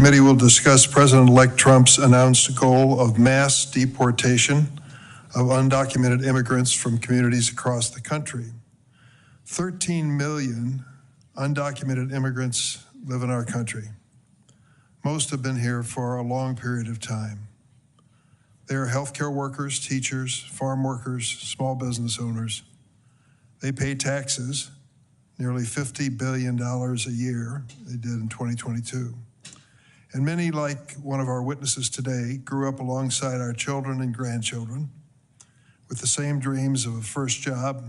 committee will discuss President-elect Trump's announced goal of mass deportation of undocumented immigrants from communities across the country. 13 million undocumented immigrants live in our country. Most have been here for a long period of time. They are healthcare workers, teachers, farm workers, small business owners. They pay taxes, nearly $50 billion a year, they did in 2022. And many, like one of our witnesses today, grew up alongside our children and grandchildren with the same dreams of a first job,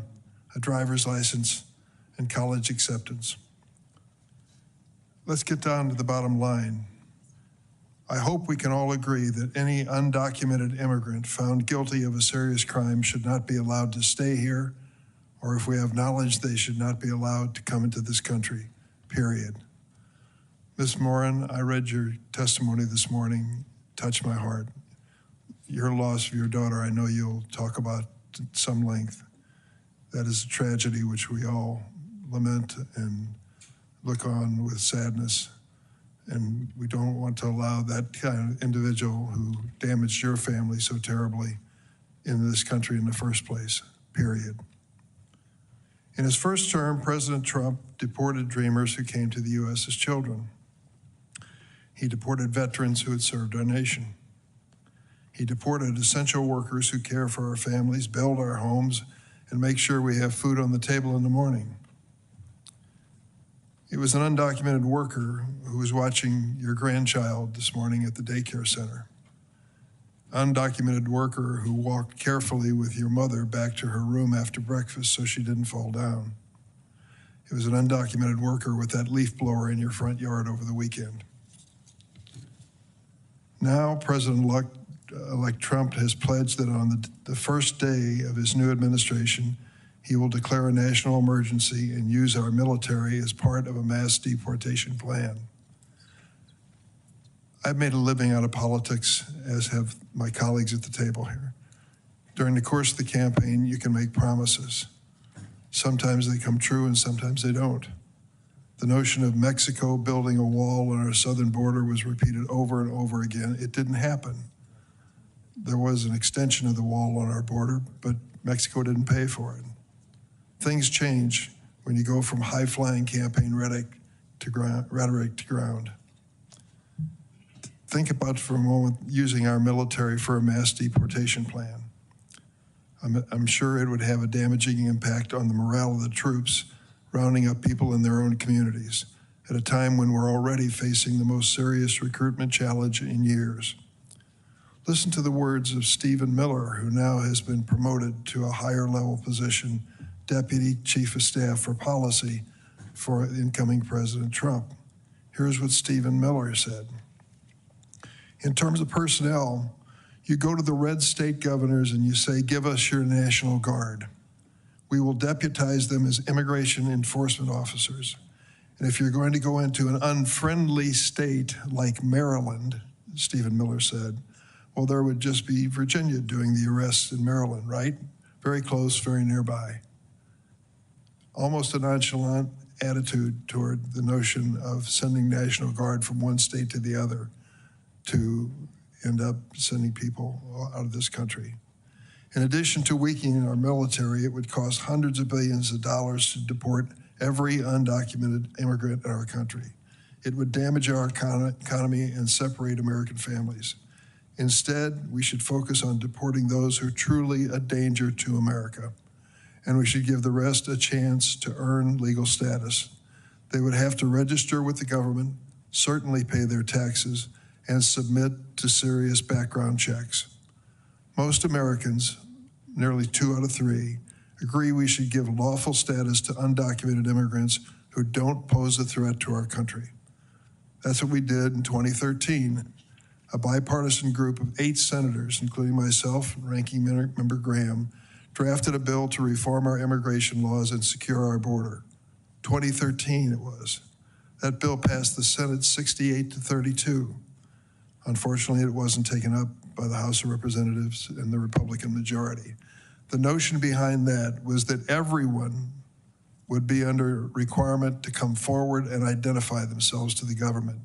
a driver's license, and college acceptance. Let's get down to the bottom line. I hope we can all agree that any undocumented immigrant found guilty of a serious crime should not be allowed to stay here, or if we have knowledge, they should not be allowed to come into this country, period. Ms. Morin, I read your testimony this morning, touched my heart. Your loss of your daughter, I know you'll talk about at some length. That is a tragedy which we all lament and look on with sadness. And we don't want to allow that kind of individual who damaged your family so terribly in this country in the first place, period. In his first term, President Trump deported dreamers who came to the U.S. as children. He deported veterans who had served our nation. He deported essential workers who care for our families, build our homes, and make sure we have food on the table in the morning. It was an undocumented worker who was watching your grandchild this morning at the daycare center. Undocumented worker who walked carefully with your mother back to her room after breakfast so she didn't fall down. It was an undocumented worker with that leaf blower in your front yard over the weekend. Now, President-elect Trump has pledged that on the first day of his new administration, he will declare a national emergency and use our military as part of a mass deportation plan. I've made a living out of politics, as have my colleagues at the table here. During the course of the campaign, you can make promises. Sometimes they come true and sometimes they don't. The notion of Mexico building a wall on our southern border was repeated over and over again. It didn't happen. There was an extension of the wall on our border, but Mexico didn't pay for it. Things change when you go from high-flying campaign rhetoric to ground. Think about for a moment using our military for a mass deportation plan. I'm sure it would have a damaging impact on the morale of the troops, rounding up people in their own communities at a time when we're already facing the most serious recruitment challenge in years. Listen to the words of Stephen Miller, who now has been promoted to a higher level position, Deputy Chief of Staff for Policy for incoming President Trump. Here's what Stephen Miller said. In terms of personnel, you go to the red state governors and you say, give us your National Guard. We will deputize them as immigration enforcement officers. And if you're going to go into an unfriendly state like Maryland, Stephen Miller said, well, there would just be Virginia doing the arrests in Maryland, right? Very close, very nearby. Almost a nonchalant attitude toward the notion of sending National Guard from one state to the other to end up sending people out of this country. In addition to weakening our military, it would cost hundreds of billions of dollars to deport every undocumented immigrant in our country. It would damage our economy and separate American families. Instead, we should focus on deporting those who are truly a danger to America, and we should give the rest a chance to earn legal status. They would have to register with the government, certainly pay their taxes, and submit to serious background checks. Most Americans, nearly 2 out of 3, agree we should give lawful status to undocumented immigrants who don't pose a threat to our country. That's what we did in 2013. A bipartisan group of 8 senators, including myself and Ranking Member Graham, drafted a bill to reform our immigration laws and secure our border. 2013 it was. That bill passed the Senate 68-32. Unfortunately, it wasn't taken up by the House of Representatives and the Republican majority. The notion behind that was that everyone would be under requirement to come forward and identify themselves to the government.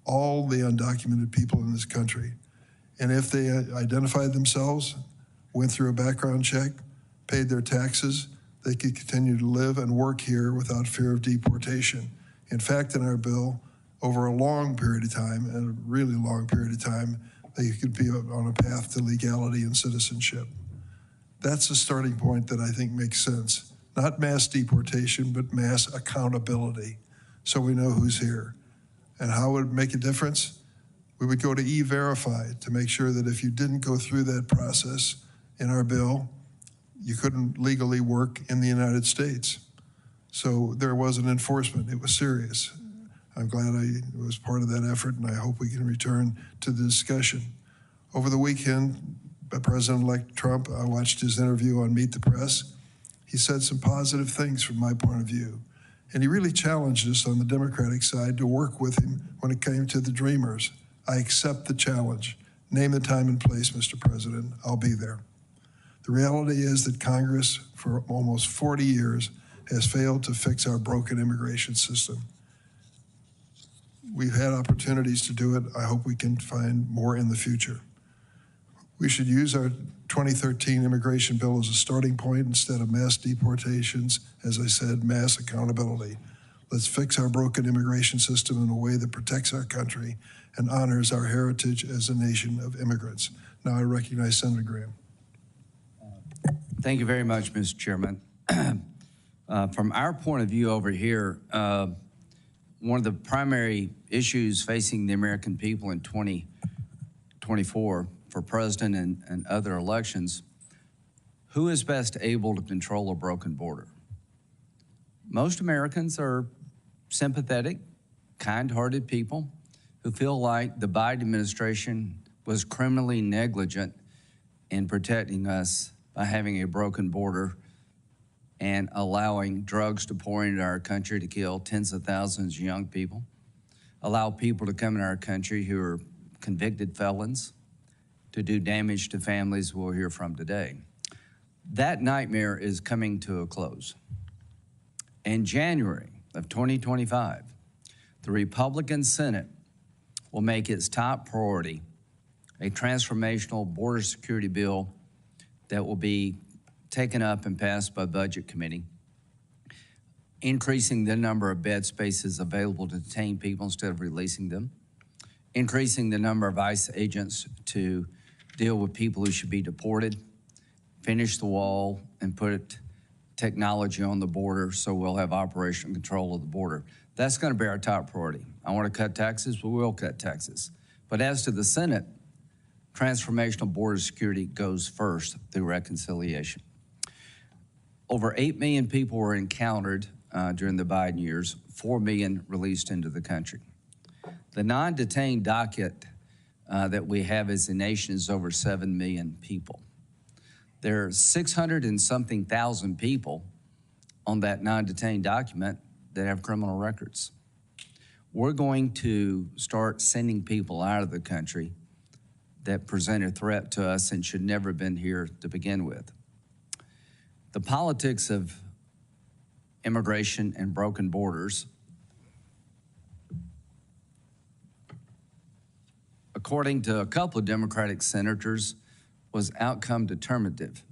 all the undocumented people in this country. And if they identified themselves, went through a background check, paid their taxes, they could continue to live and work here without fear of deportation. In fact, in our bill, over a long period of time, and a really long period of time, they could be on a path to legality and citizenship. That's a starting point that I think makes sense. Not mass deportation, but mass accountability, so we know who's here. And how would it make a difference? We would go to E-Verify to make sure that if you didn't go through that process in our bill, you couldn't legally work in the United States. So there was an enforcement. It was serious. I'm glad I was part of that effort, and I hope we can return to the discussion. Over the weekend, President-elect Trump, I watched his interview on Meet the Press. He said some positive things from my point of view. And he really challenged us on the Democratic side to work with him when it came to the Dreamers. I accept the challenge. Name the time and place, Mr. President. I'll be there. The reality is that Congress, for almost 40 years, has failed to fix our broken immigration system. We've had opportunities to do it. I hope we can find more in the future. We should use our 2013 immigration bill as a starting point instead of mass deportations, as I said, mass accountability. Let's fix our broken immigration system in a way that protects our country and honors our heritage as a nation of immigrants. Now I recognize Senator Graham. Thank you very much, Mr. Chairman. From our point of view over here, one of the primary issues facing the American people in 2024 for president and other elections, who is best able to control a broken border? Most Americans are sympathetic, kind-hearted people who feel like the Biden administration was criminally negligent in protecting us by having a broken border and allowing drugs to pour into our country to kill tens of thousands of young people, allow people to come in our country who are convicted felons to do damage to families we'll hear from today. That nightmare is coming to a close. In January of 2025, the Republican Senate will make its top priority a transformational border security bill that will be taken up and passed by the Budget Committee, increasing the number of bed spaces available to detain people instead of releasing them, increasing the number of ICE agents to deal with people who should be deported, finish the wall, and put technology on the border so we'll have operational control of the border. That's going to be our top priority. I want to cut taxes, we will cut taxes. But as to the Senate, transformational border security goes first through reconciliation. Over 8 million people were encountered during the Biden years, 4 million released into the country. The non-detained docket that we have as a nation is over 7 million people. There are 600 and something thousand people on that non-detained document that have criminal records. We're going to start sending people out of the country that present a threat to us and should never have been here to begin with. The politics of immigration and broken borders, according to a couple of Democratic senators, was outcome determinative.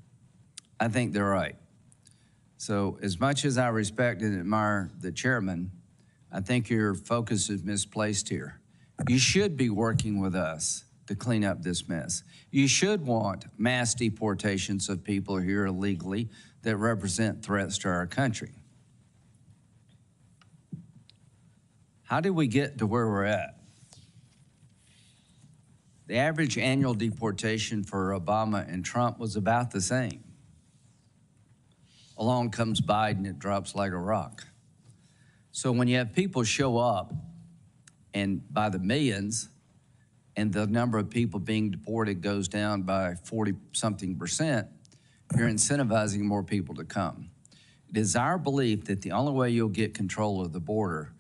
I think they're right. So as much as I respect and admire the chairman, I think your focus is misplaced here. You should be working with us to clean up this mess. You should want mass deportations of people here illegally that represent threats to our country. How did we get to where we're at? The average annual deportation for Obama and Trump was about the same. Along comes Biden, it drops like a rock. So when you have people show up and by the millions, and the number of people being deported goes down by 40-something%, you're incentivizing more people to come. It is our belief that the only way you'll get control of the border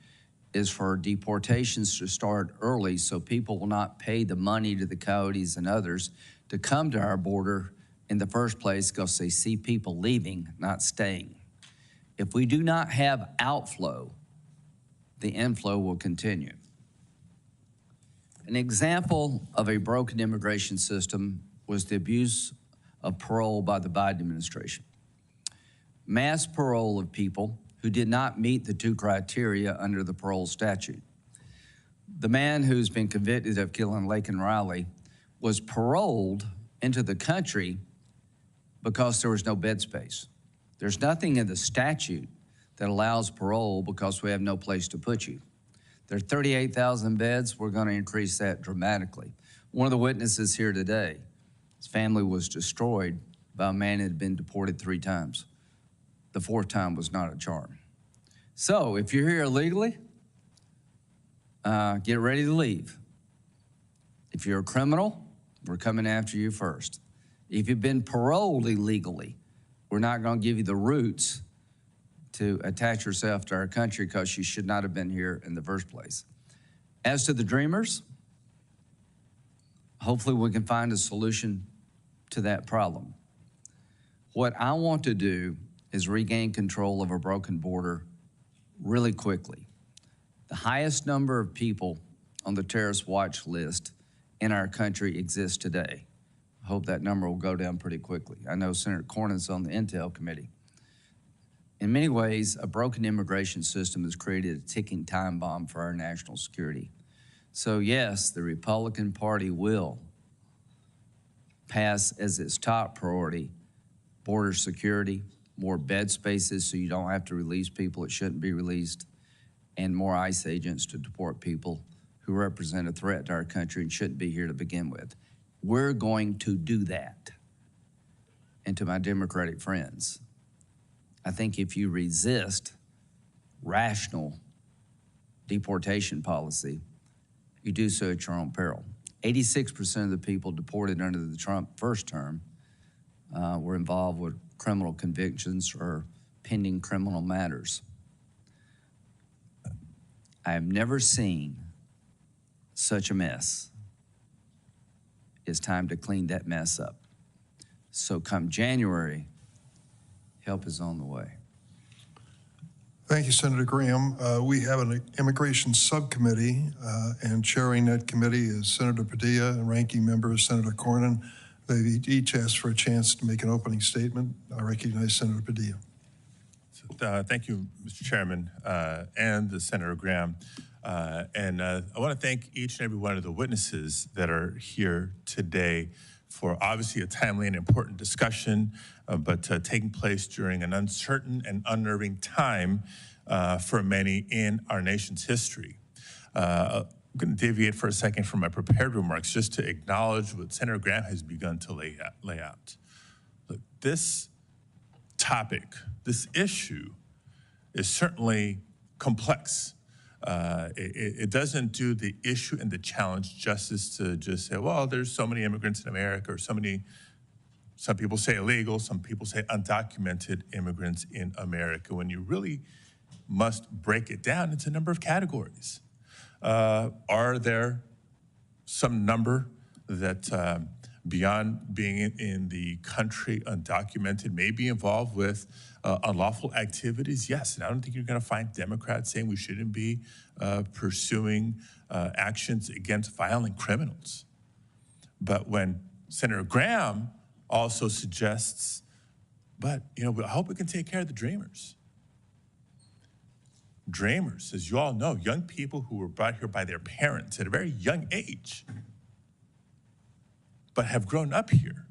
is for deportations to start early so people will not pay the money to the coyotes and others to come to our border in the first place because they see people leaving, not staying. If we do not have outflow, the inflow will continue. An example of a broken immigration system was the abuse of parole by the Biden administration. Mass parole of people who did not meet the 2 criteria under the parole statute. The man who's been convicted of killing Laken Riley was paroled into the country because there was no bed space. There's nothing in the statute that allows parole because we have no place to put you. There are 38,000 beds. We're going to increase that dramatically. One of the witnesses here today, his family was destroyed by a man who had been deported 3 times. The 4th time was not a charm. So if you're here illegally, get ready to leave. If you're a criminal, we're coming after you first. If you've been paroled illegally, we're not going to give you the roots to attach yourself to our country because you should not have been here in the first place. As to the dreamers, hopefully we can find a solution to that problem. What I want to do is regain control of a broken border really quickly. The highest number of people on the terrorist watch list in our country exists today. I hope that number will go down pretty quickly. I know Senator Cornyn's on the Intel Committee. In many ways, a broken immigration system has created a ticking time bomb for our national security. So yes, the Republican Party will pass as its top priority border security, more bed spaces so you don't have to release people that shouldn't be released, and more ICE agents to deport people who represent a threat to our country and shouldn't be here to begin with. We're going to do that. And to my Democratic friends, I think if you resist rational deportation policy, you do so at your own peril. 86% of the people deported under the Trump first term were involved with criminal convictions or pending criminal matters. I have never seen such a mess. It's time to clean that mess up. So come January, help is on the way. Thank you, Senator Graham. We have an immigration subcommittee, and chairing that committee is Senator Padilla, and ranking member is Senator Cornyn. They each asked for a chance to make an opening statement. I recognize Senator Padilla. Thank you, Mr. Chairman, and Senator Graham. I want to thank each and every one of the witnesses that are here today for obviously a timely and important discussion, but taking place during an uncertain and unnerving time for many in our nation's history. I'm going to deviate for a second from my prepared remarks just to acknowledge what Senator Graham has begun to lay out. Look, this topic, this issue is certainly complex. It doesn't do the issue and the challenge justice to just say, well, there's so many immigrants in America, or some people say illegal, some people say undocumented immigrants in America, when you really must break it down into a number of categories. Are there some number that beyond being in the country undocumented may be involved with unlawful activities? Yes, and I don't think you're going to find Democrats saying we shouldn't be pursuing actions against violent criminals. But when Senator Graham also suggests, but I hope we can take care of the dreamers. Dreamers, as you all know, young people who were brought here by their parents at a very young age, but have grown up here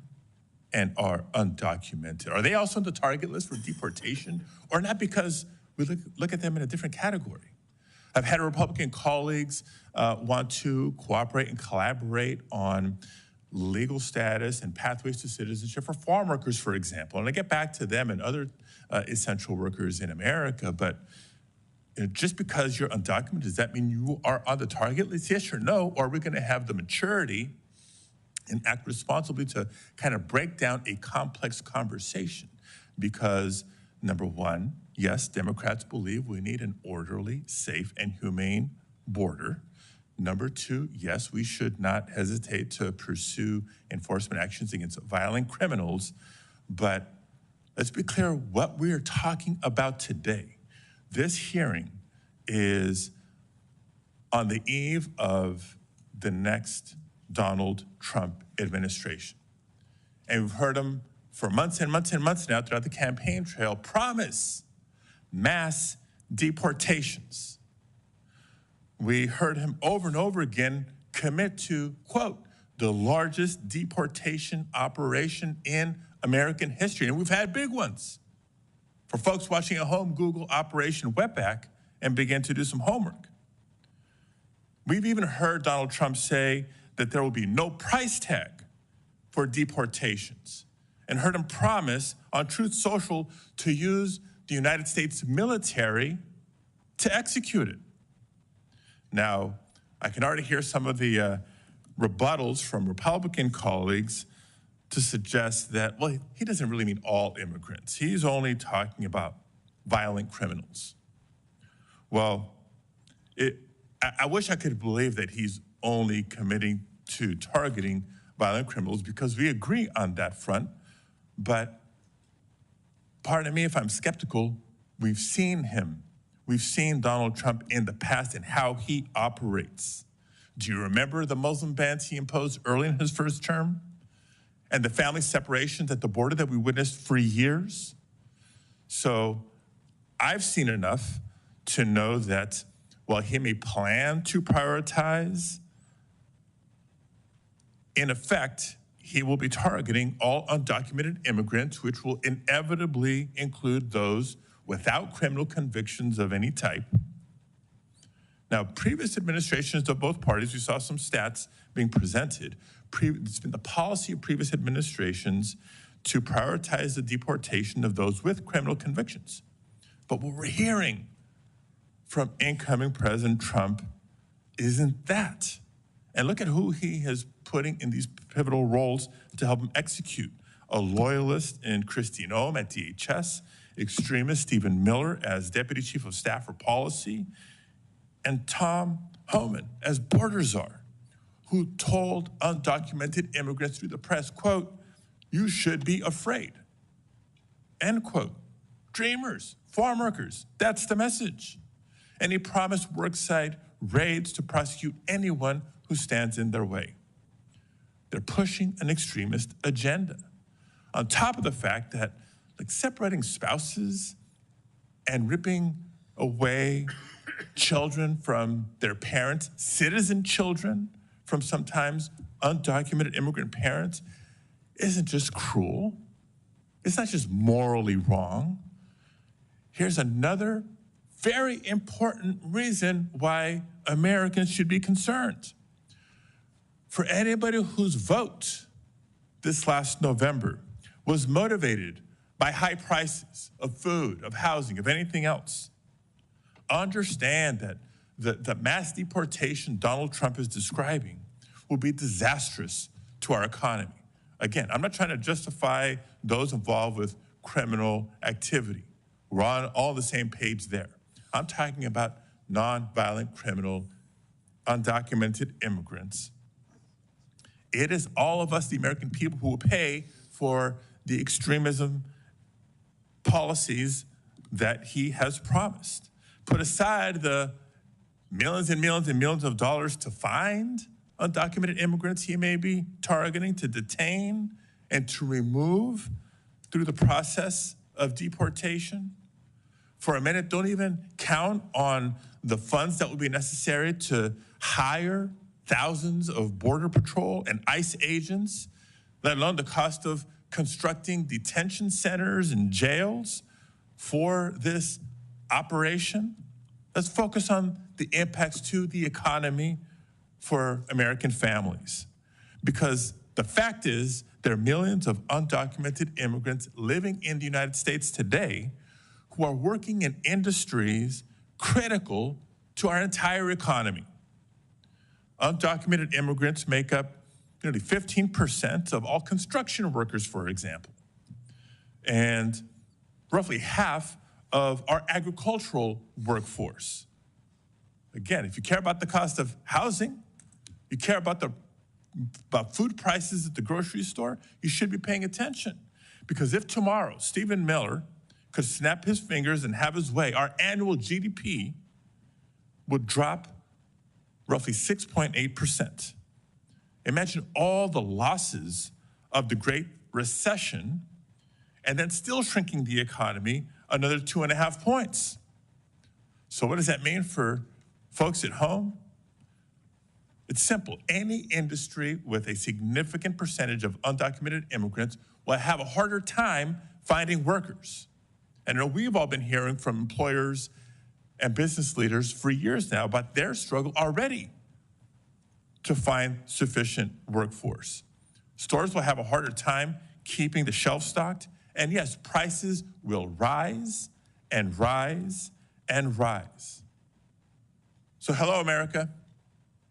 and are undocumented. Are they also on the target list for deportation, or not, because we look at them in a different category? I've had Republican colleagues want to cooperate and collaborate on legal status and pathways to citizenship for farm workers, for example. And I get back to them and other essential workers in America, but just because you're undocumented, does that mean you are on the target list? Yes or no? Or are we going to have the maturity and act responsibly to kind of break down a complex conversation? Because number one, yes, Democrats believe we need an orderly, safe, and humane border. Number two, yes, we should not hesitate to pursue enforcement actions against violent criminals. But let's be clear what we are talking about today. This hearing is on the eve of the next Donald Trump administration. And we've heard him for months and months and months now throughout the campaign trail promise mass deportations. We heard him over and over again commit to, quote, the largest deportation operation in American history. And we've had big ones. For folks watching at home, Google Operation Wetback and begin to do some homework. We've even heard Donald Trump say that there will be no price tag for deportations, and heard him promise on Truth Social to use the United States military to execute it. Now, I can already hear some of the rebuttals from Republican colleagues to suggest that, well, he doesn't really mean all immigrants. He's only talking about violent criminals. Well, I wish I could believe that he's only committing to targeting violent criminals, because we agree on that front. But pardon me if I'm skeptical, we've seen him. We've seen Donald Trump in the past and how he operates. Do you remember the Muslim bans he imposed early in his first term? And the family separations at the border that we witnessed for years? So I've seen enough to know that while he may plan to prioritize, in effect, he will be targeting all undocumented immigrants, which will inevitably include those without criminal convictions of any type. Now, previous administrations of both parties, we saw some stats being presented. It's been the policy of previous administrations to prioritize the deportation of those with criminal convictions. But what we're hearing from incoming President Trump isn't that. And look at who he is putting in these pivotal roles to help him execute. A loyalist in Christine Ohm at DHS, extremist Stephen Miller as Deputy Chief of Staff for Policy, and Tom Homan as border czar, who told undocumented immigrants through the press, quote, "You should be afraid," end quote. Dreamers, farm workers, that's the message. And he promised worksite raids to prosecute anyone who stands in their way. They're pushing an extremist agenda. On top of the fact that, like, separating spouses and ripping away children from their parents, citizen children from sometimes undocumented immigrant parents, isn't just cruel. It's not just morally wrong. Here's another very important reason why Americans should be concerned. For anybody whose vote this last November was motivated by high prices of food, of housing, of anything else, understand that the mass deportation Donald Trump is describing will be disastrous to our economy. Again, I'm not trying to justify those involved with criminal activity. We're on all the same page there. I'm talking about nonviolent criminal, undocumented immigrants. It is all of us, the American people, who will pay for the extremism policies that he has promised. Put aside the millions and millions and millions of dollars to find undocumented immigrants he may be targeting, to detain, and to remove through the process of deportation. For a minute, don't even count on the funds that would be necessary to hire thousands of Border Patrol and ICE agents, let alone the cost of constructing detention centers and jails for this operation. Let's focus on the impacts to the economy for American families. Because the fact is, there are millions of undocumented immigrants living in the United States today who are working in industries critical to our entire economy. Undocumented immigrants make up nearly 15% of all construction workers, for example, and roughly half of our agricultural workforce. Again, if you care about the cost of housing, you care about food prices at the grocery store, you should be paying attention. Because if tomorrow Stephen Miller could snap his fingers and have his way, our annual GDP would drop roughly 6.8%. Imagine all the losses of the Great Recession and then still shrinking the economy another 2.5 points. So what does that mean for folks at home? It's simple. Any industry with a significant percentage of undocumented immigrants will have a harder time finding workers. And we've all been hearing from employers and business leaders for years now about their struggle already to find sufficient workforce. Stores will have a harder time keeping the shelf stocked. And yes, prices will rise and rise and rise. So hello, America.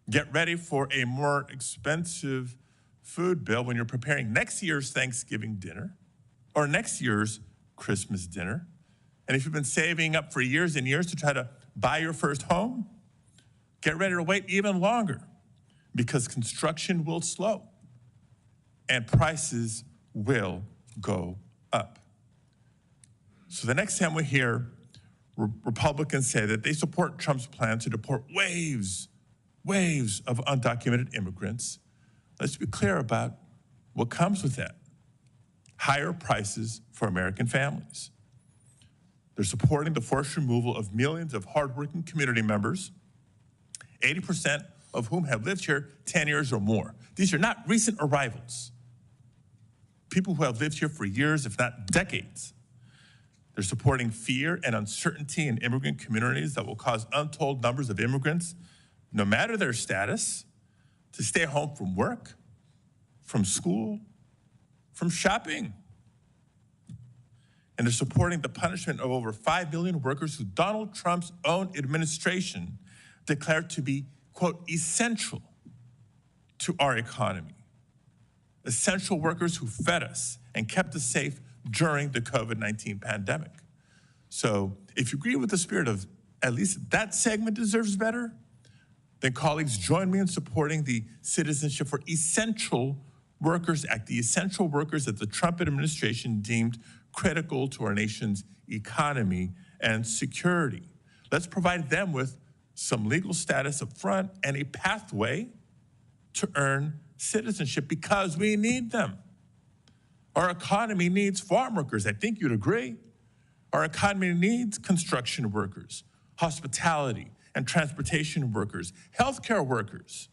Get ready for a more expensive food bill when you're preparing next year's Thanksgiving dinner or next year's Christmas dinner. And if you've been saving up for years and years to try to buy your first home, get ready to wait even longer because construction will slow and prices will go up. So the next time we hear Republicans say that they support Trump's plan to deport waves of undocumented immigrants, let's be clear about what comes with that. Higher prices for American families. They're supporting the forced removal of millions of hardworking community members, 80% of whom have lived here 10 years or more. These are not recent arrivals. People who have lived here for years, if not decades. They're supporting fear and uncertainty in immigrant communities that will cause untold numbers of immigrants, no matter their status, to stay home from work, from school, from shopping. And they're supporting the punishment of over 5 million workers who Donald Trump's own administration declared to be, quote, essential to our economy. Essential workers who fed us and kept us safe during the COVID-19 pandemic. So if you agree with the spirit of at least that segment deserves better, then colleagues join me in supporting the Citizenship for Essential Workers Act, the essential workers that the Trump administration deemed critical to our nation's economy and security. Let's provide them with some legal status up front and a pathway to earn citizenship because we need them. Our economy needs farm workers. I think you'd agree. Our economy needs construction workers, hospitality and transportation workers, healthcare workers,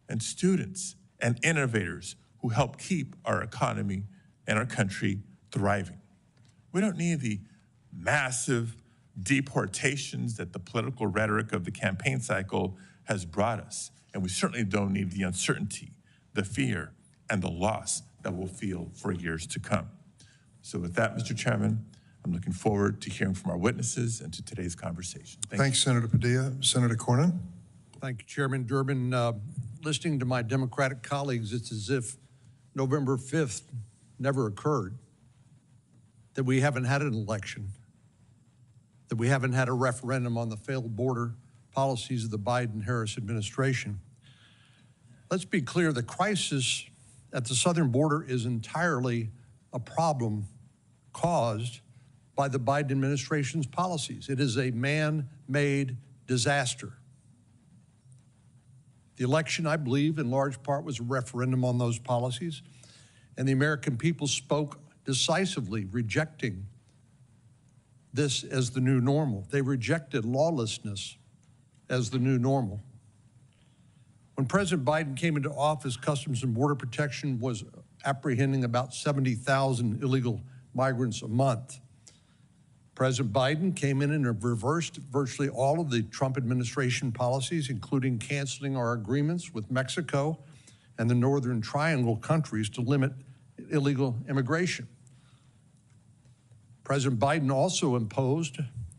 and students and innovators who help keep our economy and our country thriving. We don't need the massive deportations that the political rhetoric of the campaign cycle has brought us. And we certainly don't need the uncertainty, the fear, and the loss that we'll feel for years to come. So with that, Mr. Chairman, I'm looking forward to hearing from our witnesses and to today's conversation. Thanks, Senator Padilla. Senator Cornyn. Thank you, Chairman Durbin. Listening to my Democratic colleagues, it's as if November 5th never occurred, that we haven't had an election, that we haven't had a referendum on the failed border policies of the Biden-Harris administration. Let's be clear, the crisis at the southern border is entirely a problem caused by the Biden administration's policies. It is a man-made disaster. The election, I believe, in large part was a referendum on those policies, and the American people spoke decisively, rejecting this as the new normal. They rejected lawlessness as the new normal. When President Biden came into office, Customs and Border Protection was apprehending about 70,000 illegal migrants a month. President Biden came in and reversed virtually all of the Trump administration policies, including canceling our agreements with Mexico and the Northern Triangle countries to limit illegal immigration. President Biden also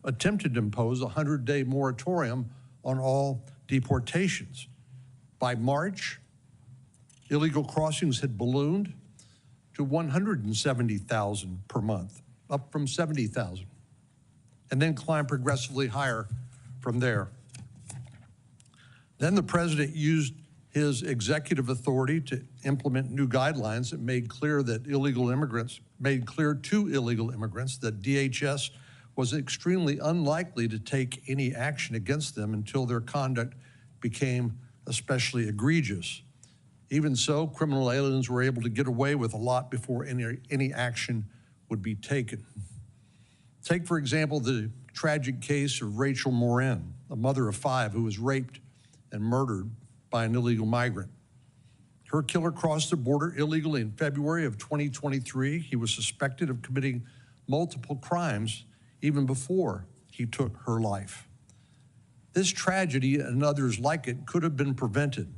attempted to impose a 100-day moratorium on all deportations. By March, illegal crossings had ballooned to 170,000 per month, up from 70,000, and then climbed progressively higher from there. Then the president used his executive authority to implement new guidelines that made clear to illegal immigrants that DHS was extremely unlikely to take any action against them until their conduct became especially egregious. Even so, criminal aliens were able to get away with a lot before any action would be taken. Take, for example, the tragic case of Rachel Morin, a mother of 5 who was raped and murdered by an illegal migrant. Her killer crossed the border illegally in February of 2023. He was suspected of committing multiple crimes even before he took her life. This tragedy and others like it could have been prevented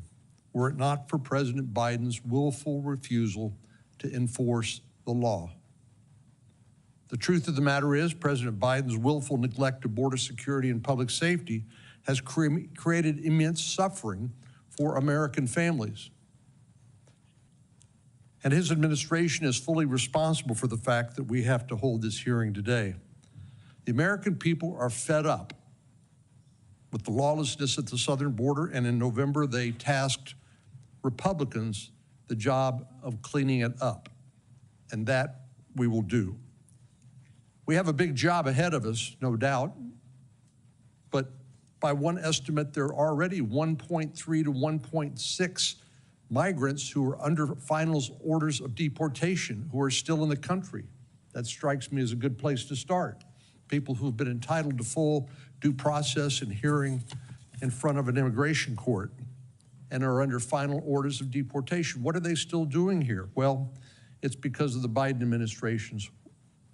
were it not for President Biden's willful refusal to enforce the law. The truth of the matter is, President Biden's willful neglect of border security and public safety has created immense suffering for American families. And his administration is fully responsible for the fact that we have to hold this hearing today. The American people are fed up with the lawlessness at the southern border, and in November they tasked Republicans the job of cleaning it up, and that we will do. We have a big job ahead of us, no doubt, but by one estimate, there are already 1.3 to 1.6 migrants who are under final orders of deportation who are still in the country. That strikes me as a good place to start. People who have been entitled to full due process and hearing in front of an immigration court and are under final orders of deportation. What are they still doing here? Well, it's because of the Biden administration's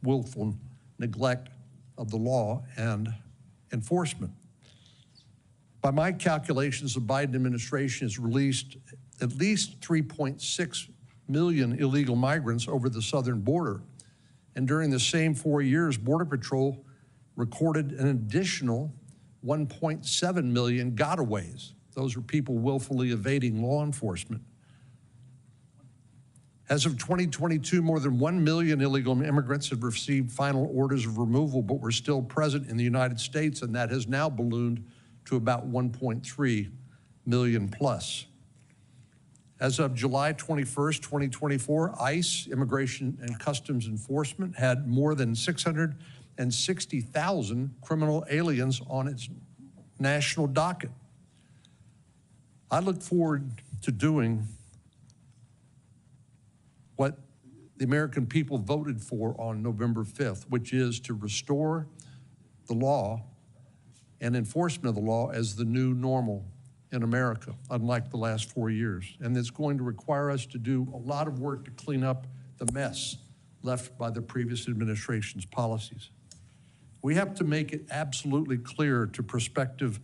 willful neglect of the law and enforcement. By my calculations, the Biden administration has released at least 3.6 million illegal migrants over the southern border. And during the same 4 years, Border Patrol recorded an additional 1.7 million gotaways. Those are people willfully evading law enforcement. As of 2022, more than 1 million illegal immigrants have received final orders of removal, but were still present in the United States, and that has now ballooned to about 1.3 million plus. As of July 21st, 2024, ICE, Immigration and Customs Enforcement, had more than 660,000 criminal aliens on its national docket. I look forward to doing what the American people voted for on November 5th, which is to restore the law and enforcement of the law as the new normal in America, unlike the last 4 years. And it's going to require us to do a lot of work to clean up the mess left by the previous administration's policies. We have to make it absolutely clear to prospective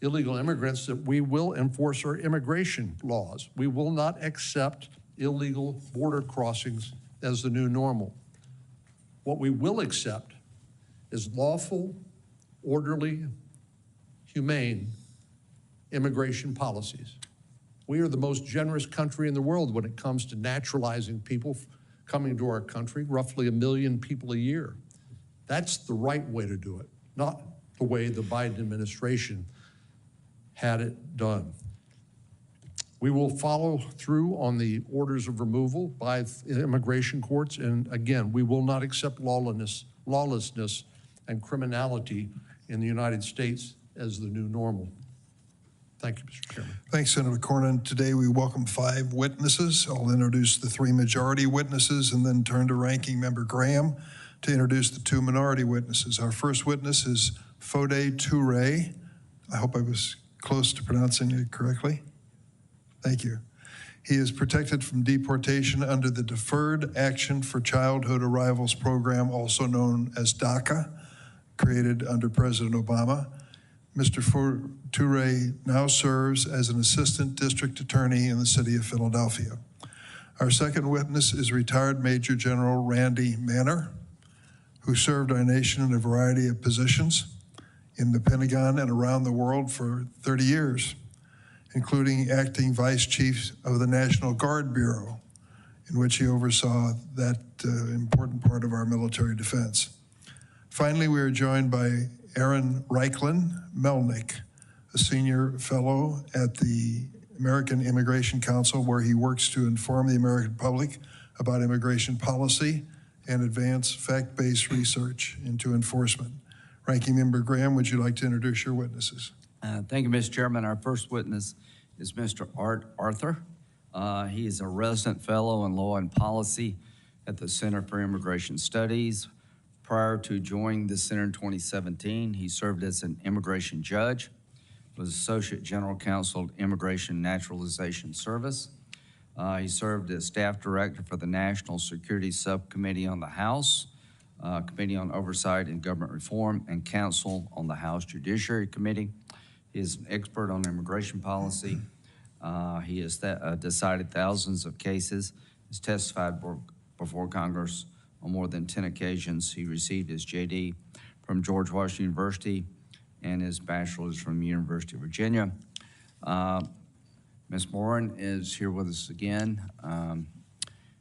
illegal immigrants that we will enforce our immigration laws. We will not accept illegal border crossings as the new normal. What we will accept is lawful, orderly, humane immigration policies. We are the most generous country in the world when it comes to naturalizing people coming to our country, roughly 1 million people a year. That's the right way to do it, not the way the Biden administration had it done. We will follow through on the orders of removal by immigration courts, and again, we will not accept lawlessness and criminality in the United States as the new normal. Thank you, Mr. Chairman. Thanks, Senator Cornyn. Today we welcome 5 witnesses. I'll introduce the 3 majority witnesses and then turn to Ranking Member Graham to introduce the 2 minority witnesses. Our first witness is Foday Turay. I hope I was close to pronouncing it correctly. Thank you. He is protected from deportation under the Deferred Action for Childhood Arrivals program, also known as DACA, created under President Obama. Mr. Turay now serves as an assistant district attorney in the city of Philadelphia. Our second witness is retired Major General Randy Manner, who served our nation in a variety of positions in the Pentagon and around the world for 30 years, including acting Vice Chief of the National Guard Bureau, in which he oversaw that important part of our military defense. Finally, we are joined by Reichlin-Melnick, a senior fellow at the American Immigration Council, where he works to inform the American public about immigration policy and advance fact-based research into enforcement. Ranking Member Graham, would you like to introduce your witnesses? Thank you, Mr. Chairman. Our first witness is Mr. Art Arthur. He is a resident fellow in law and policy at the Center for Immigration Studies. Prior to joining the center in 2017, he served as an immigration judge, was Associate General Counsel at Immigration Naturalization Service. He served as staff director for the National Security Subcommittee on the House, Committee on Oversight and Government Reform, and counsel on the House Judiciary Committee. He is an expert on immigration policy. He has decided thousands of cases, has testified before Congress on more than 10 occasions. He received his JD from George Washington University and his bachelor's from the University of Virginia. Ms. Morin is here with us again.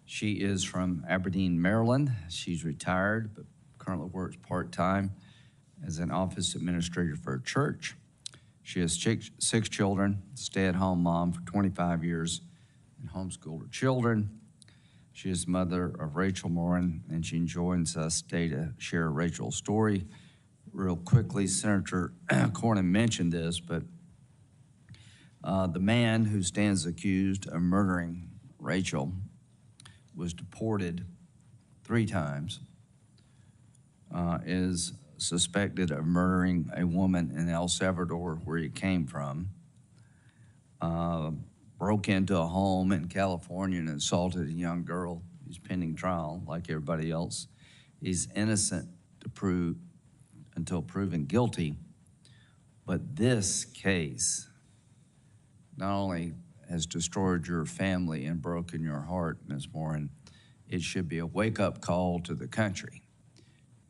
She is from Aberdeen, Maryland. She's retired, but currently works part-time as an office administrator for a church. She has six children, stay-at-home mom for 25 years, and homeschooled her children. She is the mother of Rachel Morin, and she joins us today to share Rachel's story. Real quickly, Senator Cornyn mentioned this, but the man who stands accused of murdering Rachel was deported 3 times, is suspected of murdering a woman in El Salvador, where he came from, broke into a home in California and assaulted a young girl. He's pending trial like everybody else. He's innocent until proven guilty. But this case not only has destroyed your family and broken your heart, Ms. Morin, it should be a wake-up call to the country.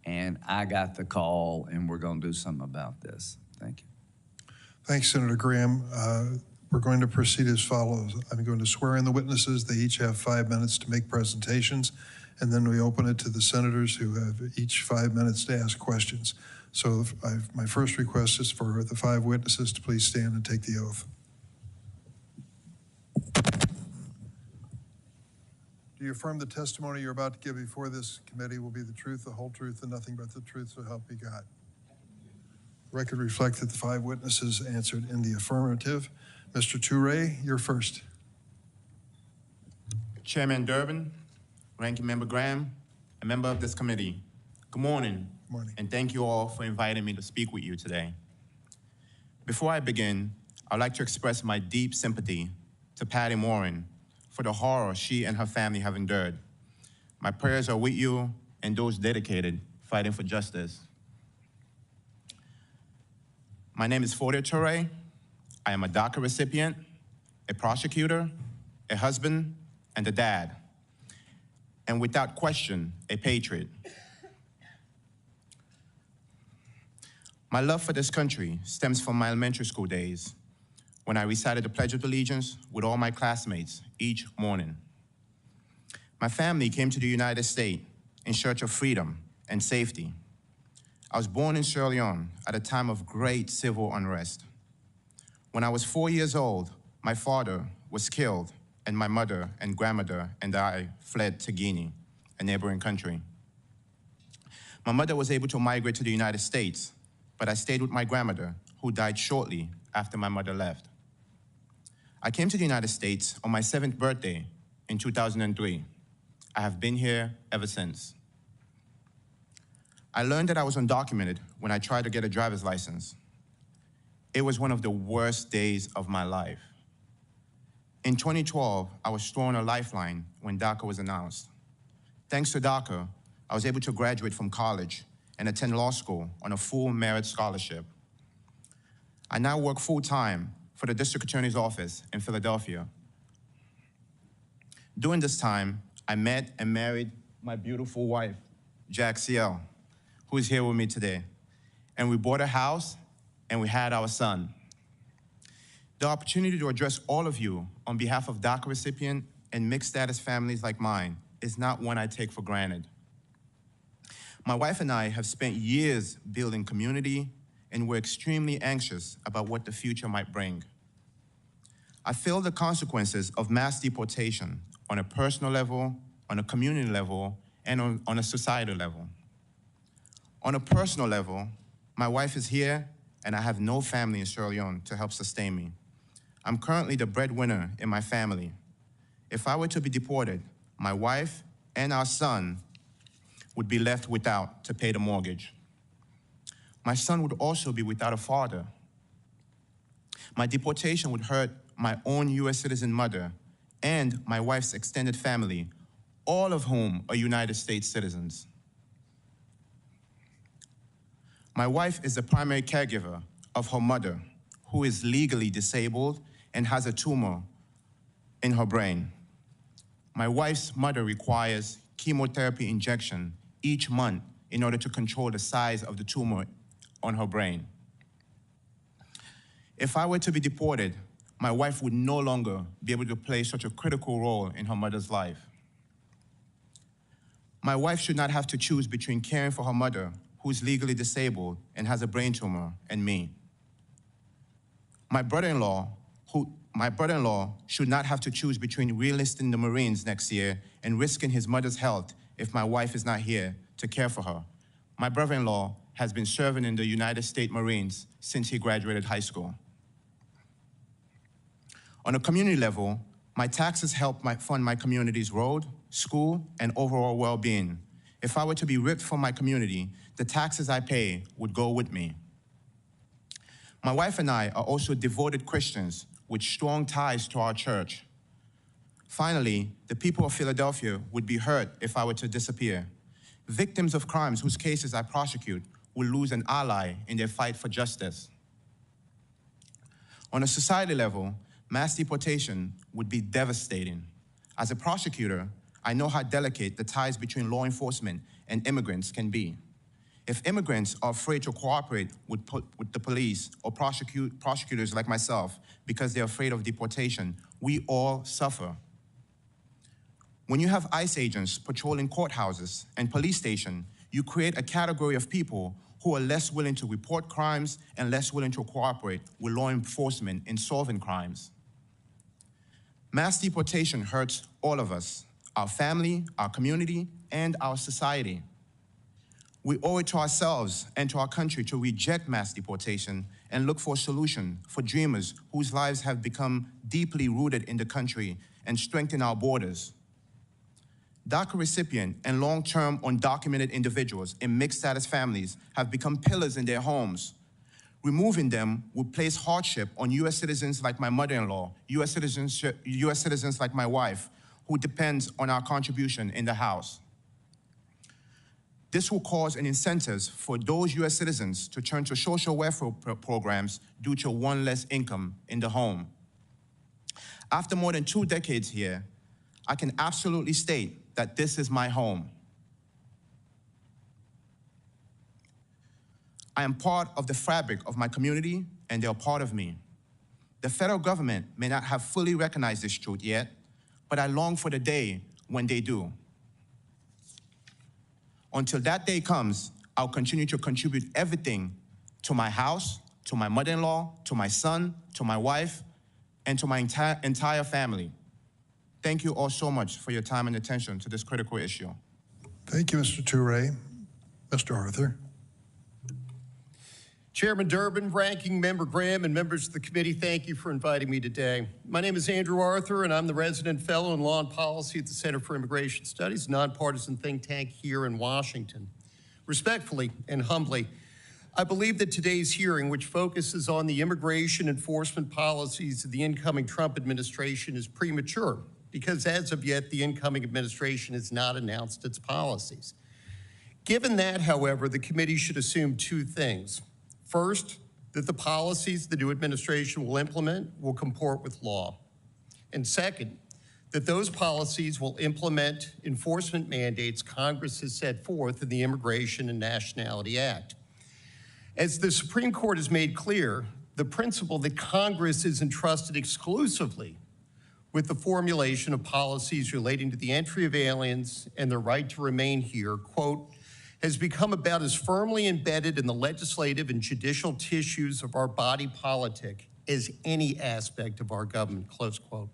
And I got the call, and we're going to do something about this. Thank you. Thanks, Senator Graham. We're going to proceed as follows. I'm going to swear in the witnesses. They each have 5 minutes to make presentations, and then we open it to the senators who have each 5 minutes to ask questions. So my first request is for the 5 witnesses to please stand and take the oath. Do you affirm the testimony you're about to give before this committee will be the truth, the whole truth, and nothing but the truth, so help you God? The record reflects that the 5 witnesses answered in the affirmative. Mr. Turay, you're first. Chairman Durbin, Ranking Member Graham, a member of this committee, good morning. Good morning. And thank you all for inviting me to speak with you today. Before I begin, I'd like to express my deep sympathy to Patty Morin for the horror she and her family have endured. My prayers are with you and those dedicated fighting for justice. My name is Foday Turay. I am a DACA recipient, a prosecutor, a husband, and a dad, and without question, a patriot. My love for this country stems from my elementary school days, when I recited the Pledge of Allegiance with all my classmates each morning. My family came to the United States in search of freedom and safety. I was born in Sierra Leone at a time of great civil unrest. When I was 4 years old, my father was killed, and my mother and grandmother and I fled to Guinea, a neighboring country. My mother was able to migrate to the United States, but I stayed with my grandmother, who died shortly after my mother left. I came to the United States on my 7th birthday in 2003. I have been here ever since. I learned that I was undocumented when I tried to get a driver's license. It was one of the worst days of my life. In 2012, I was thrown a lifeline when DACA was announced. Thanks to DACA, I was able to graduate from college and attend law school on a full merit scholarship. I now work full-time for the District Attorney's Office in Philadelphia. During this time, I met and married my beautiful wife, Jack CL, who is here with me today. And we bought a house and we had our son. The opportunity to address all of you on behalf of DACA recipient and mixed status families like mine is not one I take for granted. My wife and I have spent years building community, and we're extremely anxious about what the future might bring. I feel the consequences of mass deportation on a personal level, on a community level, and on a societal level. On a personal level, my wife is here and I have no family in Sierra Leone to help sustain me. I'm currently the breadwinner in my family. If I were to be deported, my wife and our son would be left without to pay the mortgage. My son would also be without a father. My deportation would hurt my own U.S. citizen mother and my wife's extended family, all of whom are United States citizens. My wife is the primary caregiver of her mother, who is legally disabled and has a tumor in her brain. My wife's mother requires chemotherapy injection each month in order to control the size of the tumor on her brain. If I were to be deported, my wife would no longer be able to play such a critical role in her mother's life. My wife should not have to choose between caring for her mother, who's legally disabled and has a brain tumor, and me. My brother-in-law should not have to choose between re-enlisting the Marines next year and risking his mother's health if my wife is not here to care for her. My brother-in-law has been serving in the United States Marines since he graduated high school. On a community level, my taxes help fund my community's road, school, and overall well-being. If I were to be ripped from my community, the taxes I pay would go with me. My wife and I are also devoted Christians with strong ties to our church. Finally, the people of Philadelphia would be hurt if I were to disappear. Victims of crimes whose cases I prosecute will lose an ally in their fight for justice. On a society level, mass deportation would be devastating. As a prosecutor, I know how delicate the ties between law enforcement and immigrants can be. If immigrants are afraid to cooperate with the police or prosecutors like myself because they're afraid of deportation, we all suffer. When you have ICE agents patrolling courthouses and police stations, you create a category of people who are less willing to report crimes and less willing to cooperate with law enforcement in solving crimes. Mass deportation hurts all of us, our family, our community, and our society. We owe it to ourselves and to our country to reject mass deportation and look for a solution for dreamers whose lives have become deeply rooted in the country and strengthen our borders. DACA recipient and long-term undocumented individuals in mixed-status families have become pillars in their homes. Removing them would place hardship on U.S. citizens like my mother-in-law, U.S. citizens like my wife, who depends on our contribution in the House. This will cause an incentive for those U.S. citizens to turn to social welfare programs due to one less income in the home. After more than 2 decades here, I can absolutely state that this is my home. I am part of the fabric of my community, and they are part of me. The federal government may not have fully recognized this truth yet, but I long for the day when they do. Until that day comes, I'll continue to contribute everything to my house, to my mother-in-law, to my son, to my wife, and to my entire family. Thank you all so much for your time and attention to this critical issue. Thank you, Mr. Turay. Mr. Arthur. Chairman Durbin, Ranking Member Graham, and members of the committee, thank you for inviting me today. My name is Andrew Arthur, and I'm the resident fellow in law and policy at the Center for Immigration Studies, a nonpartisan think tank here in Washington. Respectfully and humbly, I believe that today's hearing, which focuses on the immigration enforcement policies of the incoming Trump administration, is premature, because as of yet, the incoming administration has not announced its policies. Given that, however, the committee should assume 2 things. First, that the policies the new administration will implement will comport with law. And second, that those policies will implement enforcement mandates Congress has set forth in the Immigration and Nationality Act. As the Supreme Court has made clear, the principle that Congress is entrusted exclusively with the formulation of policies relating to the entry of aliens and their right to remain here, quote, has become about as firmly embedded in the legislative and judicial tissues of our body politic as any aspect of our government, close quote.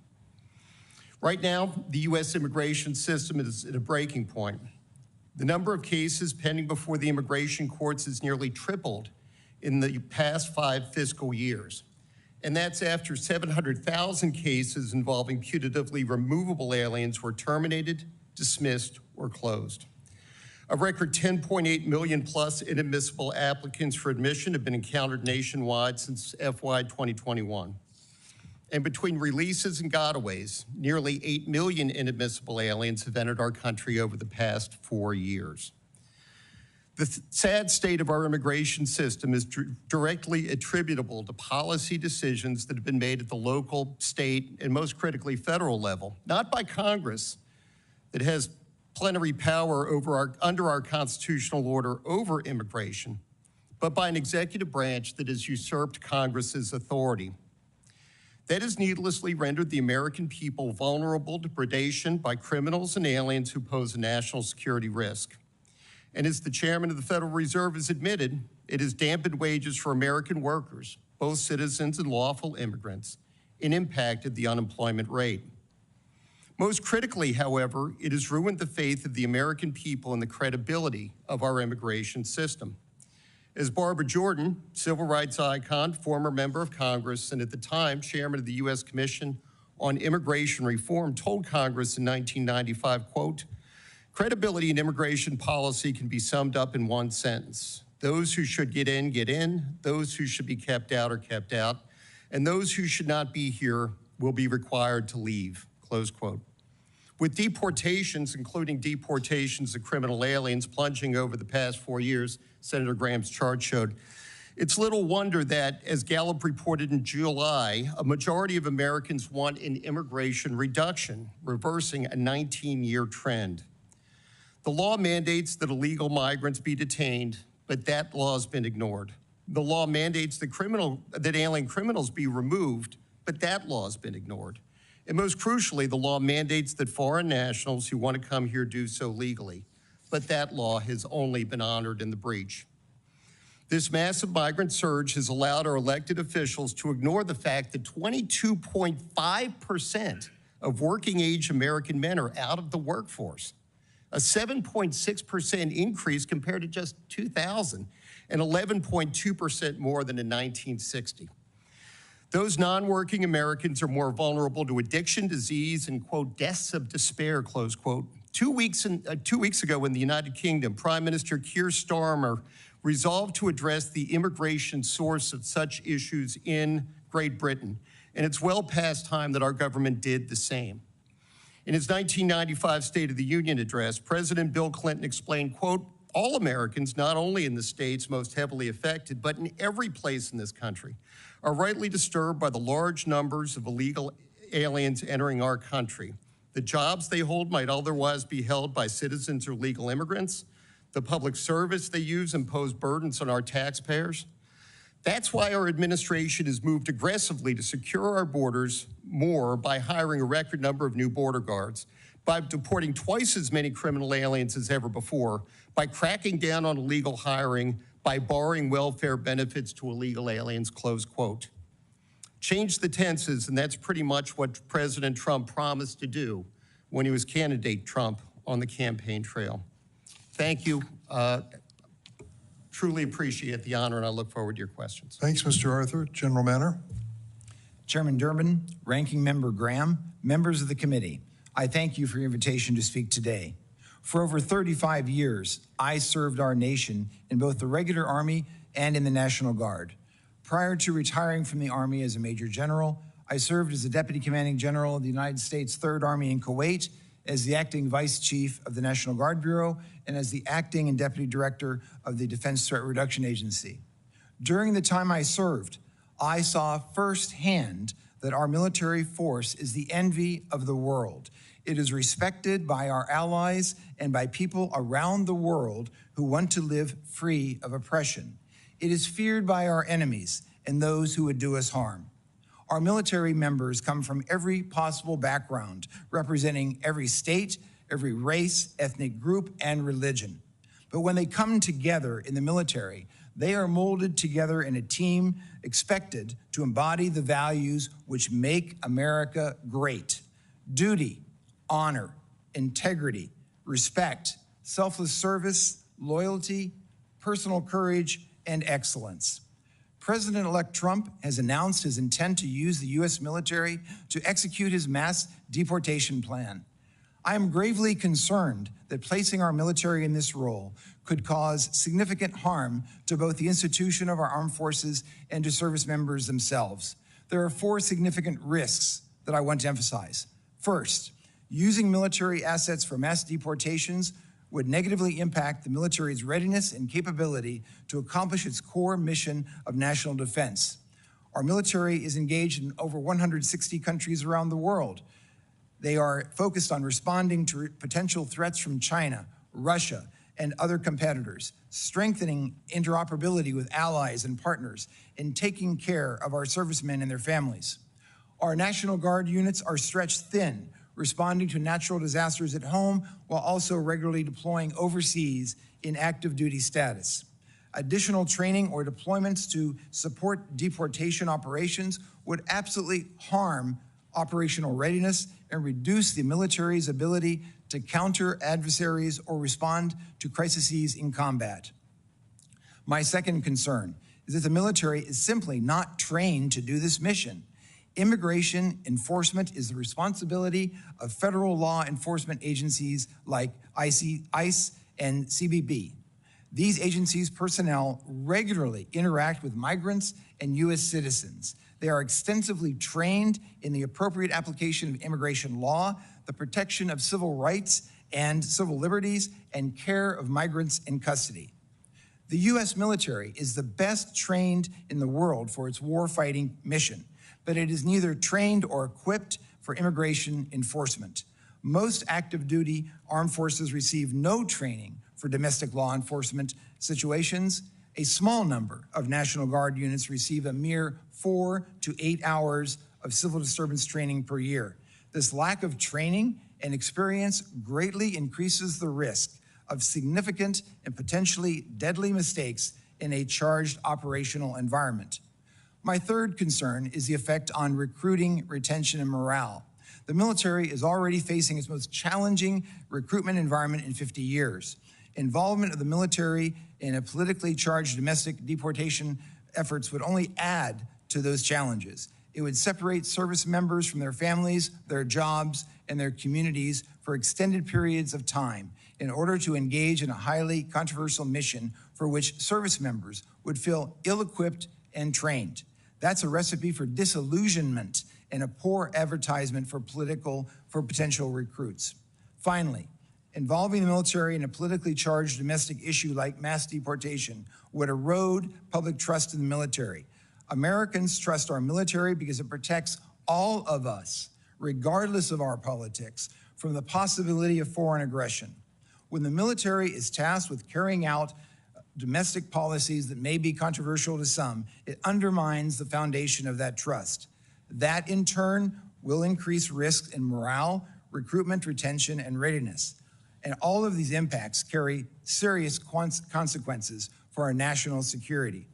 Right now, the U.S. immigration system is at a breaking point. The number of cases pending before the immigration courts has nearly tripled in the past 5 fiscal years. And that's after 700,000 cases involving putatively removable aliens were terminated, dismissed, or closed. A record 10.8 million plus inadmissible applicants for admission have been encountered nationwide since FY 2021. And between releases and gotaways, nearly 8 million inadmissible aliens have entered our country over the past 4 years. The sad state of our immigration system is directly attributable to policy decisions that have been made at the local, state, and most critically, federal level, not by Congress that has plenary power under our constitutional order over immigration, but by an executive branch that has usurped Congress's authority. That has needlessly rendered the American people vulnerable to predation by criminals and aliens who pose a national security risk. And as the chairman of the Federal Reserve has admitted, it has dampened wages for American workers, both citizens and lawful immigrants, and impacted the unemployment rate. Most critically, however, it has ruined the faith of the American people and the credibility of our immigration system. As Barbara Jordan, civil rights icon, former member of Congress, and at the time chairman of the U.S. Commission on Immigration Reform, told Congress in 1995, quote, "Credibility in immigration policy can be summed up in one sentence. Those who should get in, those who should be kept out are kept out, and those who should not be here will be required to leave," close quote. With deportations, including deportations of criminal aliens, plunging over the past 4 years, Senator Graham's chart showed, it's little wonder that, as Gallup reported in July, a majority of Americans want an immigration reduction, reversing a 19-year trend. The law mandates that illegal migrants be detained, but that law has been ignored. The law mandates that alien criminals be removed, but that law has been ignored. And most crucially, the law mandates that foreign nationals who want to come here do so legally, but that law has only been honored in the breach. This massive migrant surge has allowed our elected officials to ignore the fact that 22.5% of working-age American men are out of the workforce, a 7.6% increase compared to just 2000, and 11.2% more than in 1960. Those non-working Americans are more vulnerable to addiction, disease, and, quote, deaths of despair, close quote. 2 weeks ago in the United Kingdom, Prime Minister Keir Starmer resolved to address the immigration source of such issues in Great Britain, and it's well past time that our government did the same. In his 1995 State of the Union address, President Bill Clinton explained, quote, "All Americans, not only in the states most heavily affected, but in every place in this country, are rightly disturbed by the large numbers of illegal aliens entering our country. The jobs they hold might otherwise be held by citizens or legal immigrants. The public service they use impose burdens on our taxpayers. That's why our administration has moved aggressively to secure our borders more by hiring a record number of new border guards, by deporting twice as many criminal aliens as ever before, by cracking down on illegal hiring, by barring welfare benefits to illegal aliens," close quote. Change the tenses, and that's pretty much what President Trump promised to do when he was candidate Trump on the campaign trail. Thank you. Truly appreciate the honor, and I look forward to your questions. Thanks, Mr. Arthur. General Manner. Chairman Durbin, Ranking Member Graham, members of the committee, I thank you for your invitation to speak today. For over 35 years, I served our nation in both the regular Army and in the National Guard. Prior to retiring from the Army as a Major General, I served as the Deputy Commanding General of the United States Third Army in Kuwait, as the Acting Vice Chief of the National Guard Bureau, and as the Acting and Deputy Director of the Defense Threat Reduction Agency. During the time I served, I saw firsthand that our military force is the envy of the world. It is respected by our allies and by people around the world who want to live free of oppression. It is feared by our enemies and those who would do us harm. Our military members come from every possible background, representing every state, every race, ethnic group, and religion. But when they come together in the military, they are molded together in a team expected to embody the values which make America great: duty, honor, integrity, respect, selfless service, loyalty, personal courage, and excellence. President-elect Trump has announced his intent to use the U.S. military to execute his mass deportation plan. I am gravely concerned that placing our military in this role could cause significant harm to both the institution of our armed forces and to service members themselves. There are 4 significant risks that I want to emphasize. First, using military assets for mass deportations would negatively impact the military's readiness and capability to accomplish its core mission of national defense. Our military is engaged in over 160 countries around the world. They are focused on responding to potential threats from China, Russia, and other competitors, strengthening interoperability with allies and partners, and taking care of our servicemen and their families. Our National Guard units are stretched thin, responding to natural disasters at home while also regularly deploying overseas in active duty status. Additional training or deployments to support deportation operations would absolutely harm operational readiness and reduce the military's ability to counter adversaries or respond to crises in combat. My second concern is that the military is simply not trained to do this mission. Immigration enforcement is the responsibility of federal law enforcement agencies like ICE and CBP. These agencies' personnel regularly interact with migrants and U.S. citizens. They are extensively trained in the appropriate application of immigration law, the protection of civil rights and civil liberties, and care of migrants in custody. The U.S. military is the best trained in the world for its war-fighting mission, but it is neither trained or equipped for immigration enforcement. Most active duty armed forces receive no training for domestic law enforcement situations. A small number of National Guard units receive a mere 4 to 8 hours of civil disturbance training per year. This lack of training and experience greatly increases the risk of significant and potentially deadly mistakes in a charged operational environment. My third concern is the effect on recruiting, retention, and morale. The military is already facing its most challenging recruitment environment in 50 years. Involvement of the military in a politically charged domestic deportation efforts would only add to those challenges. It would separate service members from their families, their jobs, and their communities for extended periods of time in order to engage in a highly controversial mission for which service members would feel ill-equipped and trained. That's a recipe for disillusionment and a poor advertisement for potential recruits. Finally, involving the military in a politically charged domestic issue like mass deportation would erode public trust in the military. Americans trust our military because it protects all of us, regardless of our politics, from the possibility of foreign aggression. When the military is tasked with carrying out domestic policies that may be controversial to some, it undermines the foundation of that trust. That, in turn, will increase risks in morale, recruitment, retention, and readiness. And all of these impacts carry serious consequences for our national security.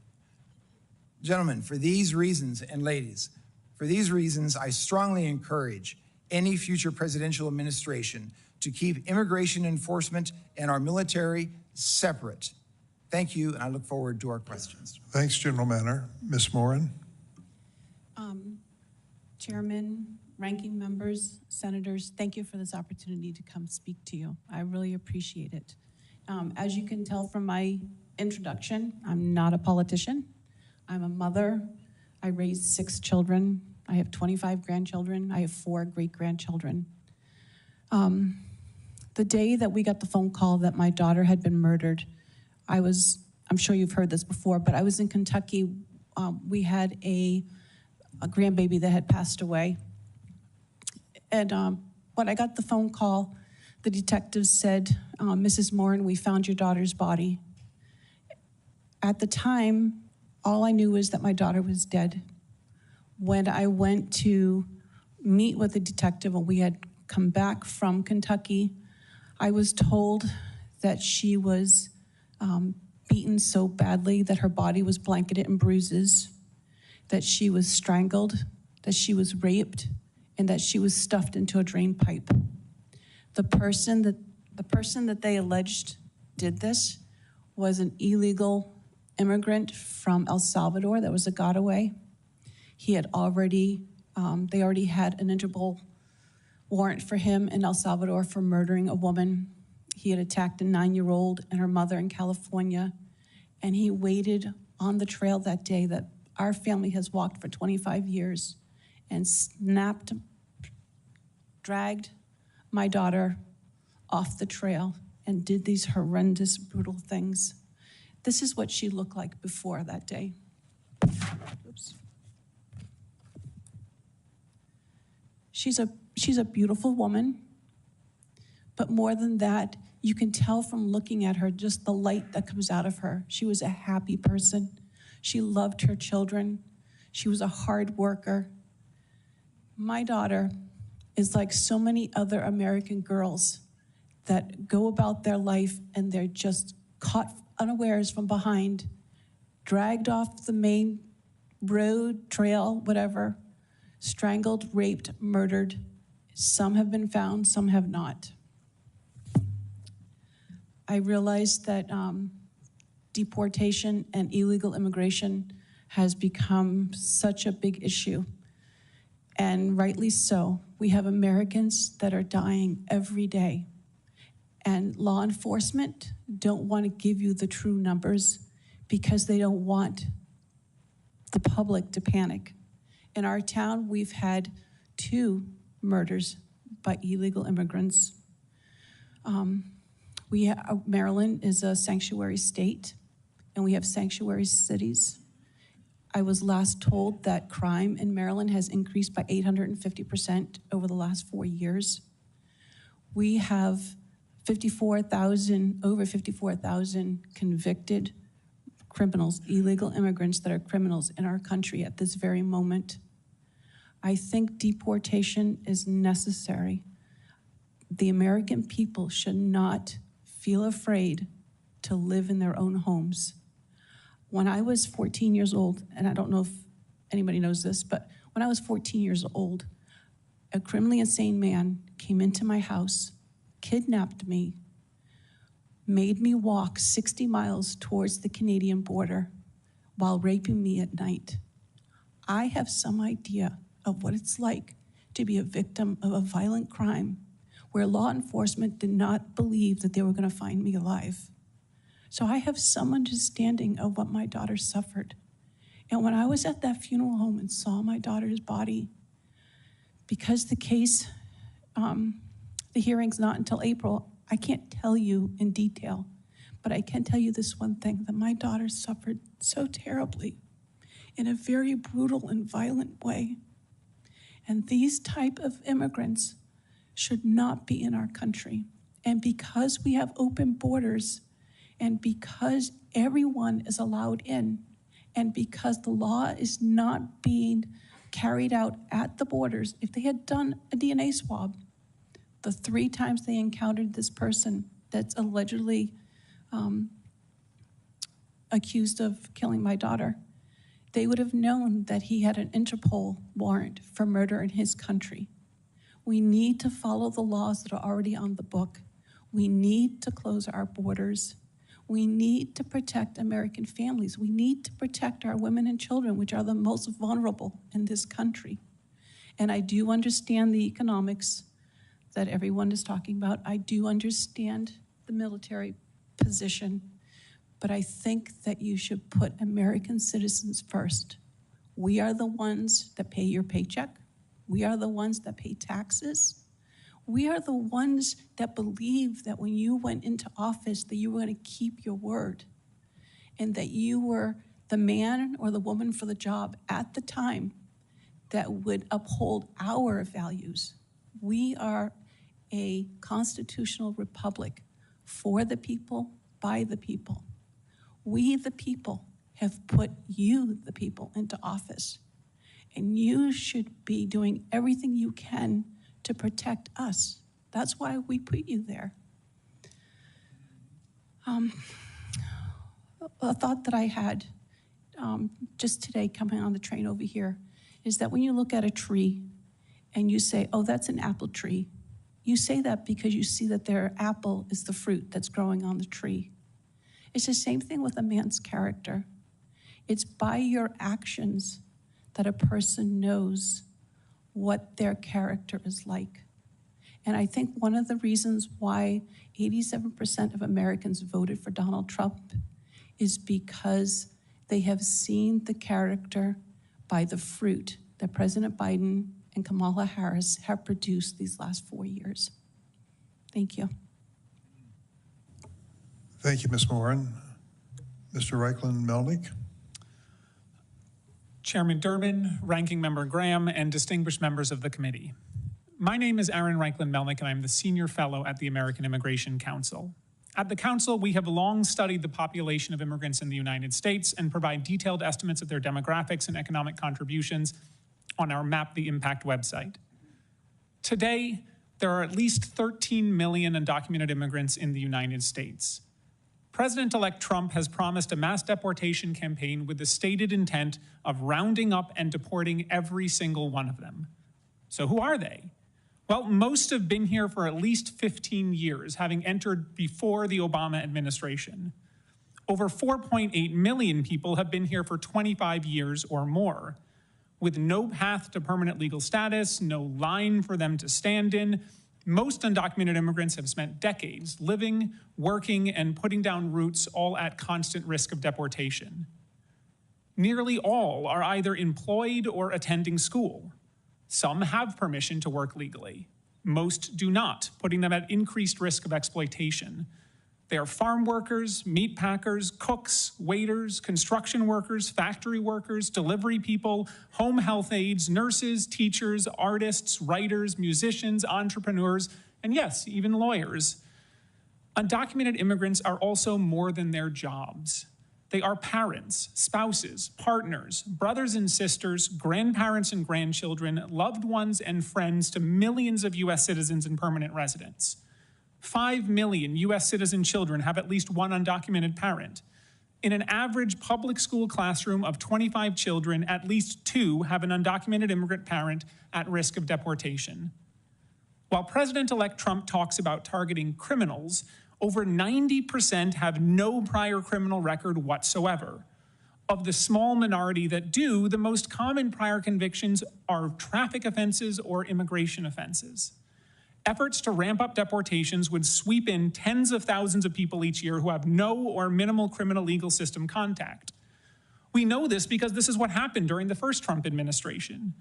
Gentlemen, for these reasons, and ladies, for these reasons, I strongly encourage any future presidential administration to keep immigration enforcement and our military separate. Thank you, and I look forward to our questions. Thanks, General Manner. Ms. Morin. Chairman, ranking members, senators, thank you for this opportunity to come speak to you. I really appreciate it. As you can tell from my introduction, I'm not a politician. I'm a mother. I raised 6 children. I have 25 grandchildren. I have 4 great-grandchildren. The day that we got the phone call that my daughter had been murdered, I'm sure you've heard this before, but I was in Kentucky. We had a grandbaby that had passed away. And when I got the phone call, the detective said, Mrs. Morin, we found your daughter's body. At the time, all I knew was that my daughter was dead. When I went to meet with the detective and we had come back from Kentucky, I was told that she was beaten so badly that her body was blanketed in bruises, that she was strangled, that she was raped, and that she was stuffed into a drain pipe. The person that they alleged did this was an illegal immigrant from El Salvador that was a gotaway. He had already, they already had an Interpol warrant for him in El Salvador for murdering a woman. He had attacked a 9-year-old and her mother in California, and he waited on the trail that day that our family has walked for 25 years and dragged my daughter off the trail and did these horrendous, brutal things. This is what she looked like before that day. Oops. She's a beautiful woman, but more than that, you can tell from looking at her just the light that comes out of her. She was a happy person. She loved her children. She was a hard worker. My daughter is like so many other American girls that go about their life and they're just caught unawares from behind, dragged off the main road, trail, whatever, strangled, raped, murdered. Some have been found, some have not. I realized that deportation and illegal immigration has become such a big issue, and rightly so. We have Americans that are dying every day, and law enforcement don't want to give you the true numbers because they don't want the public to panic. In our town, we've had 2 murders by illegal immigrants. Maryland is a sanctuary state, and we have sanctuary cities. I was last told that crime in Maryland has increased by 850% over the last 4 years. We have over 54,000 convicted criminals, illegal immigrants that are criminals in our country at this very moment. I think deportation is necessary. The American people should not feel afraid to live in their own homes. When I was 14 years old, and I don't know if anybody knows this, but when I was 14 years old, a criminally insane man came into my house, kidnapped me, made me walk 60 miles towards the Canadian border while raping me at night. I have some idea of what it's like to be a victim of a violent crime where law enforcement did not believe that they were going to find me alive. So I have some understanding of what my daughter suffered. And when I was at that funeral home and saw my daughter's body, because the case, the hearing's not until April, I can't tell you in detail, but I can tell you this one thing, that my daughter suffered so terribly in a very brutal and violent way. And these type of immigrants should not be in our country. And because we have open borders, and because everyone is allowed in, and because the law is not being carried out at the borders, if they had done a DNA swab, the 3 times they encountered this person that's allegedly accused of killing my daughter, they would have known that he had an Interpol warrant for murder in his country. We need to follow the laws that are already on the book. We need to close our borders. We need to protect American families. We need to protect our women and children, which are the most vulnerable in this country. And I do understand the economics that everyone is talking about. I do understand the military position, but I think that you should put American citizens first. We are the ones that pay your paycheck. We are the ones that pay taxes. We are the ones that believe that when you went into office that you were going to keep your word and that you were the man or the woman for the job at the time that would uphold our values. We are a constitutional republic for the people, by the people. We, the people, have put you, the people, into office. And you should be doing everything you can to protect us. That's why we put you there. A thought that I had just today coming on the train over here is that when you look at a tree and you say, oh, that's an apple tree, you say that because you see that their apple is the fruit that's growing on the tree. It's the same thing with a man's character. It's by your actions that a person knows what their character is like. And I think one of the reasons why 87% of Americans voted for Donald Trump is because they have seen the character by the fruit that President Biden and Kamala Harris have produced these last 4 years. Thank you. Thank you, Ms. Morin. Mr. Reichlin-Melnick. Chairman Durbin, Ranking Member Graham, and distinguished members of the committee. My name is Aaron Reichlin-Melnick, and I'm the Senior Fellow at the American Immigration Council. At the Council, we have long studied the population of immigrants in the United States and provide detailed estimates of their demographics and economic contributions on our Map the Impact website. Today, there are at least 13 million undocumented immigrants in the United States. President-elect Trump has promised a mass deportation campaign with the stated intent of rounding up and deporting every single one of them. So who are they? Well, most have been here for at least 15 years, having entered before the Obama administration. Over 4.8 million people have been here for 25 years or more, with no path to permanent legal status, no line for them to stand in. Most undocumented immigrants have spent decades living, working, and putting down roots, all at constant risk of deportation. Nearly all are either employed or attending school. Some have permission to work legally. Most do not, putting them at increased risk of exploitation. They are farm workers, meat packers, cooks, waiters, construction workers, factory workers, delivery people, home health aides, nurses, teachers, artists, writers, musicians, entrepreneurs, and yes, even lawyers. Undocumented immigrants are also more than their jobs. They are parents, spouses, partners, brothers and sisters, grandparents and grandchildren, loved ones and friends to millions of U.S. citizens and permanent residents. 5 million U.S. citizen children have at least one undocumented parent. In an average public school classroom of 25 children, at least 2 have an undocumented immigrant parent at risk of deportation. While President-elect Trump talks about targeting criminals, over 90% have no prior criminal record whatsoever. Of the small minority that do, the most common prior convictions are traffic offenses or immigration offenses. Efforts to ramp up deportations would sweep in tens of thousands of people each year who have no or minimal criminal legal system contact. We know this because this is what happened during the first Trump administration.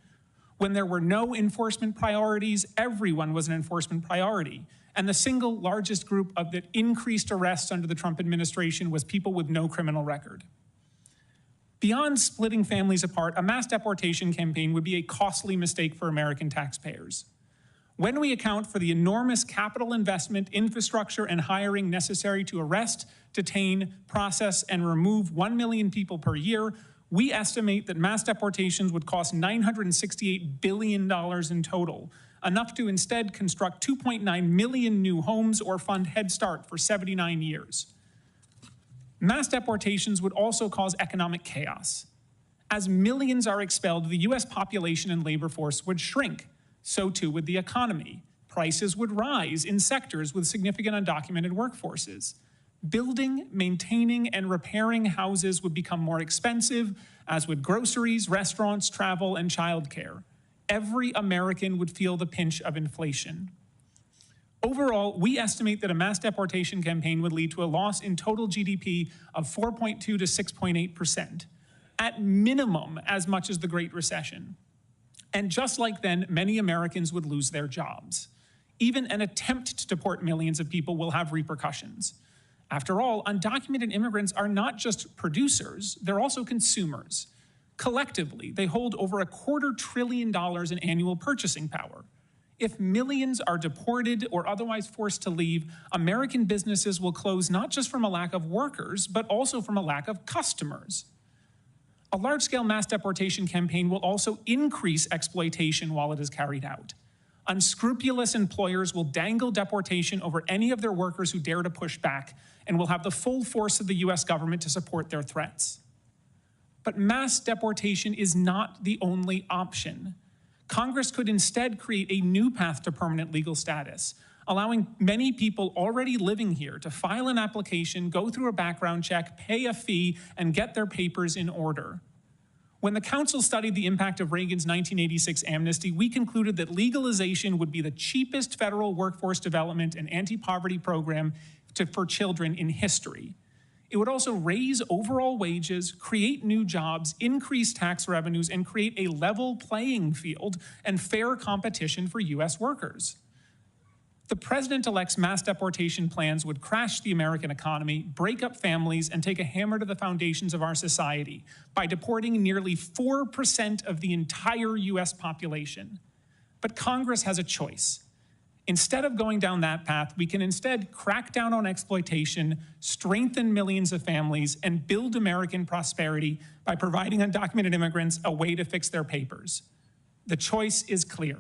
When there were no enforcement priorities, everyone was an enforcement priority. And the single largest group of that increased arrests under the Trump administration was people with no criminal record. Beyond splitting families apart, a mass deportation campaign would be a costly mistake for American taxpayers. When we account for the enormous capital investment, infrastructure, and hiring necessary to arrest, detain, process, and remove 1 million people per year, we estimate that mass deportations would cost $968 billion in total, enough to instead construct 2.9 million new homes or fund Head Start for 79 years. Mass deportations would also cause economic chaos. As millions are expelled, the U.S. population and labor force would shrink. So too would the economy. Prices would rise in sectors with significant undocumented workforces. Building, maintaining, and repairing houses would become more expensive, as would groceries, restaurants, travel, and childcare. Every American would feel the pinch of inflation. Overall, we estimate that a mass deportation campaign would lead to a loss in total GDP of 4.2 to 6.8%, at minimum as much as the Great Recession. And just like then, many Americans would lose their jobs. Even an attempt to deport millions of people will have repercussions. After all, undocumented immigrants are not just producers, they're also consumers. Collectively, they hold over $250 billion in annual purchasing power. If millions are deported or otherwise forced to leave, American businesses will close not just from a lack of workers, but also from a lack of customers. A large-scale mass deportation campaign will also increase exploitation while it is carried out. Unscrupulous employers will dangle deportation over any of their workers who dare to push back and will have the full force of the U.S. government to support their threats. But mass deportation is not the only option. Congress could instead create a new path to permanent legal status, allowing many people already living here to file an application, go through a background check, pay a fee, and get their papers in order. When the council studied the impact of Reagan's 1986 amnesty, we concluded that legalization would be the cheapest federal workforce development and anti-poverty program for children in history. It would also raise overall wages, create new jobs, increase tax revenues, and create a level playing field and fair competition for U.S. workers. The president-elect's mass deportation plans would crash the American economy, break up families, and take a hammer to the foundations of our society by deporting nearly 4% of the entire U.S. population. But Congress has a choice. Instead of going down that path, we can instead crack down on exploitation, strengthen millions of families, and build American prosperity by providing undocumented immigrants a way to fix their papers. The choice is clear.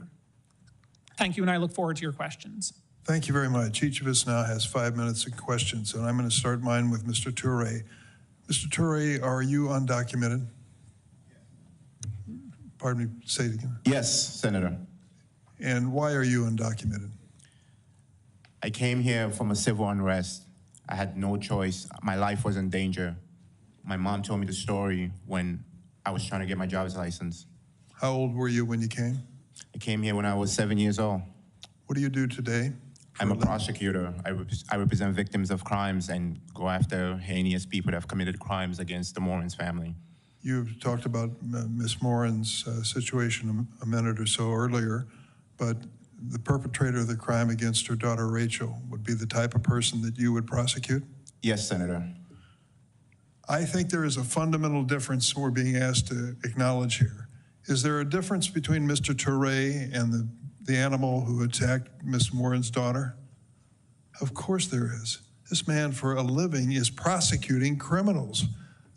Thank you, and I look forward to your questions. Thank you very much. Each of us now has 5 minutes of questions, and I'm going to start mine with Mr. Turay. Mr. Turay, are you undocumented? Pardon me, say it again. Yes, Senator. And why are you undocumented? I came here from a civil unrest. I had no choice. My life was in danger. My mom told me the story when I was trying to get my driver's license. How old were you when you came? I came here when I was 7 years old. What do you do today? I'm a prosecutor. I represent victims of crimes and go after heinous people that have committed crimes against the Morin's family. You've talked about Ms. Morin's situation a minute or so earlier, but the perpetrator of the crime against her daughter Rachel would be the type of person that you would prosecute? Yes, Senator. I think there is a fundamental difference we're being asked to acknowledge here. Is there a difference between Mr. Turay and the animal who attacked Ms. Morin's daughter? Of course there is. This man for a living is prosecuting criminals.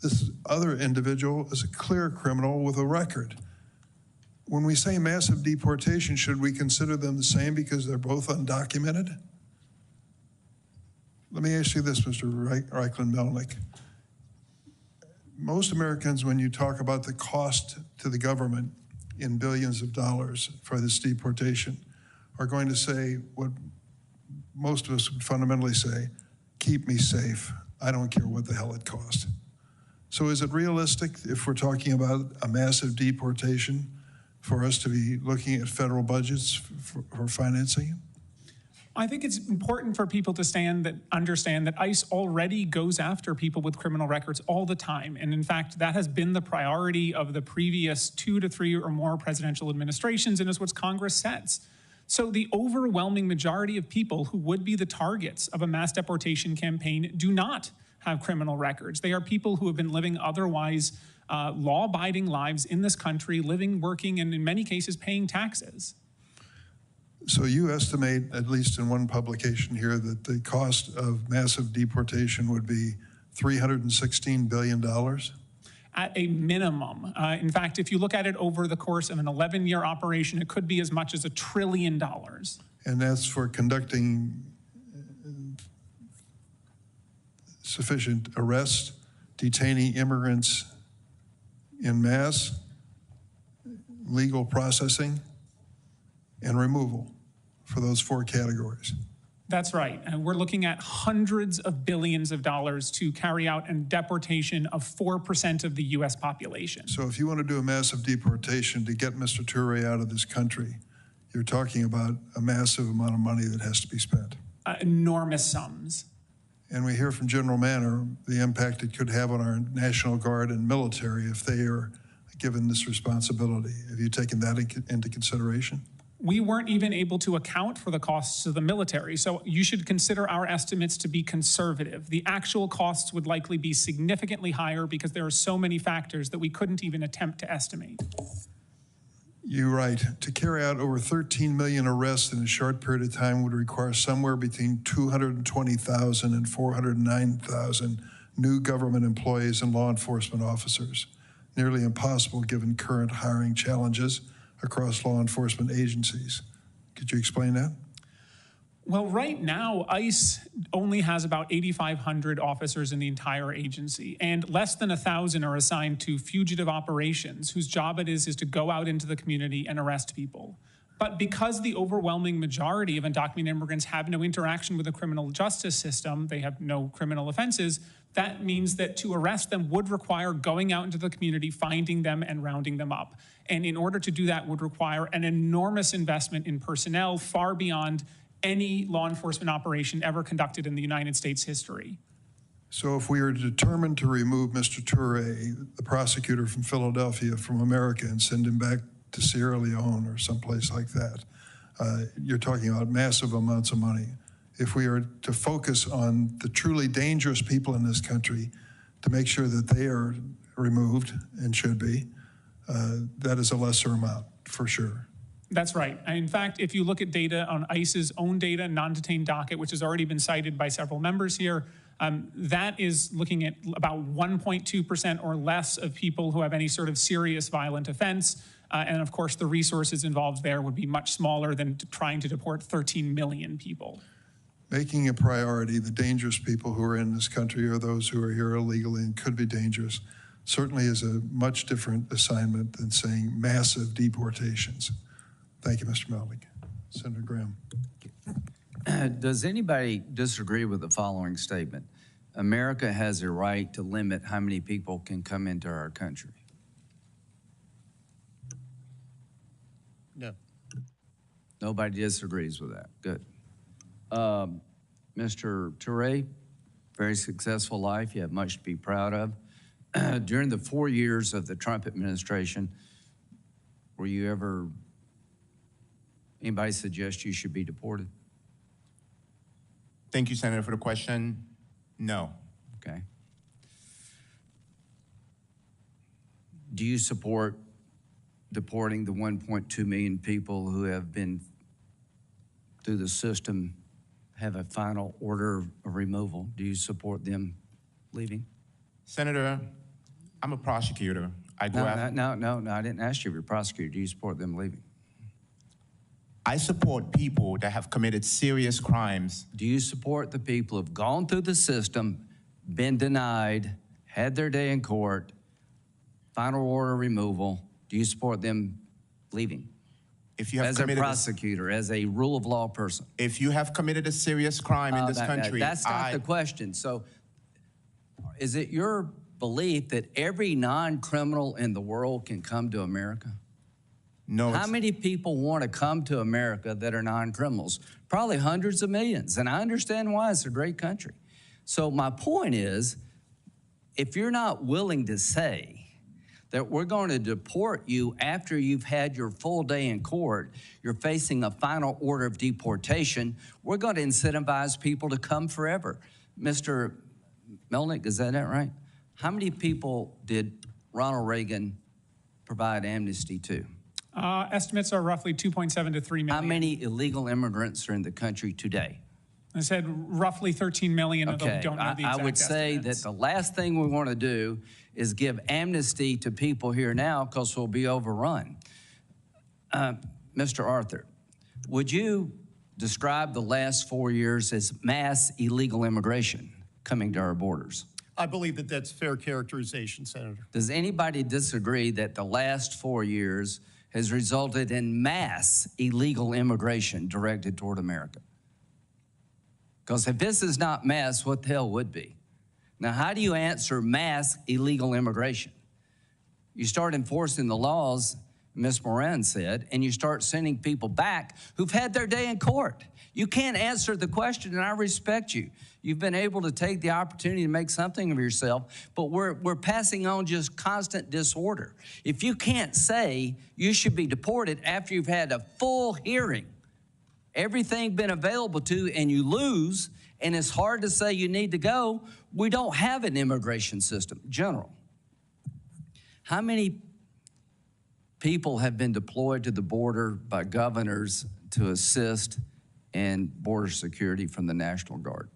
This other individual is a clear criminal with a record. When we say massive deportation, should we consider them the same because they're both undocumented? Let me ask you this, Mr. Reichlin-Melnick. Most Americans, when you talk about the cost to the government in billions of dollars for this deportation, are going to say what most of us would fundamentally say, keep me safe. I don't care what the hell it costs. So is it realistic, if we're talking about a massive deportation, for us to be looking at federal budgets for financing it? I think it's important for people to understand that ICE already goes after people with criminal records all the time. And in fact, that has been the priority of the previous 2 to 3 or more presidential administrations, and is what Congress sets. So the overwhelming majority of people who would be the targets of a mass deportation campaign do not have criminal records. They are people who have been living otherwise law-abiding lives in this country, living, working, and in many cases paying taxes. So you estimate, at least in one publication here, that the cost of massive deportation would be $316 billion? At a minimum. In fact, if you look at it over the course of an 11-year operation, it could be as much as $1 trillion. And that's for conducting sufficient arrests, detaining immigrants en masse, legal processing, and removal for those 4 categories. That's right. And we're looking at hundreds of billions of dollars to carry out a deportation of 4% of the U.S. population. So if you want to do a massive deportation to get Mr. Turay out of this country, you're talking about a massive amount of money that has to be spent. Enormous sums. And we hear from General Manner the impact it could have on our National Guard and military if they are given this responsibility. Have you taken that into consideration? We weren't even able to account for the costs of the military, so you should consider our estimates to be conservative. The actual costs would likely be significantly higher because there are so many factors that we couldn't even attempt to estimate. You're right. To carry out over 13 million arrests in a short period of time would require somewhere between 220,000 and 409,000 new government employees and law enforcement officers. Nearly impossible given current hiring challenges across law enforcement agencies. Could you explain that? Well, right now, ICE only has about 8,500 officers in the entire agency, and less than 1,000 are assigned to fugitive operations, whose job it is to go out into the community and arrest people. But because the overwhelming majority of undocumented immigrants have no interaction with the criminal justice system, they have no criminal offenses, that means that to arrest them would require going out into the community, finding them, and rounding them up. And in order to do that would require an enormous investment in personnel, far beyond any law enforcement operation ever conducted in the United States history. So if we are determined to remove Mr. Turay, the prosecutor from Philadelphia, from America and send him back to Sierra Leone or someplace like that, you're talking about massive amounts of money. If we are to focus on the truly dangerous people in this country to make sure that they are removed and should be, that is a lesser amount for sure. That's right. In fact, if you look at data on ICE's own data, non-detained docket, which has already been cited by several members here, that is looking at about 1.2% or less of people who have any sort of serious violent offense. And of course, the resources involved there would be much smaller than trying to deport 13 million people. Making a priority the dangerous people who are in this country or those who are here illegally and could be dangerous certainly is a much different assignment than saying massive deportations. Thank you, Mr. Melnick. Senator Graham. Does anybody disagree with the following statement? America has a right to limit how many people can come into our country. No. Nobody disagrees with that. Good. Mr. Turay, very successful life. You have much to be proud of. During the 4 years of the Trump administration, were you ever, anybody suggest you should be deported? Thank you, Senator, for the question. No. Okay. Do you support deporting the 1.2 million people who have been through the system, have a final order of removal? Do you support them leaving? Senator, I'm a prosecutor. I go after. No, I didn't ask you if you're a prosecutor. Do you support them leaving? I support people that have committed serious crimes. Do you support the people who have gone through the system, been denied, had their day in court, final order removal? Do you support them leaving? If you have as a committed prosecutor, as a rule of law person? If you have committed a serious crime in this country, that's not the question. So is it your belief that every non-criminal in the world can come to America? No. How many people want to come to America that are non-criminals? Probably hundreds of millions, and I understand why. It's a great country. So my point is, if you're not willing to say that we're going to deport you after you've had your full day in court, you're facing a final order of deportation, we're going to incentivize people to come forever. Mr. Melnick, is that right? How many people did Ronald Reagan provide amnesty to? Estimates are roughly 2.7 to 3 million. How many illegal immigrants are in the country today? I said roughly 13 million, although we don't know the exact I would say estimates. that the last thing we want to do is give amnesty to people here now because we'll be overrun. Mr. Arthur, would you describe the last 4 years as mass illegal immigration coming to our borders? I believe that that's fair characterization, Senator. Does anybody disagree that the last 4 years has resulted in mass illegal immigration directed toward America? Because if this is not mass, what the hell would be? Now, how do you answer mass illegal immigration? You start enforcing the laws, Ms. Morin said, and you start sending people back who've had their day in court. You can't answer the question, and I respect you. You've been able to take the opportunity to make something of yourself, but we're passing on just constant disorder. If you can't say you should be deported after you've had a full hearing, everything been available to, and you lose, and it's hard to say you need to go, we don't have an immigration system, general. How many people have been deployed to the border by governors to assist in border security from the National Guard?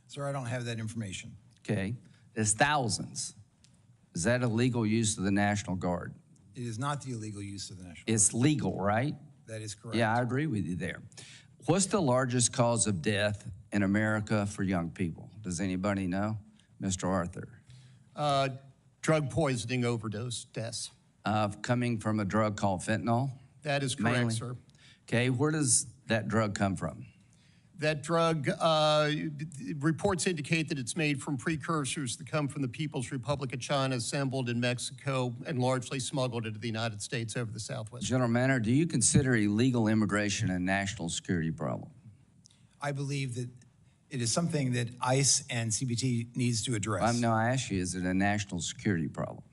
Sir, I don't have that information. Okay, there's thousands. Is that illegal use of the National Guard? It is not the illegal use of the National It's legal, right? That is correct. Yeah, I agree with you there. What's the largest cause of death in America for young people? Does anybody know? Mr. Arthur. Drug poisoning overdose deaths. Coming from a drug called fentanyl? That is correct, Mainly. sir. Okay, where does that drug come from? That drug, reports indicate that it's made from precursors that come from the People's Republic of China, assembled in Mexico, and largely smuggled into the United States over the Southwest. General Manner, do you consider illegal immigration a national security problem? I believe that it is something that ICE and CBT needs to address. No, I ask you, is it a national security problem?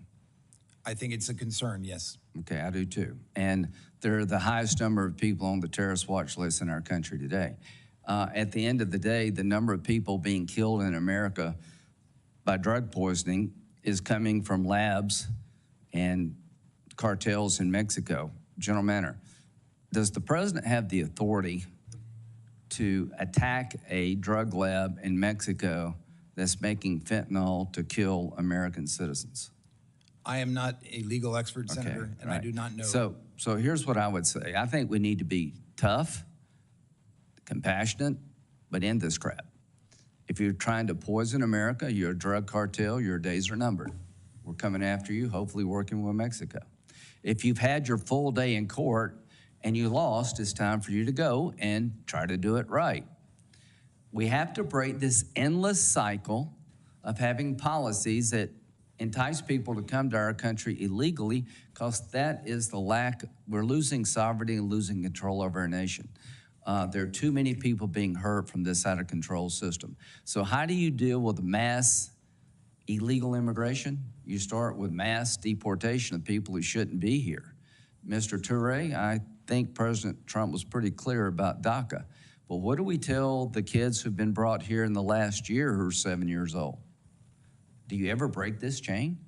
I think it's a concern, yes. Okay, I do too. And they're the highest number of people on the terrorist watch list in our country today. At the end of the day, the number of people being killed in America by drug poisoning is coming from labs and cartels in Mexico. General Manner, does the president have the authority to attack a drug lab in Mexico that's making fentanyl to kill American citizens? I am not a legal expert, Senator, and I do not know. So here's what I would say. I think we need to be tough, compassionate, but end this crap. If you're trying to poison America, you're a drug cartel, your days are numbered. We're coming after you, hopefully working with Mexico. If you've had your full day in court and you lost, it's time for you to go and try to do it right. We have to break this endless cycle of having policies that entice people to come to our country illegally, because that is the lack, we're losing sovereignty and losing control over our nation. There are too many people being hurt from this out of control system. So how do you deal with mass illegal immigration? You start with mass deportation of people who shouldn't be here. Mr. Turay, I think President Trump was pretty clear about DACA. But what do we tell the kids who've been brought here in the last year who are 7 years old? Do you ever break this chain?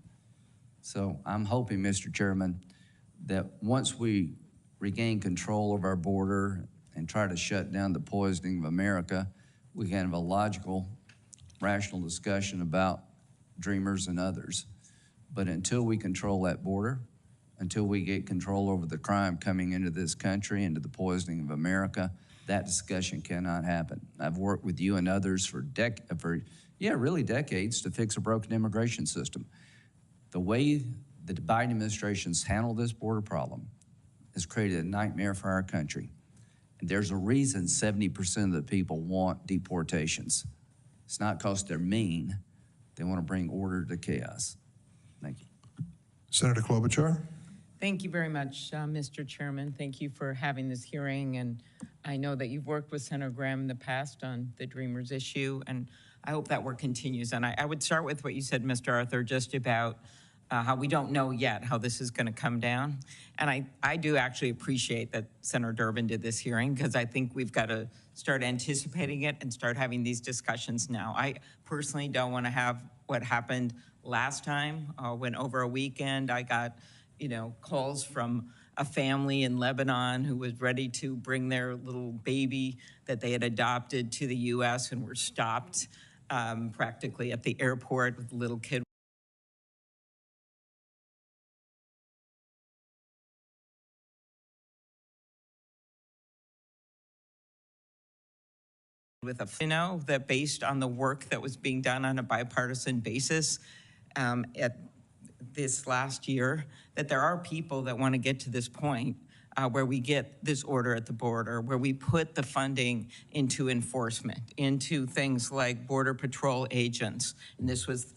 So I'm hoping, Mr. Chairman, that once we regain control of our border and try to shut down the poisoning of America, we can have a logical, rational discussion about dreamers and others. But until we control that border, until we get control over the crime coming into this country, into the poisoning of America, that discussion cannot happen. I've worked with you and others for really decades to fix a broken immigration system. The way the Biden administration's handled this border problem has created a nightmare for our country. And there's a reason 70% of the people want deportations. It's not because they're mean. They want to bring order to chaos. Thank you. Senator Klobuchar. Thank you very much, Mr. Chairman. Thank you for having this hearing. And I know that you've worked with Senator Graham in the past on the Dreamers issue, and I hope that work continues. And I would start with what you said, Mr. Arthur, just about how we don't know yet how this is going to come down. And I do actually appreciate that Senator Durbin did this hearing, because I think we've got to start anticipating it and start having these discussions now. I personally don't want to have what happened last time when over a weekend I got calls from a family in Lebanon who was ready to bring their little baby that they had adopted to the U.S. and were stopped practically at the airport with a little kid. With that based on the work that was being done on a bipartisan basis at this last year, that there are people that want to get to this point where we get this order at the border, where we put the funding into enforcement, into things like Border Patrol agents. And this was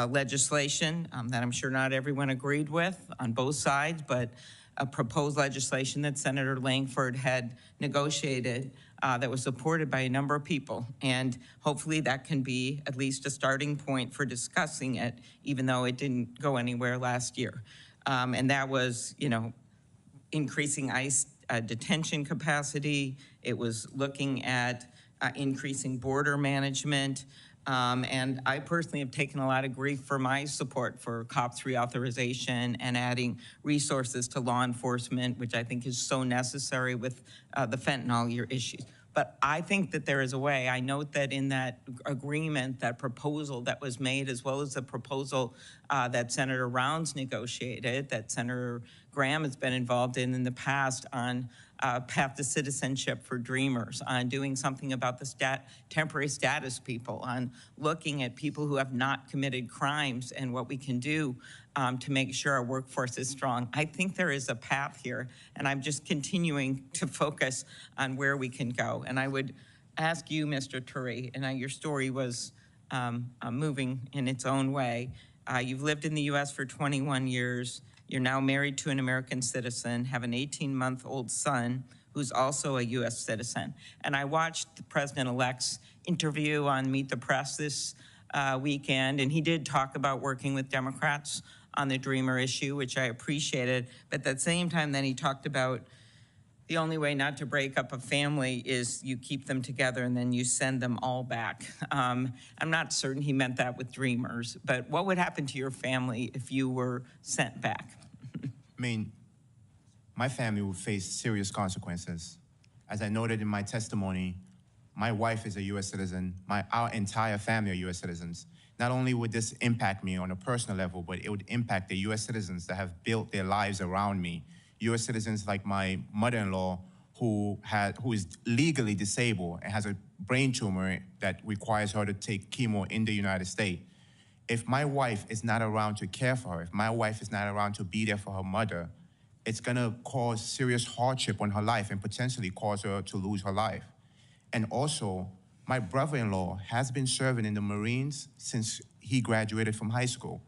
legislation that I'm sure not everyone agreed with on both sides, but a proposed legislation that Senator Langford had negotiated that was supported by a number of people. And hopefully that can be at least a starting point for discussing it, even though it didn't go anywhere last year. And that was, increasing ICE detention capacity. It was looking at increasing border management. And I personally have taken a lot of grief for my support for COPS reauthorization and adding resources to law enforcement, which I think is so necessary with the fentanyl issues. But I think that there is a way. I note that in that agreement, that proposal that was made, as well as the proposal that Senator Rounds negotiated, that Senator Graham has been involved in the past on path to citizenship for dreamers, on doing something about the temporary status people, on looking at people who have not committed crimes and what we can do to make sure our workforce is strong. I think there is a path here, and I'm just continuing to focus on where we can go. And I would ask you, Mr. Turay, and your story was moving in its own way. You've lived in the U.S. for 21 years. You're now married to an American citizen, have an 18-month-old son who's also a U.S. citizen. And I watched the president-elect's interview on Meet the Press this weekend, and he did talk about working with Democrats on the Dreamer issue, which I appreciated. But at the same time, then he talked about the only way not to break up a family is you keep them together and then you send them all back. I'm not certain he meant that with Dreamers, but what would happen to your family if you were sent back? I mean, my family would face serious consequences. As I noted in my testimony, my wife is a U.S. citizen. Our entire family are U.S. citizens. Not only would this impact me on a personal level, but it would impact the U.S. citizens that have built their lives around me. U.S. citizens like my mother-in-law, who is legally disabled and has a brain tumor that requires her to take chemo in the United States. If my wife is not around to care for her, if my wife is not around to be there for her mother, it's gonna cause serious hardship on her life and potentially cause her to lose her life. And also, my brother-in-law has been serving in the Marines since he graduated from high school.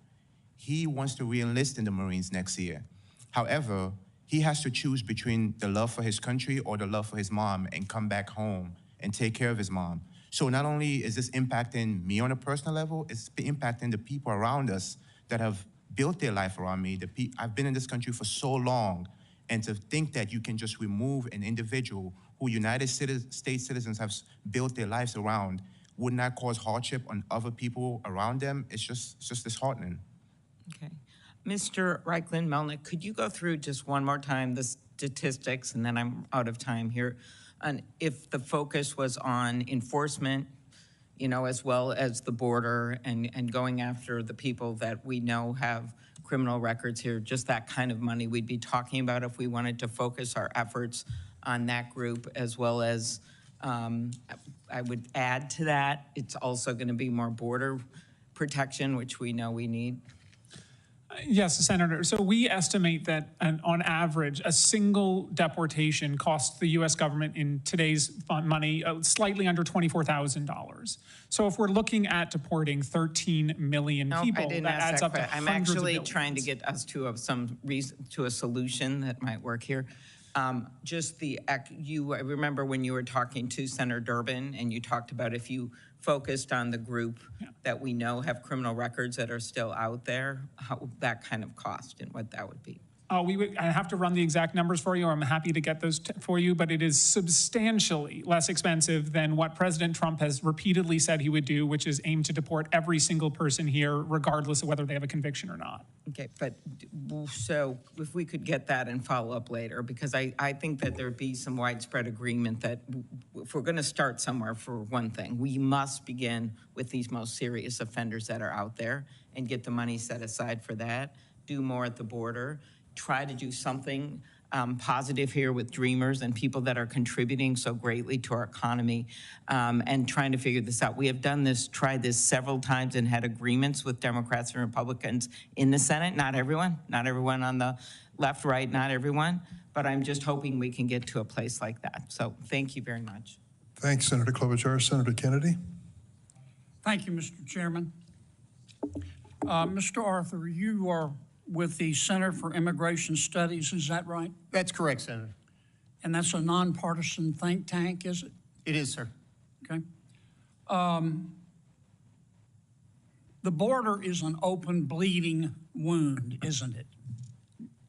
He wants to re-enlist in the Marines next year. However, he has to choose between the love for his country or the love for his mom and come back home and take care of his mom. So not only is this impacting me on a personal level, it's impacting the people around us that have built their life around me. I've been in this country for so long, and to think that you can just remove an individual who United States citizens have built their lives around would not cause hardship on other people around them, it's just disheartening. Okay. Mr. Reichlin-Melnick, could you go through just one more time the statistics, and then I'm out of time here, on if the focus was on enforcement, you know, as well as the border and going after the people that we know have criminal records here, just that kind of money we'd be talking about if we wanted to focus our efforts on that group, as well as I would add to that, it's also going to be more border protection, which we know we need. Yes, Senator. So we estimate that on average, a single deportation costs the U.S. government in today's money slightly under $24,000. So if we're looking at deporting 13 million people, that adds up to hundreds of I'm actually billions. trying to get us to a solution that might work here. I remember when you were talking to Senator Durbin, and you talked about if you focused on the group that we know have criminal records that are still out there, how that kind of cost and what that would be. I have to run the exact numbers for you, or I'm happy to get those for you, but it is substantially less expensive than what President Trump has repeatedly said he would do, which is aim to deport every single person here, regardless of whether they have a conviction or not. Okay, but so if we could get that and follow up later, because I think that there'd be some widespread agreement that if we're gonna start somewhere, for one thing, we must begin with these most serious offenders that are out there and get the money set aside for that, do more at the border, try to do something positive here with Dreamers and people that are contributing so greatly to our economy, and trying to figure this out. We have tried this several times and had agreements with Democrats and Republicans in the Senate. Not everyone on the left, right, not everyone, but I'm just hoping we can get to a place like that. So thank you very much. Thanks, Senator Klobuchar. Senator Kennedy. Thank you, Mr. Chairman. Mr. Arthur, you are with the Center for Immigration Studies, is that right? That's correct, Senator. And that's a nonpartisan think tank, is it? It is, sir. Okay. The border is an open, bleeding wound, isn't it?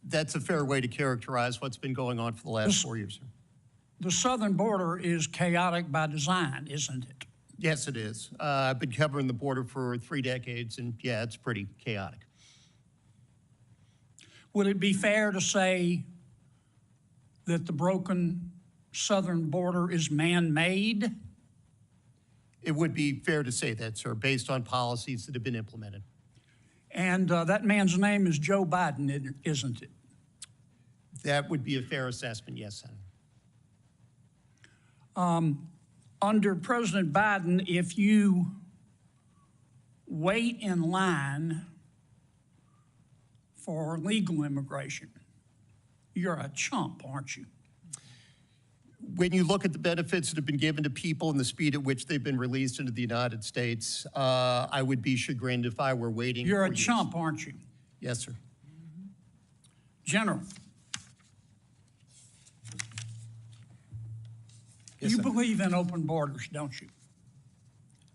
That's a fair way to characterize what's been going on for the last 4 years, sir. The southern border is chaotic by design, isn't it? Yes, it is. I've been covering the border for 3 decades, and yeah, it's pretty chaotic. Would it be fair to say that the broken southern border is man-made? It would be fair to say that, sir, based on policies that have been implemented. And that man's name is Joe Biden, isn't it? That would be a fair assessment, yes, Senator. Under President Biden, if you wait in line for legal immigration, you're a chump, aren't you? When you look at the benefits that have been given to people and the speed at which they've been released into the United States, I would be chagrined if I were waiting. You're a for years. chump, aren't you? Yes, sir. General, Yes, you sir. believe in open borders, don't you?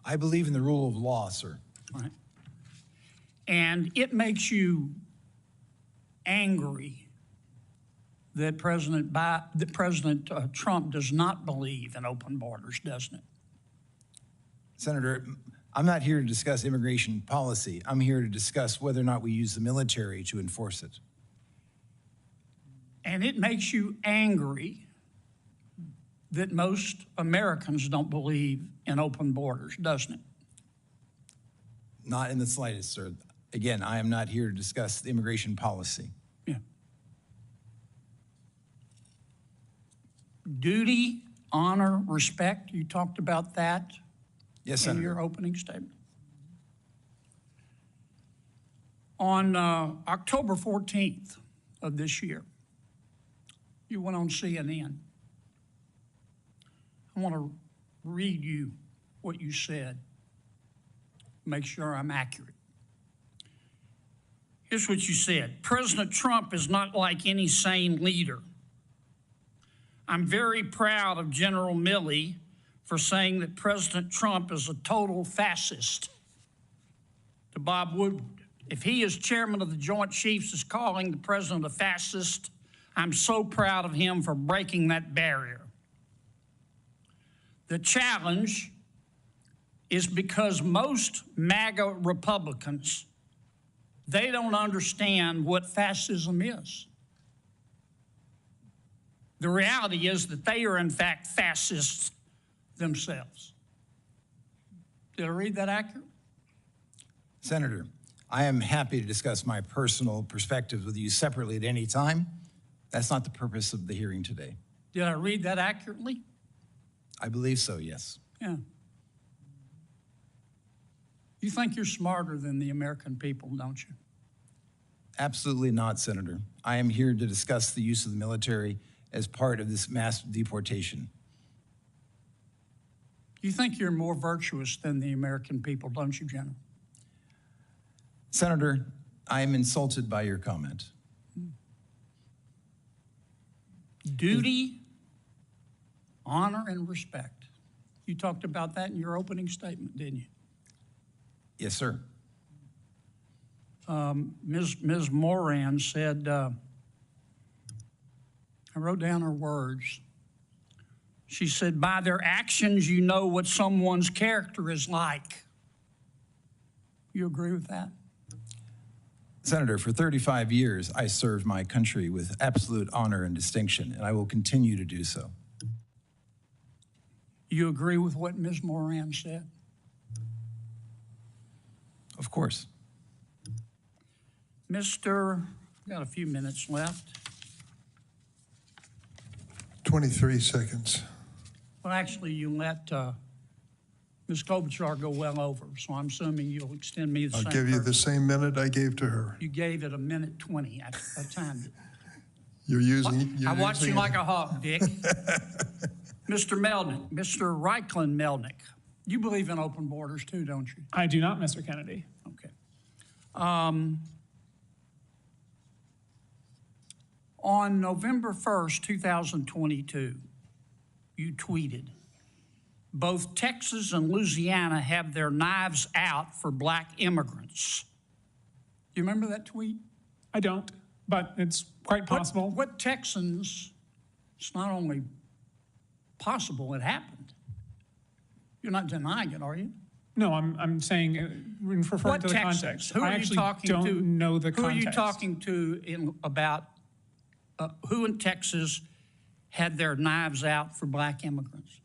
I believe in the rule of law, sir. Right. And it makes you angry that President Trump does not believe in open borders, doesn't it? Senator, I'm not here to discuss immigration policy. I'm here to discuss whether or not we use the military to enforce it. And it makes you angry that most Americans don't believe in open borders, doesn't it? Not in the slightest, sir. Again, I am not here to discuss the immigration policy. Yeah. Duty, honor, respect, you talked about that Yes, in Senator. your opening statement. On October 14th of this year, you went on CNN. I want to read you what you said, make sure I'm accurate. Here's what you said. President Trump is not like any sane leader. I'm very proud of General Milley for saying that President Trump is a total fascist. To Bob Woodward, if he as chairman of the Joint Chiefs is calling the president a fascist, I'm so proud of him for breaking that barrier. The challenge is because most MAGA Republicans, they don't understand what fascism is. The reality is that they are in fact fascists themselves. Did I read that accurate? Senator, I am happy to discuss my personal perspectives with you separately at any time. That's not the purpose of the hearing today. Did I read that accurately? I believe so, yes. Yeah. You think you're smarter than the American people, don't you? Absolutely not, Senator. I am here to discuss the use of the military as part of this mass deportation. You think you're more virtuous than the American people, don't you, General? Senator, I am insulted by your comment. Duty, honor, and respect. You talked about that in your opening statement, didn't you? Yes, sir. Ms. Morin said, I wrote down her words. She said, by their actions, you know what someone's character is like. You agree with that? Senator, for 35 years, I served my country with absolute honor and distinction, and I will continue to do so. You agree with what Ms. Morin said? Of course. Mr., got a few minutes left. 23 seconds. Well, actually, you let Ms. Klobuchar go well over, so I'm assuming you'll extend me the I'll same. give you the courtesy. same minute I gave to her. You gave it a minute 20. I timed it. You're using. I watched you like a hawk, Dick. Mr. Melnick, Mr. Reichlin-Melnick, you believe in open borders too, don't you? I do not, Mr. Kennedy. Okay. On November 1st, 2022, you tweeted, both Texas and Louisiana have their knives out for black immigrants. Do you remember that tweet? I don't, but it's quite possible. What Texans, it's not only possible, it happened. You're not denying it, are you? No, I'm saying, referring What to the Texans? context. Who I are you actually talking don't to? know the Who context. are you talking to about who in Texas had their knives out for black immigrants?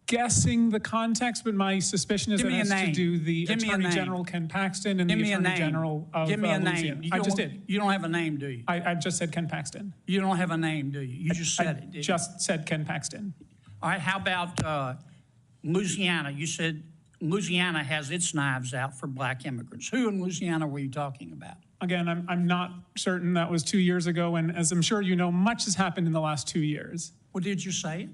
Guessing the context, but my suspicion is Give that me it a has to name. do the Give me a Attorney name. General Ken Paxton and Give the me a Attorney name. General of Give me a Louisiana. name. I just did. You don't have a name, do you? I just said Ken Paxton. You don't have a name, do you? You just said I it, didn't just said Ken Paxton. All right, how about Louisiana? You said Louisiana has its knives out for black immigrants. Who in Louisiana were you talking about? Again, I'm not certain. That was 2 years ago, and as I'm sure you know, much has happened in the last 2 years. Well, did you say it?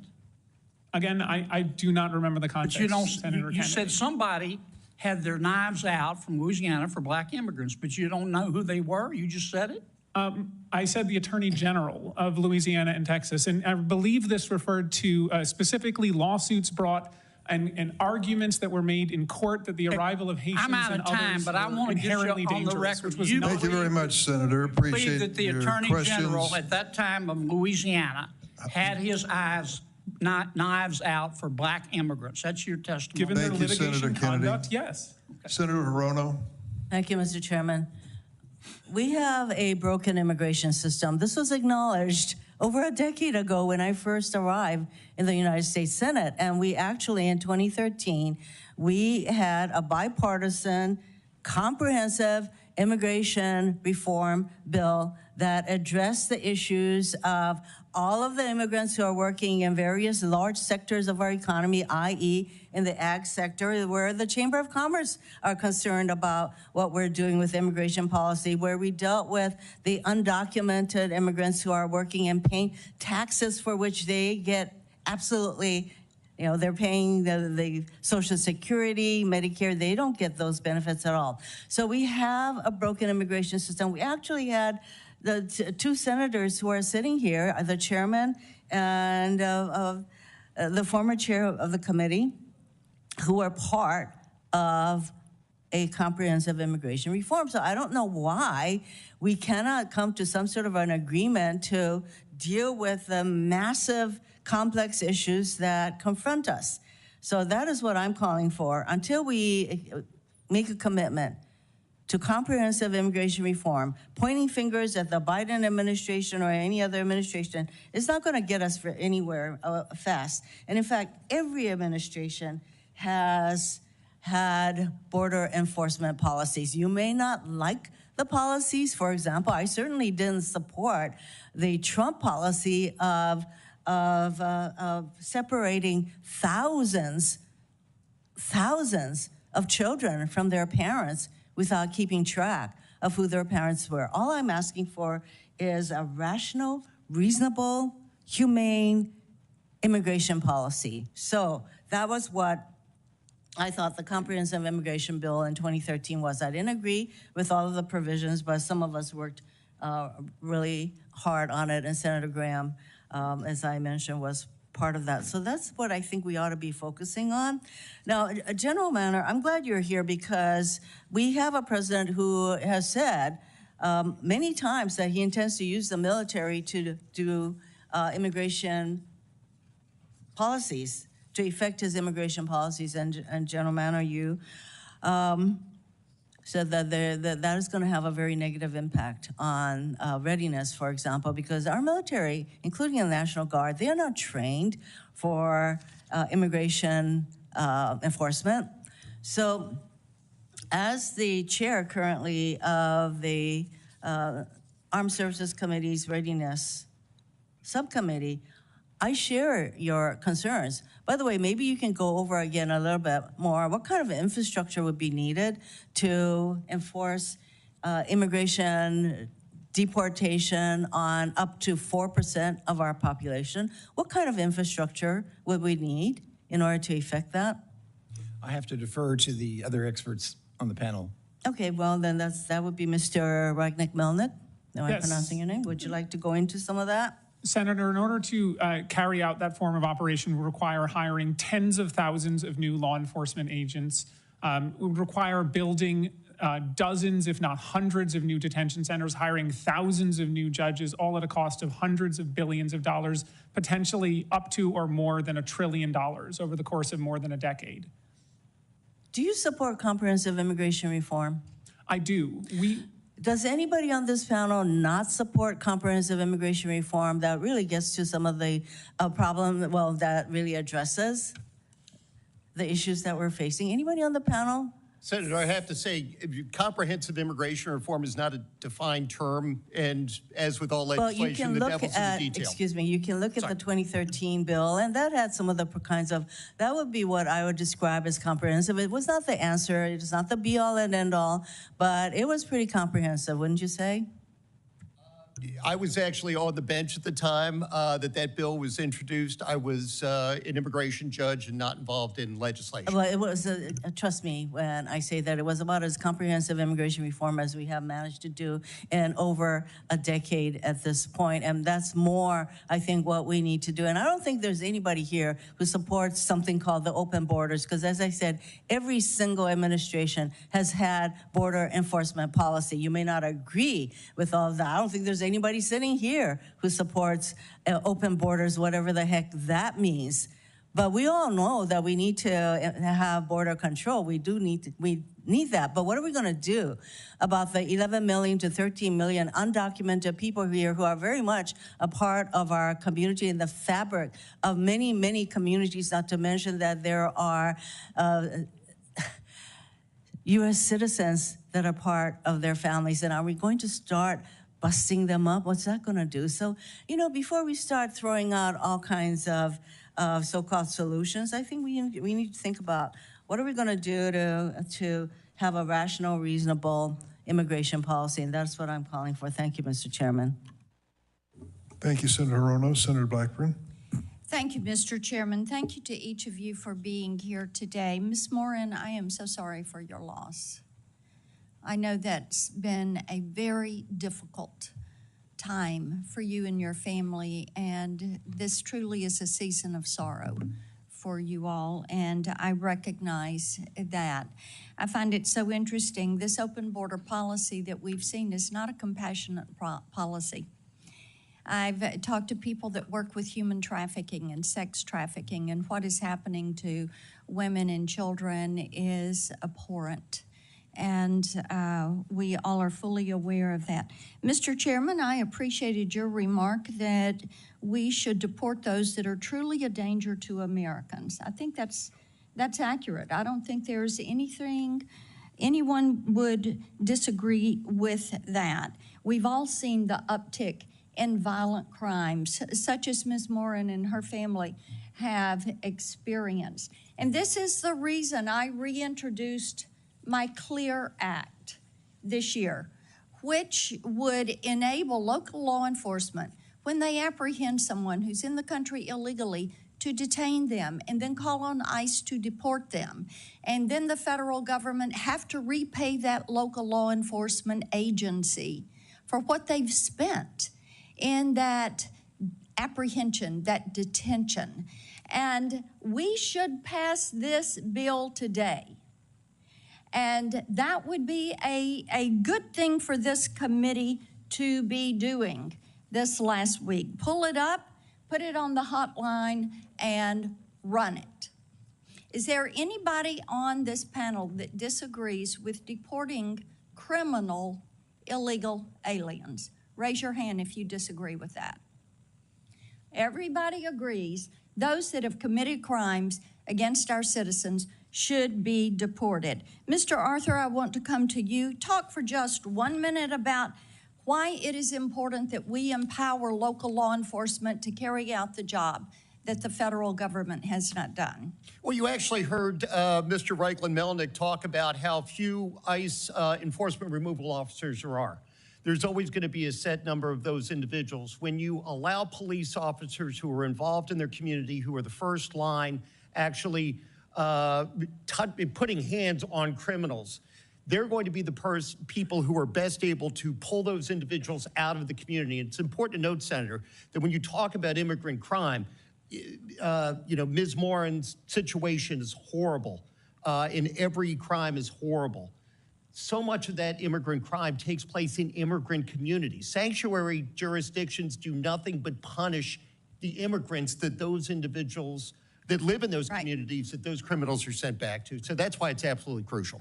Again, I do not remember the context, But you don't. Senator You Kennedy. said somebody had their knives out from Louisiana for black immigrants, but you don't know who they were? You just said it? I said the Attorney General of Louisiana and Texas, and I believe this referred to specifically lawsuits brought and arguments that were made in court that the arrival of Haitians I'm out and of time, others but I were want to get you inherently on the dangerous, record. which was You not. Thank you very much, Senator. believe Appreciate that the your Attorney questions. General at that time of Louisiana had his knives out for black immigrants. That's your testimony. Given their Thank you, Senator litigation Kennedy. conduct, yes. Senator Hirono. Thank you, Mr. Chairman. We have a broken immigration system. This was acknowledged over a decade ago when I first arrived in the United States Senate. And we actually, in 2013, we had a bipartisan, comprehensive immigration reform bill that addressed the issues of all of the immigrants who are working in various large sectors of our economy, i.e. in the ag sector, where the Chamber of Commerce are concerned about what we're doing with immigration policy, where we dealt with the undocumented immigrants who are working and paying taxes for which they get absolutely, you know, they're paying the Social Security, Medicare, they don't get those benefits at all. So we have a broken immigration system. We actually had the two senators who are sitting here, the chairman and the former chair of the committee, who are part of a comprehensive immigration reform. So I don't know why we cannot come to some sort of an agreement to deal with the massive, complex issues that confront us. So that is what I'm calling for. Until we make a commitment to comprehensive immigration reform, pointing fingers at the Biden administration or any other administration is not going to get us anywhere fast. And in fact, every administration has had border enforcement policies. You may not like the policies. For example, I certainly didn't support the Trump policy of separating thousands of children from their parents without keeping track of who their parents were. All I'm asking for is a rational, reasonable, humane immigration policy. So that was what I thought the comprehensive immigration bill in 2013 was. I didn't agree with all of the provisions, but some of us worked really hard on it, and Senator Graham, as I mentioned, was part of that. So that's what I think we ought to be focusing on. Now, General Manner, I'm glad you're here because we have a president who has said many times that he intends to use the military to do immigration policies, to effect his immigration policies. And General Manner, you said that that is going to have a very negative impact on readiness, for example, because our military, including the National Guard, they are not trained for immigration enforcement. So as the chair currently of the Armed Services Committee's Readiness Subcommittee, I share your concerns. By the way, maybe you can go over again a little bit more. What kind of infrastructure would be needed to enforce immigration deportation on up to 4% of our population? What kind of infrastructure would we need in order to effect that? I have to defer to the other experts on the panel. Okay, well, then that would be Mr. Reichlin-Melnick. Am I Yes. pronouncing your name? Would you like to go into some of that? Senator, in order to carry out that form of operation would require hiring tens of thousands of new law enforcement agents, would require building dozens, if not hundreds of new detention centers, hiring thousands of new judges, all at a cost of hundreds of billions of dollars, potentially up to or more than $1 trillion over the course of more than a decade. Do you support comprehensive immigration reform? I do. Does anybody on this panel not support comprehensive immigration reform that really gets to some of the problem, well, that really addresses the issues that we're facing? Anybody on the panel Senator, I have to say, comprehensive immigration reform is not a defined term, and as with all Well, you legislation, can the look devil's in at, the detail. excuse me, you can look at the 2013 bill, and that had some of the kinds of, that would be what I would describe as comprehensive. It was not the answer, it was not the be-all and end-all, but it was pretty comprehensive, wouldn't you say? I was actually on the bench at the time that bill was introduced. I was an immigration judge and not involved in legislation. Well, it was, trust me when I say that, it was about as comprehensive immigration reform as we have managed to do in over a decade at this point. And that's more, I think, what we need to do. And I don't think there's anybody here who supports something called the open borders, because as I said, every single administration has had border enforcement policy. You may not agree with all of that. I don't think there's anybody sitting here who supports open borders, whatever the heck that means. But we all know that we need to have border control. We need that. But what are we going to do about the 11 million to 13 million undocumented people here who are very much a part of our community and the fabric of many, many communities, not to mention that there are U.S. citizens that are part of their families? And are we going to start busting them up? What's that going to do? So, you know, before we start throwing out all kinds of so-called solutions, I think we need to think about what are we going to do to have a rational, reasonable immigration policy, and that's what I'm calling for. Thank you, Mr. Chairman. Thank you, Senator Rono. Senator Blackburn. Thank you, Mr. Chairman. Thank you to each of you for being here today. Ms. Morin, I am so sorry for your loss. I know that's been a very difficult time for you and your family, and this truly is a season of sorrow for you all, and I recognize that. I find it so interesting. This open border policy that we've seen is not a compassionate policy. I've talked to people that work with human trafficking and sex trafficking, and what is happening to women and children is abhorrent. And we all are fully aware of that. Mr. Chairman, I appreciated your remark that we should deport those that are truly a danger to Americans. I think that's accurate. I don't think there's anyone would disagree with that. We've all seen the uptick in violent crimes, such as Ms. Morin and her family have experienced. And this is the reason I reintroduced my CLEAR Act this year, which would enable local law enforcement, when they apprehend someone who's in the country illegally, to detain them and then call on ICE to deport them. And then the federal government have to repay that local law enforcement agency for what they've spent in that apprehension, that detention. And we should pass this bill today. And that would be a good thing for this committee to be doing this last week. Pull it up, put it on the hotline, and run it. Is there anybody on this panel that disagrees with deporting criminal illegal aliens? Raise your hand if you disagree with that. Everybody agrees those that have committed crimes against our citizens should be deported. Mr. Arthur, I want to come to you. Talk for just 1 minute about why it is important that we empower local law enforcement to carry out the job that the federal government has not done. Well, you actually heard Mr. Reichlin-Melnick talk about how few ICE enforcement removal officers there are. There's always going to be a set number of those individuals. When you allow police officers who are involved in their community, who are the first line, actually putting hands on criminals, they're going to be the people who are best able to pull those individuals out of the community. And it's important to note, Senator, that when you talk about immigrant crime, Ms. Morin's situation is horrible, and every crime is horrible. So much of that immigrant crime takes place in immigrant communities. Sanctuary jurisdictions do nothing but punish the immigrants that those individuals that live in those communities that those criminals are sent back to. So that's why it's absolutely crucial.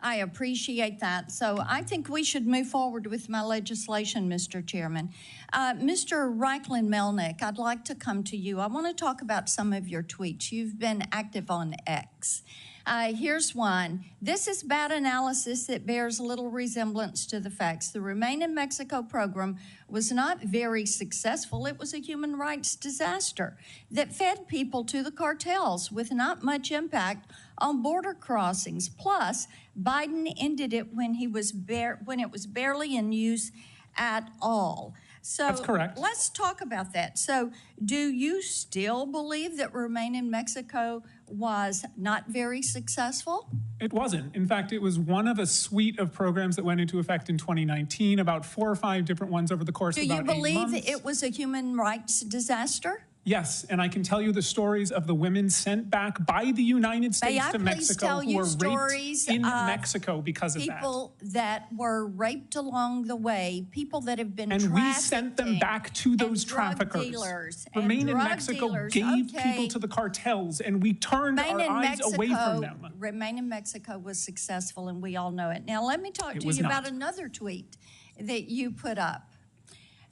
I appreciate that. So I think we should move forward with my legislation, Mr. Chairman. Mr. Reichlin-Melnick, I'd like to come to you. I want to talk about some of your tweets. You've been active on X. Here's one. This is bad analysis that bears little resemblance to the facts. The Remain in Mexico program was not very successful. It was a human rights disaster that fed people to the cartels with not much impact on border crossings. Plus, Biden ended it when it was barely in use at all. So That's correct. Let's talk about that. So do you still believe that Remain in Mexico was not very successful? It wasn't. In fact, it was one of a suite of programs that went into effect in 2019, about 4 or 5 different ones over the course of about 8 months. Do you believe it was a human rights disaster? Yes, and I can tell you the stories of the women sent back by the United States to Mexico who were raped in Mexico because of that. People that were raped along the way, people that have been trafficked. And we sent them back to those traffickers. Remain in Mexico gave people to the cartels, and we turned our eyes away from them. Remain in Mexico was successful, and we all know it. Now, let me talk to you about another tweet that you put up.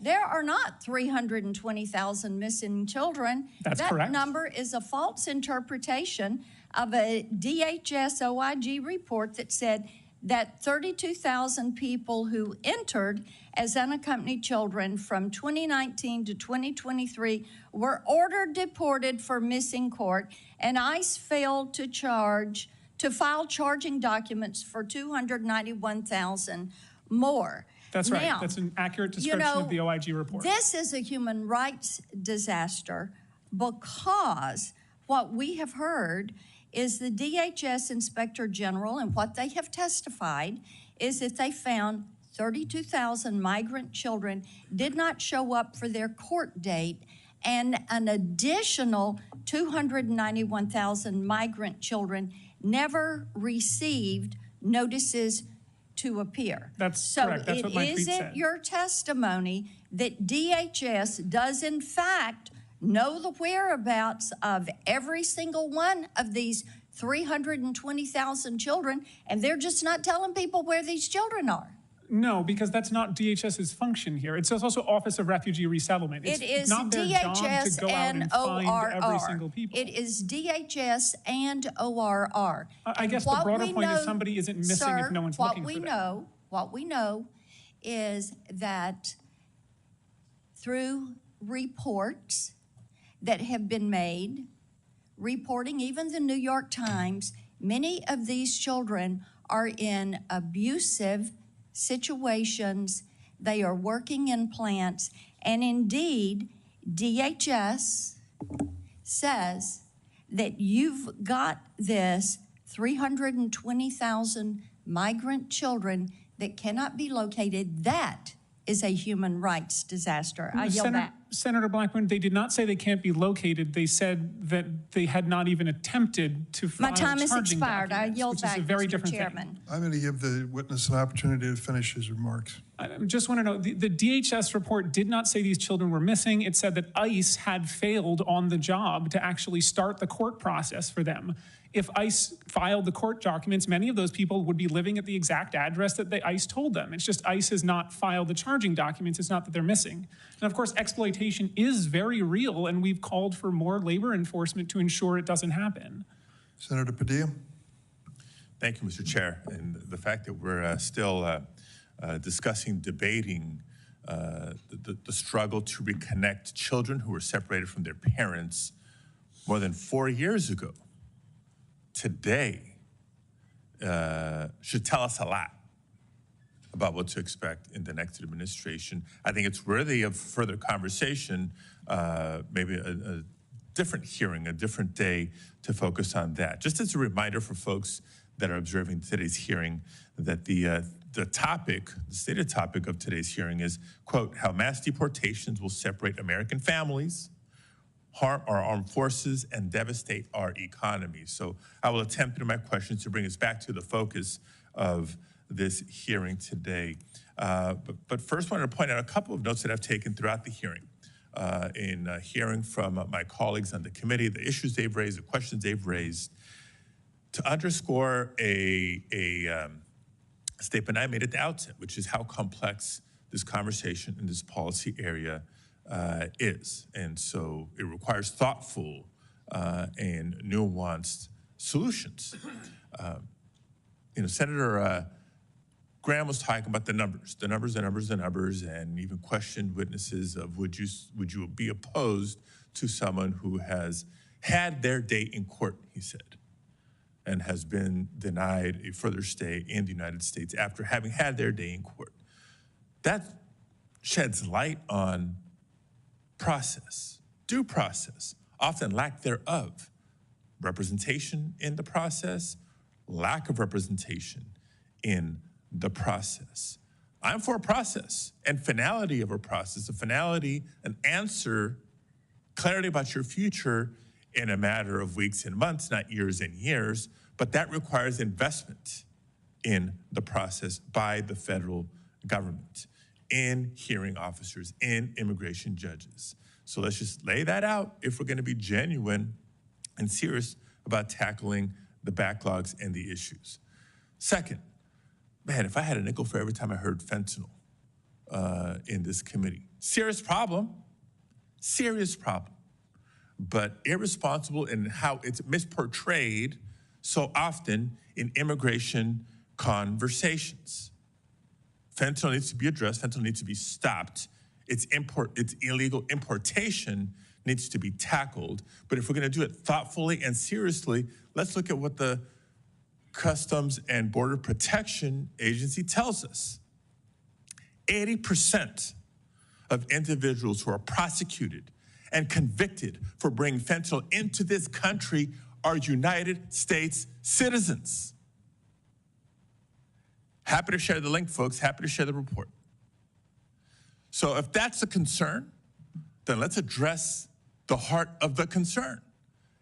There are not 320,000 missing children. That's that correct. That number is a false interpretation of a DHS OIG report that said that 32,000 people who entered as unaccompanied children from 2019 to 2023 were ordered deported for missing court, and ICE failed to file charging documents for 291,000 more. That's right. Now, that's an accurate description of the OIG report. This is a human rights disaster because what we have heard is the DHS Inspector General, and what they have testified is that they found 32,000 migrant children did not show up for their court date, and an additional 291,000 migrant children never received notices to appear. That's correct. That's what my tweet said. So it isn't your testimony that DHS does in fact know the whereabouts of every single one of these 320,000 children, and they're just not telling people where these children are. No, because that's not DHS's function here. It's also Office of Refugee Resettlement. It's it is not their job to go out and find every single people. It is DHS and ORR. I guess the broader point is somebody isn't missing if no one's looking for them. What we know is that through reports that have been made, reporting even the New York Times, many of these children are in abusive situations. They are working in plants, and indeed, DHS says that you've got this 320,000 migrant children that cannot be located. That is a human rights disaster. I yield back. Senator Blackburn, they did not say they can't be located. They said that they had not even attempted to file charging documents. My time has expired. I yield back, which is a very Mr. different Chairman. thing. I'm going to give the witness an opportunity to finish his remarks. I just want to know, the DHS report did not say these children were missing. It said that ICE had failed on the job to actually start the court process for them. If ICE filed the court documents, many of those people would be living at the exact address that the ICE told them. It's just ICE has not filed the charging documents. It's not that they're missing. And of course, exploitation is very real, and we've called for more labor enforcement to ensure it doesn't happen. Senator Padilla. Thank you, Mr. Chair. And the fact that we're still discussing, debating the struggle to reconnect children who were separated from their parents more than 4 years ago today should tell us a lot about what to expect in the next administration. I think it's worthy of further conversation, maybe a different hearing, a different day to focus on that. Just as a reminder for folks that are observing today's hearing, that the stated topic of today's hearing is, quote, how mass deportations will separate American families, harm our armed forces, and devastate our economy. So I will attempt in my questions to bring us back to the focus of this hearing today. But first, I wanted to point out a couple of notes that I've taken throughout the hearing. In hearing from my colleagues on the committee, the issues they've raised, the questions they've raised, to underscore a statement I made at the outset, which is how complex this conversation in this policy area is. And so it requires thoughtful and nuanced solutions. Senator Graham was talking about the numbers, and even questioned witnesses of would you be opposed to someone who has had their day in court, he said, and has been denied a further stay in the United States after having had their day in court. That sheds light on process, due process, often lack thereof, representation in the process, lack of representation in the process. I'm for a process and finality of a process, a finality, an answer, clarity about your future in a matter of weeks and months, not years and years, but that requires investment in the process by the federal government, in hearing officers, in immigration judges. So let's just lay that out if we're gonna be genuine and serious about tackling the backlogs and the issues. Second, man, if I had a nickel for every time I heard fentanyl in this committee, serious problem, but irresponsible in how it's misportrayed so often in immigration conversations. Fentanyl needs to be addressed, fentanyl needs to be stopped. Its illegal importation needs to be tackled. But if we're gonna do it thoughtfully and seriously, let's look at what the Customs and Border Protection Agency tells us. 80% of individuals who are prosecuted and convicted for bringing fentanyl into this country are United States citizens. Happy to share the link, folks, happy to share the report. So if that's a concern, then let's address the heart of the concern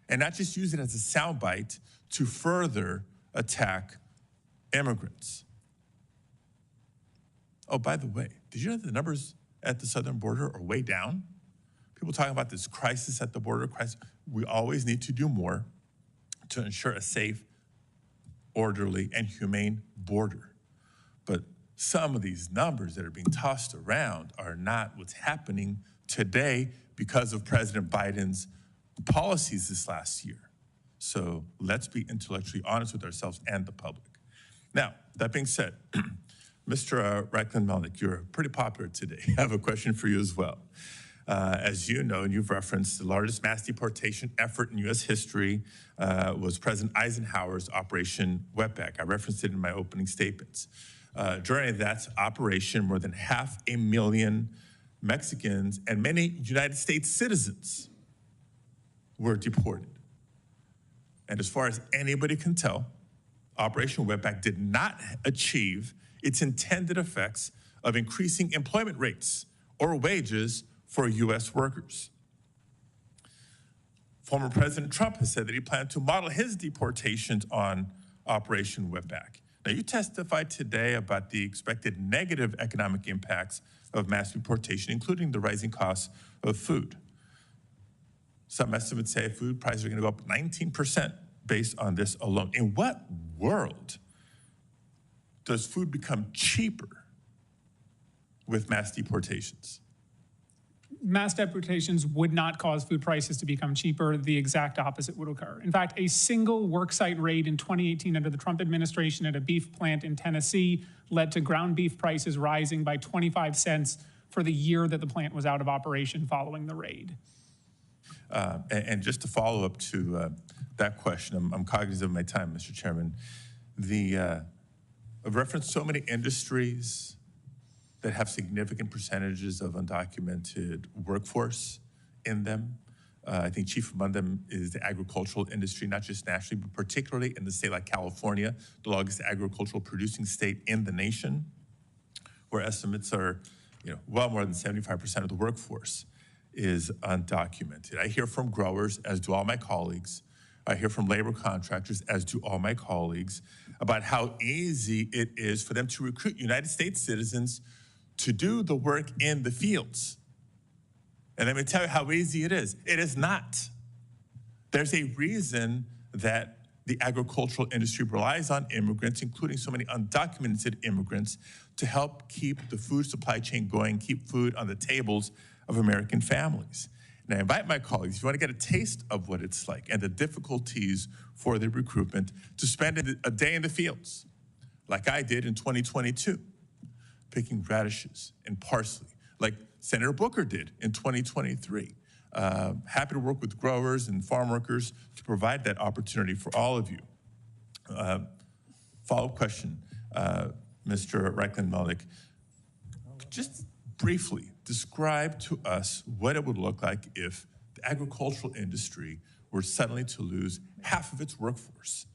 and not just use it as a soundbite to further attack immigrants. Oh, by the way, did you know that the numbers at the southern border are way down? People talking about this crisis at the border, we always need to do more to ensure a safe, orderly, and humane border. But some of these numbers that are being tossed around are not what's happening today because of President Biden's policies this last year. So let's be intellectually honest with ourselves and the public. Now, that being said, Mr. Reichlin-Melnick, you're pretty popular today. I have a question for you as well. As you know, and you've referenced, the largest mass deportation effort in U.S. history was President Eisenhower's Operation Wetback. I referenced it in my opening statements. During that operation, more than 500,000 Mexicans and many United States citizens were deported. And as far as anybody can tell, Operation Wetback did not achieve its intended effects of increasing employment rates or wages for U.S. workers. Former President Trump has said that he planned to model his deportations on Operation Wetback. Now, you testified today about the expected negative economic impacts of mass deportation, including the rising costs of food. Some estimates say food prices are going to go up 19% based on this alone. In what world does food become cheaper with mass deportations? Mass deportations would not cause food prices to become cheaper. The exact opposite would occur. In fact, a single worksite raid in 2018 under the Trump administration at a beef plant in Tennessee led to ground beef prices rising by 25 cents for the year that the plant was out of operation following the raid. And just to follow up to that question, I'm cognizant of my time, Mr. Chairman. I've referenced so many industries that have significant percentages of undocumented workforce in them. I think chief among them is the agricultural industry, not just nationally, but particularly in the state like California, the largest agricultural producing state in the nation, where estimates are well more than 75% of the workforce is undocumented. I hear from growers, as do all my colleagues. I hear from labor contractors, as do all my colleagues, about how easy it is for them to recruit United States citizens to do the work in the fields. And let me tell you how easy it is. It is not. There's a reason that the agricultural industry relies on immigrants, including so many undocumented immigrants, to help keep the food supply chain going, keep food on the tables of American families. And I invite my colleagues, if you want to get a taste of what it's like and the difficulties for the recruitment, to spend a day in the fields, like I did in 2022, picking radishes and parsley, like Senator Booker did in 2023. Happy to work with growers and farm workers to provide that opportunity for all of you. Follow-up question, Mr. Reichlin-Melnick. Just briefly describe to us what it would look like if the agricultural industry were suddenly to lose half of its workforce.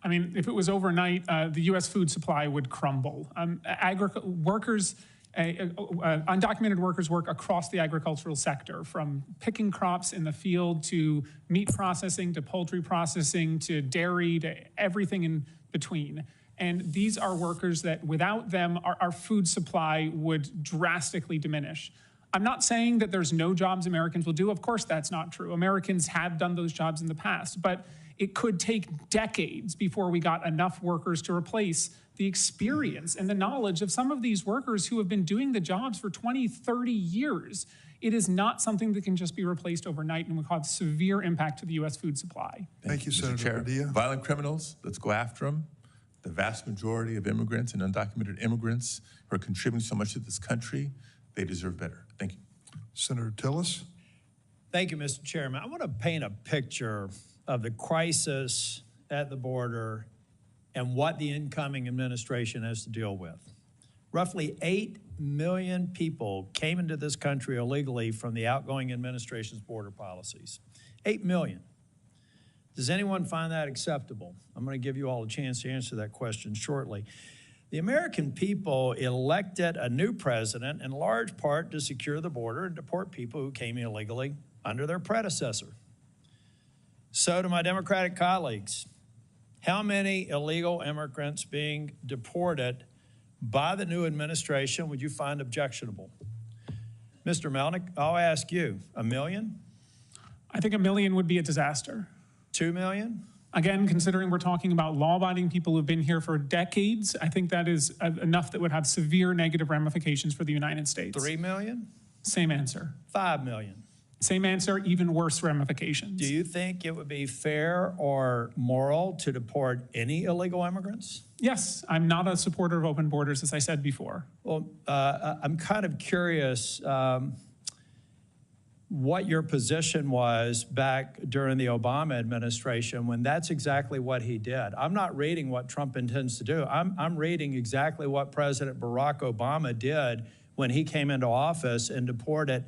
I mean, if it was overnight, the U.S. food supply would crumble. Undocumented workers work across the agricultural sector, from picking crops in the field to meat processing to poultry processing to dairy to everything in between. And these are workers that without them, our food supply would drastically diminish. I'm not saying that there's no jobs Americans will do. Of course, that's not true. Americans have done those jobs in the past, but it could take decades before we got enough workers to replace the experience and the knowledge of some of these workers who have been doing the jobs for 20, 30 years. It is not something that can just be replaced overnight and will cause severe impact to the U.S. food supply. Thank you, Mr. Senator Chair. Padilla. Violent criminals, let's go after them. The vast majority of immigrants and undocumented immigrants who are contributing so much to this country, they deserve better. Thank you. Senator Tillis. Thank you, Mr. Chairman. I want to paint a picture of the crisis at the border and what the incoming administration has to deal with. Roughly 8 million people came into this country illegally from the outgoing administration's border policies. 8 million. Does anyone find that acceptable? I'm going to give you all a chance to answer that question shortly. The American people elected a new president in large part to secure the border and deport people who came illegally under their predecessor. So to my Democratic colleagues, how many illegal immigrants being deported by the new administration would you find objectionable? Mr. Melnick, I'll ask you, 1 million? I think 1 million would be a disaster. 2 million? Again, considering we're talking about law-abiding people who've been here for decades, I think that is enough that would have severe negative ramifications for the United States. 3 million? Same answer. 5 million? Same answer, even worse ramifications. Do you think it would be fair or moral to deport any illegal immigrants? Yes, I'm not a supporter of open borders, as I said before. Well, I'm kind of curious what your position was back during the Obama administration when that's exactly what he did. I'm not reading what Trump intends to do. I'm reading exactly what President Barack Obama did when he came into office and deported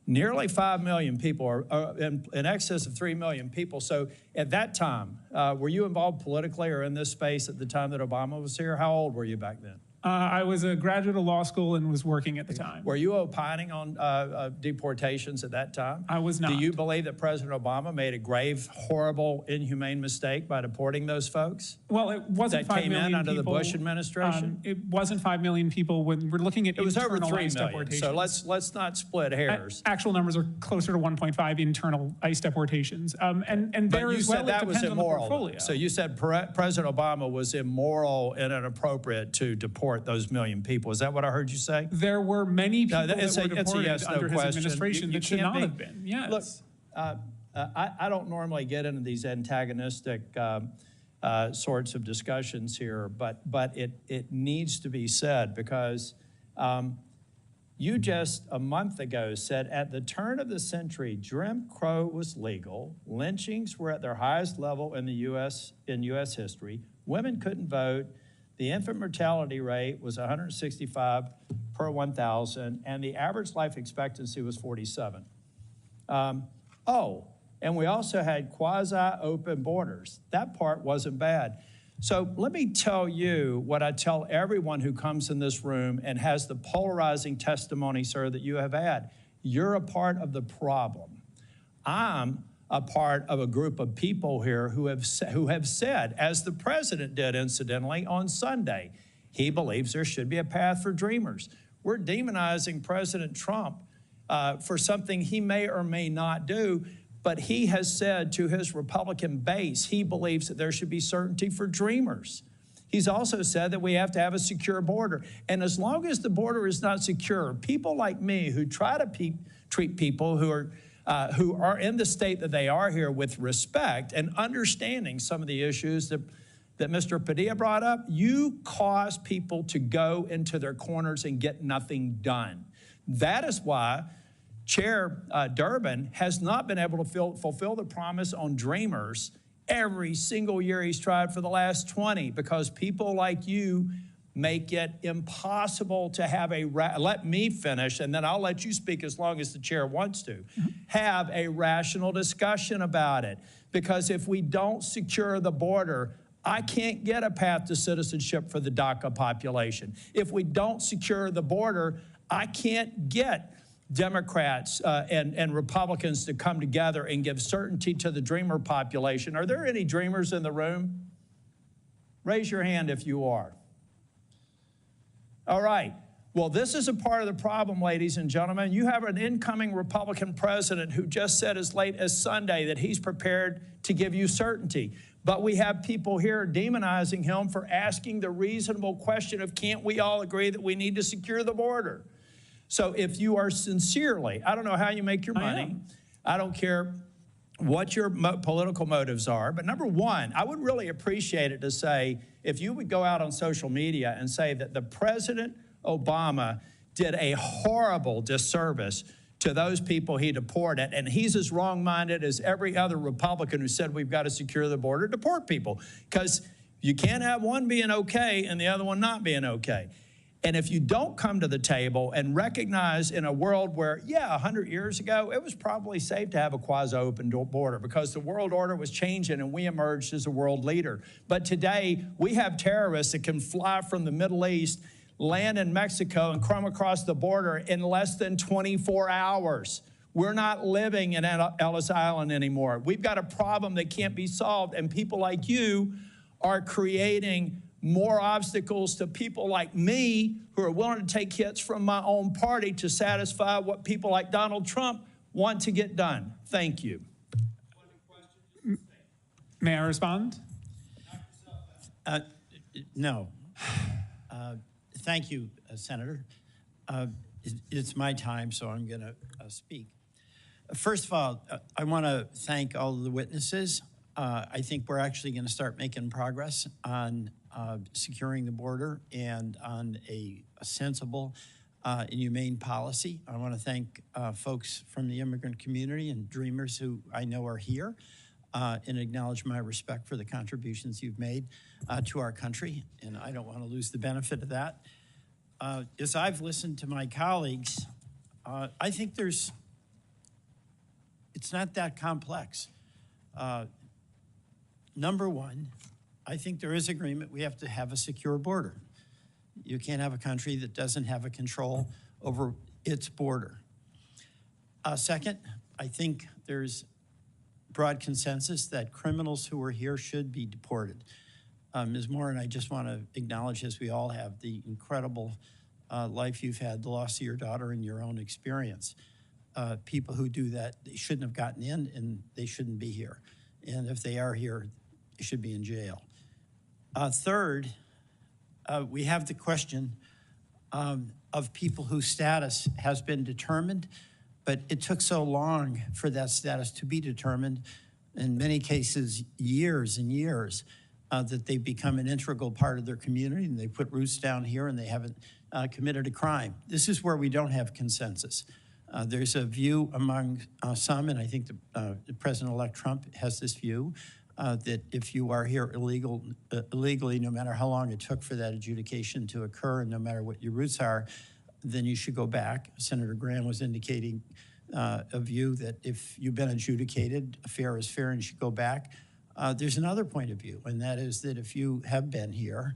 nearly 5 million people, or in excess of 3 million people. So at that time, were you involved politically or in this space at the time that Obama was here? How old were you back then? I was a graduate of law school and was working at the time. Were you opining on deportations at that time? I was not. Do you believe that President Obama made a grave, horrible, inhumane mistake by deporting those folks? Well, it wasn't 5 million people. That came in under the Bush administration? It wasn't 5 million people when we're looking at it was over 3 internal ICE million, deportations. so let's not split hairs. Actual numbers are closer to 1.5 internal ICE deportations. And there you as said well, that it was depends on the immoral. portfolio. So you said President Obama was immoral and inappropriate to deport those million people. Is that what I heard you say? There were many people that were deported yes, under his question. administration that should not have been. Yes. Look, I don't normally get into these antagonistic sorts of discussions here, but it needs to be said because you just a month ago said at the turn of the century, Jim Crow was legal, lynchings were at their highest level in the U.S. history, women couldn't vote, the infant mortality rate was 165 per 1,000, and the average life expectancy was 47. And we also had quasi-open borders. That part wasn't bad. So let me tell you what I tell everyone who comes in this room and has the polarizing testimony, sir, that you have had. You're a part of the problem. I'm a part of a group of people here who have said, as the president did, incidentally, on Sunday, he believes there should be a path for dreamers. We're demonizing President Trump for something he may or may not do, but he has said to his Republican base, he believes that there should be certainty for dreamers. He's also said that we have to have a secure border. And as long as the border is not secure, people like me who try to treat people who are who are in the state that they are here with respect and understanding some of the issues that Mr. Padilla brought up, you cause people to go into their corners and get nothing done. That is why Chair Durbin has not been able to fulfill the promise on Dreamers every single year he's tried for the last 20, because people like you make it impossible to have let me finish, and then I'll let you speak as long as the chair wants to, have a rational discussion about it. Because if we don't secure the border, I can't get a path to citizenship for the DACA population. If we don't secure the border, I can't get Democrats and Republicans to come together and give certainty to the Dreamer population. Are there any Dreamers in the room? Raise your hand if you are. All right. Well, this is a part of the problem, ladies and gentlemen. You have an incoming Republican president who just said as late as Sunday that he's prepared to give you certainty. But we have people here demonizing him for asking the reasonable question of, can't we all agree that we need to secure the border? So if you are sincerely, I don't know how you make your money. I don't care what your political motives are. But number one, I would really appreciate it to say, if you would go out on social media and say that the President Obama did a horrible disservice to those people he deported, and he's as wrong-minded as every other Republican who said we've got to secure the border, deport people, because you can't have one being okay and the other one not being okay. And if you don't come to the table and recognize in a world where, yeah, 100 years ago, it was probably safe to have a quasi-open border because the world order was changing and we emerged as a world leader. But today, we have terrorists that can fly from the Middle East, land in Mexico, and come across the border in less than 24 hours. We're not living in Ellis Island anymore. We've got a problem that can't be solved, and people like you are creating more obstacles to people like me who are willing to take hits from my own party to satisfy what people like Donald Trump want to get done. Thank you. May I respond? No. Thank you, Senator. It's my time, so I'm going to speak. First of all, I want to thank all of the witnesses. I think we're actually going to start making progress on securing the border and on a sensible and humane policy. I want to thank folks from the immigrant community and Dreamers who I know are here and acknowledge my respect for the contributions you've made to our country, and I don't want to lose the benefit of that. As I've listened to my colleagues, I think it's not that complex. Number one, I think there is agreement we have to have a secure border. You can't have a country that doesn't have a control over its border. Second, I think there's broad consensus that criminals who are here should be deported. Ms. Morin, I just want to acknowledge, as we all have, the incredible life you've had, the loss of your daughter and your own experience. People who do that, they shouldn't have gotten in and they shouldn't be here. And if they are here, they should be in jail. Third, we have the question of people whose status has been determined, but it took so long for that status to be determined, in many cases years and years, that they become an integral part of their community and they put roots down here and they haven't committed a crime. This is where we don't have consensus. There's a view among some, and I think the President-elect Trump has this view, that if you are here illegally, no matter how long it took for that adjudication to occur and no matter what your roots are, then you should go back. Senator Graham was indicating a view that if you've been adjudicated, fair is fair and you should go back. There's another point of view, and that is that if you have been here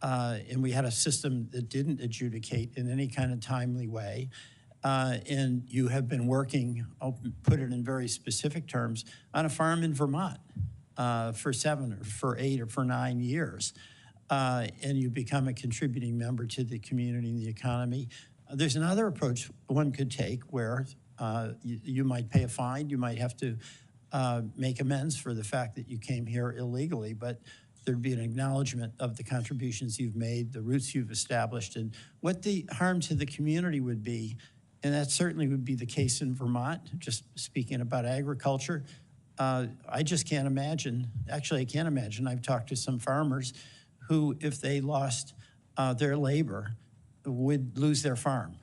and we had a system that didn't adjudicate in any kind of timely way, and you have been working, I'll put it in very specific terms, on a farm in Vermont for 7 or for 8 or for 9 years, and you become a contributing member to the community and the economy. There's another approach one could take where you might pay a fine, you might have to make amends for the fact that you came here illegally, but there'd be an acknowledgement of the contributions you've made, the roots you've established, and what the harm to the community would be And that certainly would be the case in Vermont, just speaking about agriculture. I just can't imagine, actually I can't imagine, I've talked to some farmers who, if they lost their labor, would lose their farm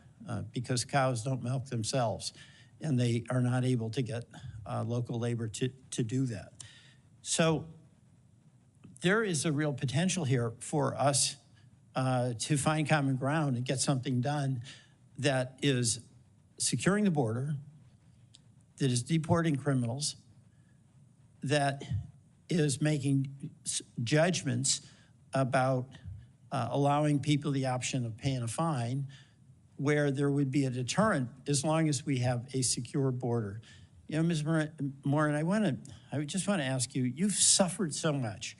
because cows don't milk themselves and they are not able to get local labor to do that. So there is a real potential here for us to find common ground and get something done that is securing the border, that is deporting criminals, that is making judgments about allowing people the option of paying a fine, where there would be a deterrent as long as we have a secure border. You know, Ms. Morin, I just want to ask you, you've suffered so much,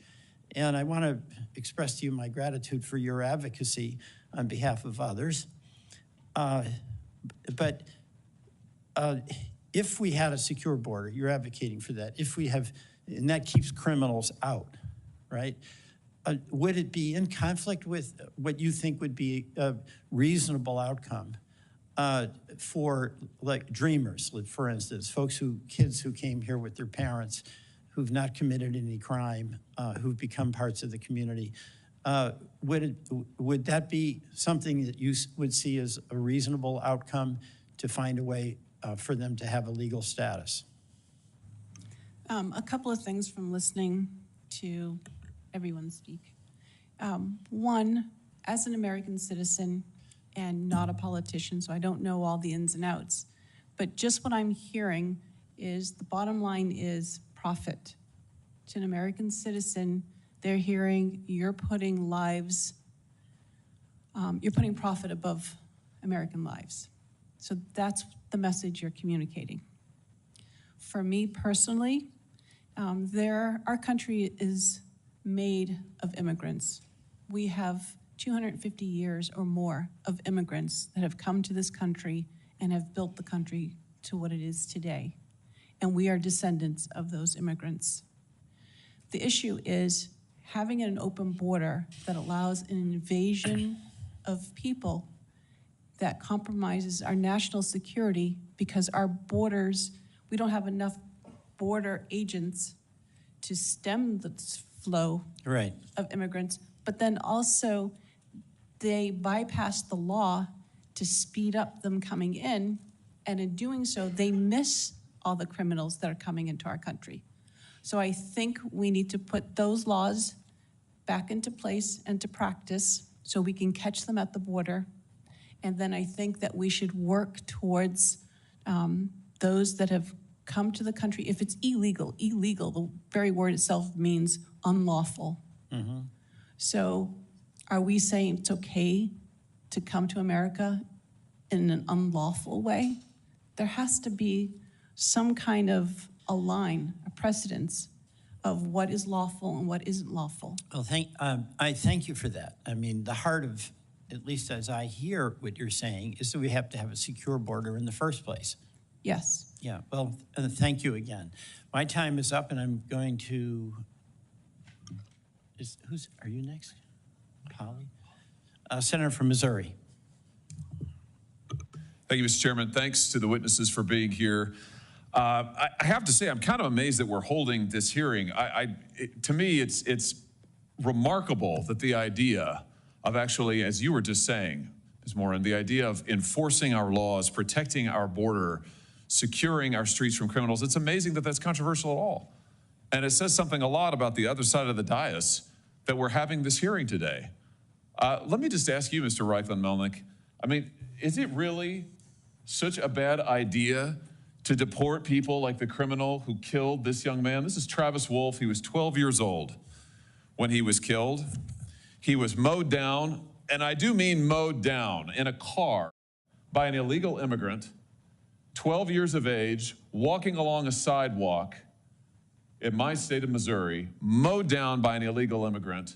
and I want to express to you my gratitude for your advocacy on behalf of others. But if we had a secure border, you're advocating for that, if we have, and that keeps criminals out, right? Would it be in conflict with what you think would be a reasonable outcome for like dreamers, for instance, kids who came here with their parents, who've not committed any crime, who've become parts of the community? Would that be something that you would see as a reasonable outcome to find a way for them to have a legal status? A couple of things from listening to everyone speak. One, as an American citizen and not a politician, so I don't know all the ins and outs, but just what I'm hearing is the bottom line is profit. To an American citizen, they're hearing you're putting lives, you're putting profit above American lives. So that's the message you're communicating. For me personally, our country is made of immigrants. We have 250 years or more of immigrants that have come to this country and have built the country to what it is today. And we are descendants of those immigrants. The issue is having an open border that allows an invasion of people that compromises our national security because our borders, we don't have enough border agents to stem the flow of immigrants, but then also they bypass the law to speed up them coming in, and in doing so, they miss all the criminals that are coming into our country. So I think we need to put those laws back into place and to practice so we can catch them at the border. And then I think that we should work towards those that have come to the country. If it's illegal, the very word itself means unlawful. Mm-hmm. So are we saying it's okay to come to America in an unlawful way? There has to be some kind of a line, a precedence of what is lawful and what isn't lawful. Well, I thank you for that. I mean, the heart of, at least as I hear what you're saying, is that we have to have a secure border in the first place. Yes. Yeah, well, thank you again. My time is up, and I'm going to, are you next? Polly? Senator from Missouri. Thank you, Mr. Chairman. Thanks to the witnesses for being here. I have to say, I'm kind of amazed that we're holding this hearing. To me, it's remarkable that the idea of actually, as you were just saying, Ms. Morin, the idea of enforcing our laws, protecting our border, securing our streets from criminals, it's amazing that that's controversial at all. And it says something a lot about the other side of the dais that we're having this hearing today. Let me just ask you, Mr. Reichlin-Melnick, I mean, is it really such a bad idea to deport people like the criminal who killed this young man? This is Travis Wolf. He was 12 years old when he was killed. He was mowed down, and I do mean mowed down, in a car by an illegal immigrant, 12 years of age, walking along a sidewalk in my state of Missouri, mowed down by an illegal immigrant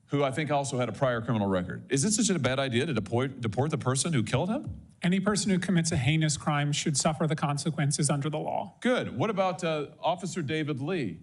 who I think also had a prior criminal record. Is it such a bad idea to deport the person who killed him? Any person who commits a heinous crime should suffer the consequences under the law. Good. What about Officer David Lee,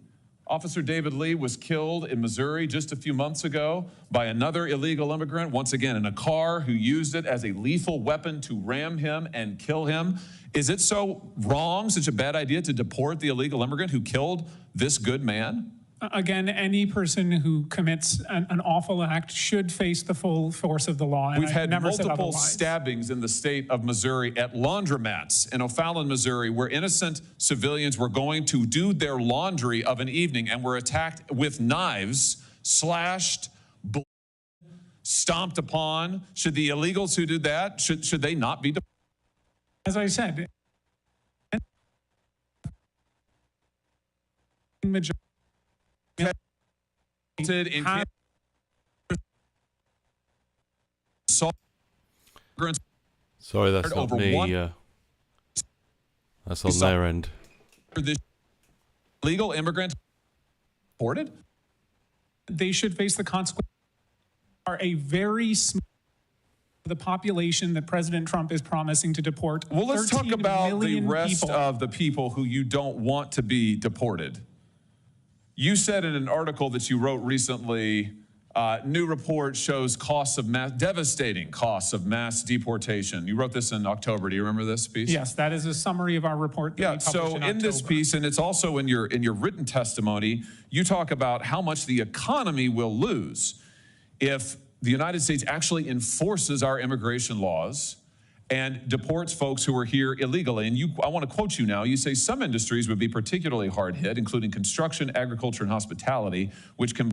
Officer David Lee was killed in Missouri just a few months ago by another illegal immigrant, once again in a car, who used it as a lethal weapon to ram him and kill him. Is it so wrong, such a bad idea, to deport the illegal immigrant who killed this good man? Again, any person who commits an awful act should face the full force of the law. And We've had never said multiple otherwise. stabbings in the state of Missouri at laundromats in O'Fallon, Missouri, where innocent civilians were going to do their laundry of an evening and were attacked with knives, slashed, blood, stomped upon. Should the illegals who do that, should they not be deported? As I said, Sorry, that's not me. That's on their end. Legal immigrants deported? They should face the consequences. Are a very small the population that President Trump is promising to deport. Well, let's talk about the rest people. of the people who you don't want to be deported. You said in an article that you wrote recently, new report shows devastating costs of mass deportation. You wrote this in October. Do you remember this piece? Yes, that is a summary of our report. Yeah, so in this piece, and it's also in your written testimony, you talk about how much the economy will lose if the United States actually enforces our immigration laws and deports folks who are here illegally. And I want to quote you now. You say some industries would be particularly hard hit, including construction, agriculture, and hospitality, which can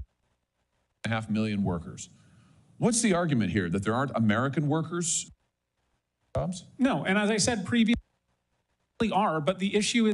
1.5 million workers. What's the argument here, that there aren't American workers jobs? No, and as I said previously, are, but the issue is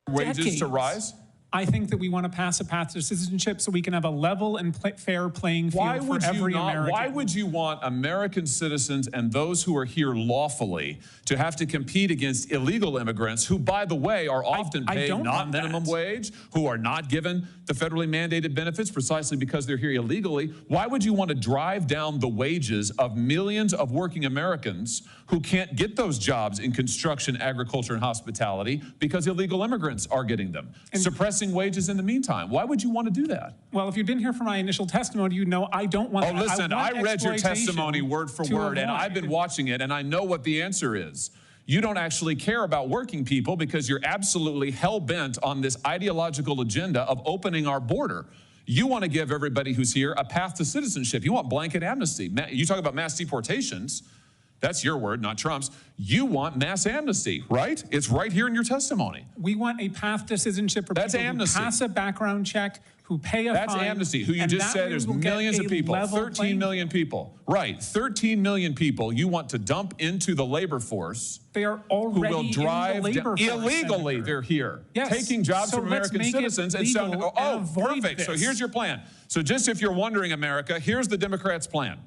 wages to rise? I think that we want to pass a path to citizenship so we can have a level and fair playing field for every American. Why would you want American citizens and those who are here lawfully to have to compete against illegal immigrants who, by the way, are often paid not minimum wage, who are not given the federally mandated benefits precisely because they're here illegally? Why would you want to drive down the wages of millions of working Americans who can't get those jobs in construction, agriculture, and hospitality because illegal immigrants are getting them? Suppressing wages in the meantime. Why would you want to do that? Well, if you've been here for my initial testimony, you know I don't want that. Oh, listen, I read your testimony word for word, and I've been watching it, and I know what the answer is. You don't actually care about working people because you're absolutely hell-bent on this ideological agenda of opening our border. You want to give everybody who's here a path to citizenship. You want blanket amnesty. You talk about mass deportations. That's your word, not Trump's. You want mass amnesty, right? It's right here in your testimony. We want a path to citizenship for people who pass a background check, who pay a fine. That's amnesty, who you just said there's millions of people, 13 million people. Right, 13 million people you want to dump into the labor force. They are already who will drive in the labor force, illegally. Senator. They're here, yes. taking jobs from American citizens and saying, oh, perfect. This. So here's your plan. So just if you're wondering, America, here's the Democrats' plan.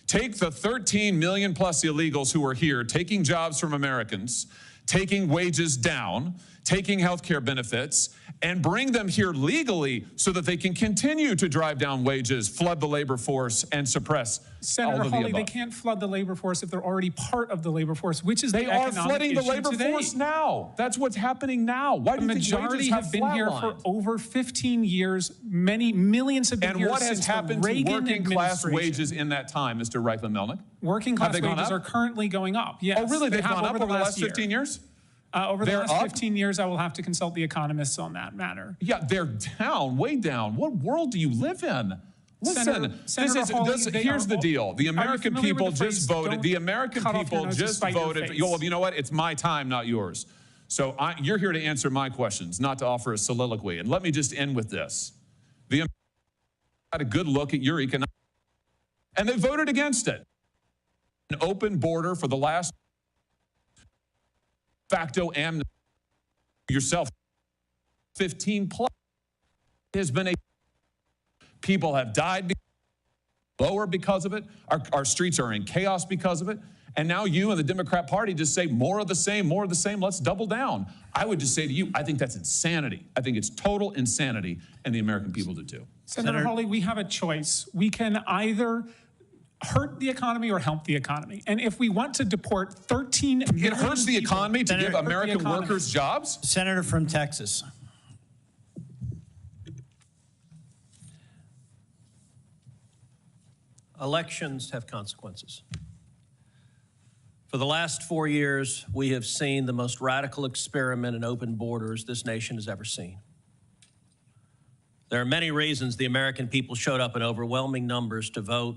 Take the 13 million plus illegals who are here, taking jobs from Americans, taking wages down, taking health care benefits, and bring them here legally so that they can continue to drive down wages, flood the labor force, and suppress Senator all of the Hawley, above. they can't flood the labor force if they're already part of the labor force, which is they the are economic flooding the issue labor today. force now. That's what's happening now. Why do you think majority wages have been here for over 15 years. Many millions have been and here what has since happened the to Reagan working class administration. wages in that time, Mr. Reichlin-Melnick? Working class wages are currently going up. Yes. Oh, really? They've have gone up over the last year. 15 years? Over the They're last up? 15 years, I will have to consult the economists on that matter. Yeah, they're down, way down. What world do you live in? Listen, here's the deal. The American people just voted. The American people just voted. You know what? It's my time, not yours. So you're here to answer my questions, not to offer a soliloquy. And let me just end with this. The Americans had a good look at your economic, and they voted against it. An open border for the last facto amnesty yourself 15 plus has been people have died lower because of it. Our streets are in chaos because of it. And now you and the Democrat Party just say more of the same, let's double down. I would just say to you, I think that's insanity. I think it's total insanity, and the American people do too. Senator Hawley, we have a choice. We can either hurt the economy or help the economy. And if we want to deport 13 million It hurts the economy to give American workers jobs? Senator from Texas. Elections have consequences. For the last 4 years, we have seen the most radical experiment in open borders this nation has ever seen. There are many reasons the American people showed up in overwhelming numbers to vote,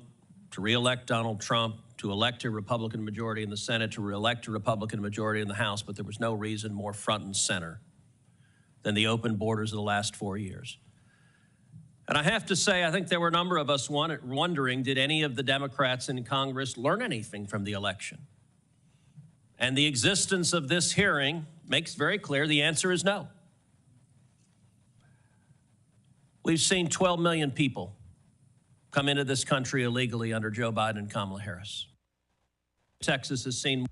to re-elect Donald Trump, to elect a Republican majority in the Senate, to re-elect a Republican majority in the House, but there was no reason more front and center than the open borders of the last 4 years. And I have to say, I think there were a number of us wondering, did any of the Democrats in Congress learn anything from the election? And the existence of this hearing makes very clear the answer is no. We've seen 12 million people come into this country illegally under Joe Biden and Kamala Harris. Texas has seen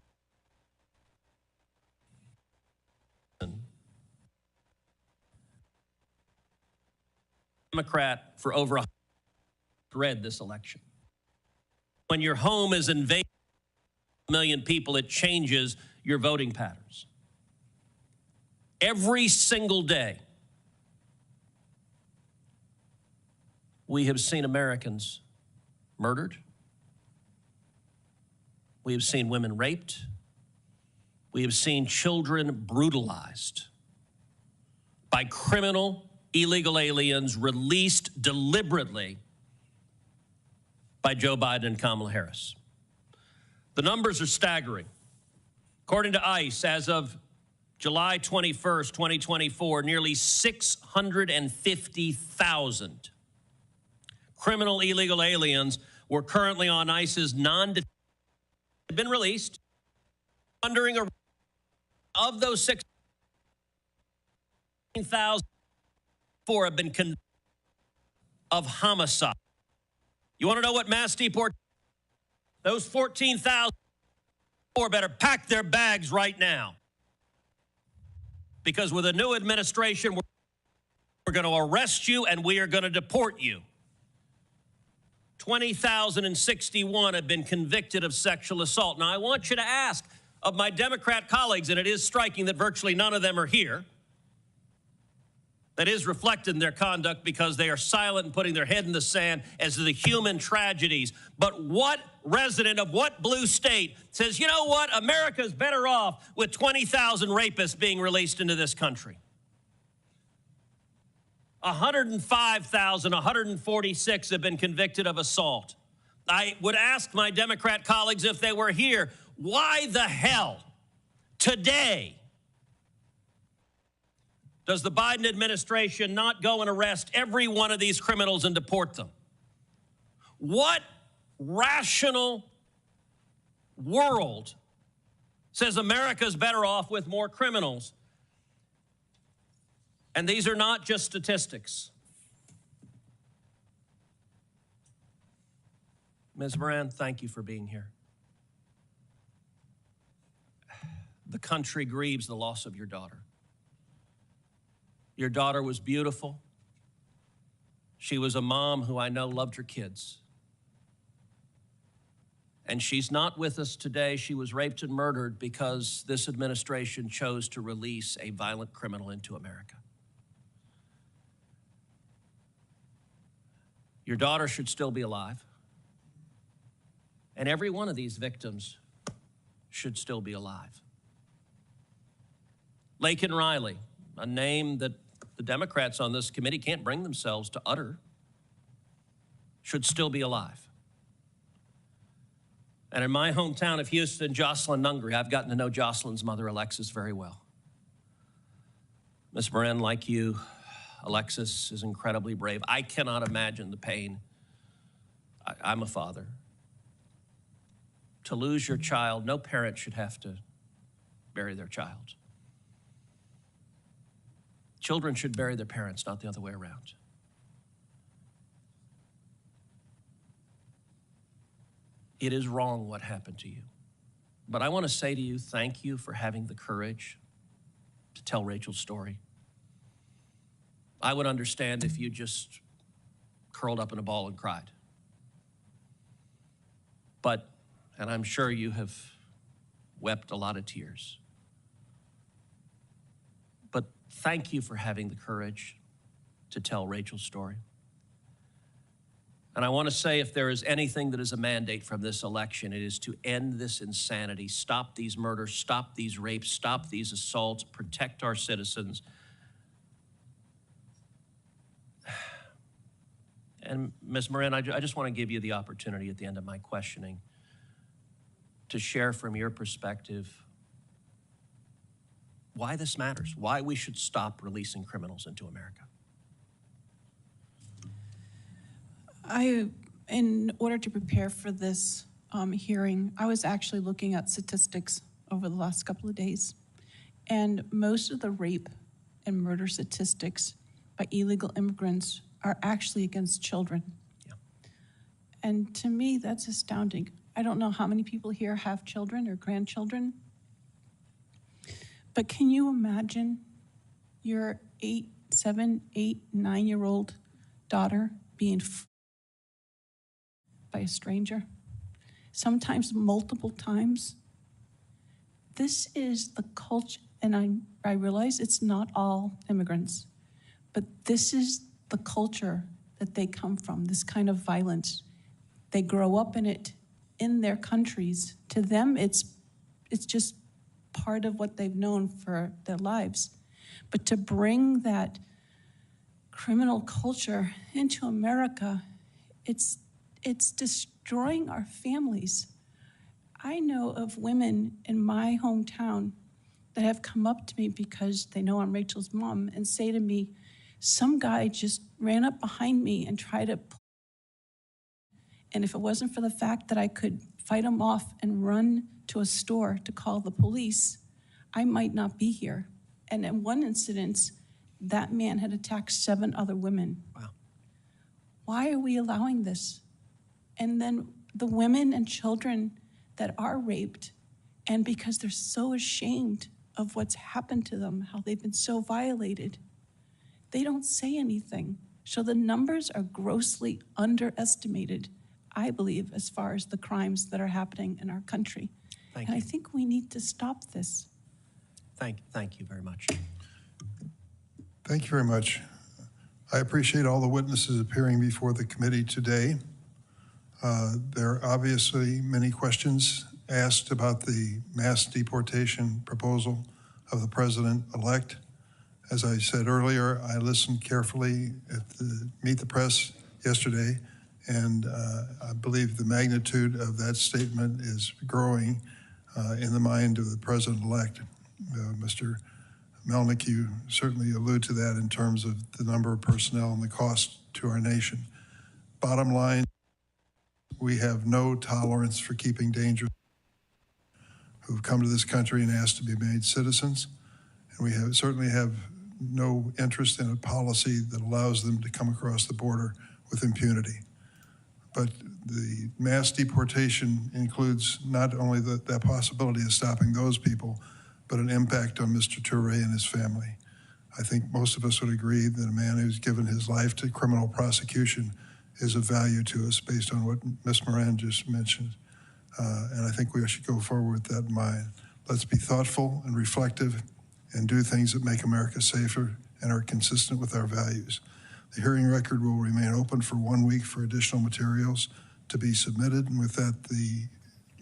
Democrat for over read this election. When your home is invaded by 1 million people, it changes your voting patterns. Every single day, we have seen Americans murdered. We have seen women raped. We have seen children brutalized by criminal illegal aliens released deliberately by Joe Biden and Kamala Harris. The numbers are staggering. According to ICE, as of July 21st, 2024, nearly 650,000 criminal illegal aliens were currently on ICE's non-detained, have been released, wondering of those 16,000 have been convicted of homicide. You want to know what mass deportation? Those 14,000 better pack their bags right now. Because with a new administration, we're going to arrest you and we are going to deport you. 20,061 have been convicted of sexual assault. Now, I want you to ask of my Democrat colleagues, and it is striking that virtually none of them are here. That is reflected in their conduct because they are silent and putting their head in the sand as to the human tragedies. But what resident of what blue state says, you know what, America's better off with 20,000 rapists being released into this country? 105,146 have been convicted of assault. I would ask my Democrat colleagues if they were here, why the hell today does the Biden administration not go and arrest every one of these criminals and deport them? What rational world says America's better off with more criminals? And these are not just statistics. Ms. Morin, thank you for being here. The country grieves the loss of your daughter. Your daughter was beautiful. She was a mom who I know loved her kids. And she's not with us today. She was raped and murdered because this administration chose to release a violent criminal into America. Your daughter should still be alive. And every one of these victims should still be alive. Laken Riley, a name that the Democrats on this committee can't bring themselves to utter, should still be alive. And in my hometown of Houston, Jocelyn Nungry, I've gotten to know Jocelyn's mother, Alexis, very well. Ms. Morin, like you, Alexis is incredibly brave. I cannot imagine the pain. I'm a father. To lose your child, no parent should have to bury their child. Children should bury their parents, not the other way around. It is wrong what happened to you. But I want to say to you, thank you for having the courage to tell Rachel's story. I would understand if you just curled up in a ball and cried. But, and I'm sure you have wept a lot of tears. But thank you for having the courage to tell Rachel's story. And I want to say, if there is anything that is a mandate from this election, it is to end this insanity, stop these murders, stop these rapes, stop these assaults, protect our citizens. And Ms. Morin, I just want to give you the opportunity at the end of my questioning to share from your perspective why this matters, why we should stop releasing criminals into America. In order to prepare for this hearing, I was actually looking at statistics over the last couple of days. And most of the rape and murder statistics by illegal immigrants are actually against children. Yeah. And to me, that's astounding. I don't know how many people here have children or grandchildren, but can you imagine your 7, 8, 9-year-old daughter being by a stranger, sometimes multiple times? This is the culture, and I realize it's not all immigrants, but this is the culture that they come from, this kind of violence. They grow up in it in their countries. To them, it's just part of what they've known for their lives. But to bring that criminal culture into America, it's destroying our families. I know of women in my hometown that have come up to me because they know I'm Rachel's mom and say to me, some guy just ran up behind me and tried to pull. And if it wasn't for the fact that I could fight him off and run to a store to call the police, I might not be here. And in one incident, that man had attacked 7 other women. Wow. Why are we allowing this? And then the women and children that are raped, and because they're so ashamed of what's happened to them, how they've been so violated, they don't say anything. So the numbers are grossly underestimated, I believe, as far as the crimes that are happening in our country. Thank and you. I think we need to stop this. Thank you very much. Thank you very much. I appreciate all the witnesses appearing before the committee today. There are obviously many questions asked about the mass deportation proposal of the president-elect. As I said earlier, I listened carefully at the Meet the Press yesterday, and I believe the magnitude of that statement is growing in the mind of the president-elect. Mr. Melnick, you certainly allude to that in terms of the number of personnel and the cost to our nation. Bottom line, we have no tolerance for keeping dangerous who've come to this country and asked to be made citizens. And we certainly have no interest in a policy that allows them to come across the border with impunity. But the mass deportation includes not only that possibility of stopping those people, but an impact on Mr. Turay and his family. I think most of us would agree that a man who's given his life to criminal prosecution is of value to us based on what Ms. Morin just mentioned. And I think we should go forward with that in mind. Let's be thoughtful and reflective and do things that make America safer and are consistent with our values. The hearing record will remain open for 1 week for additional materials to be submitted. And with that, the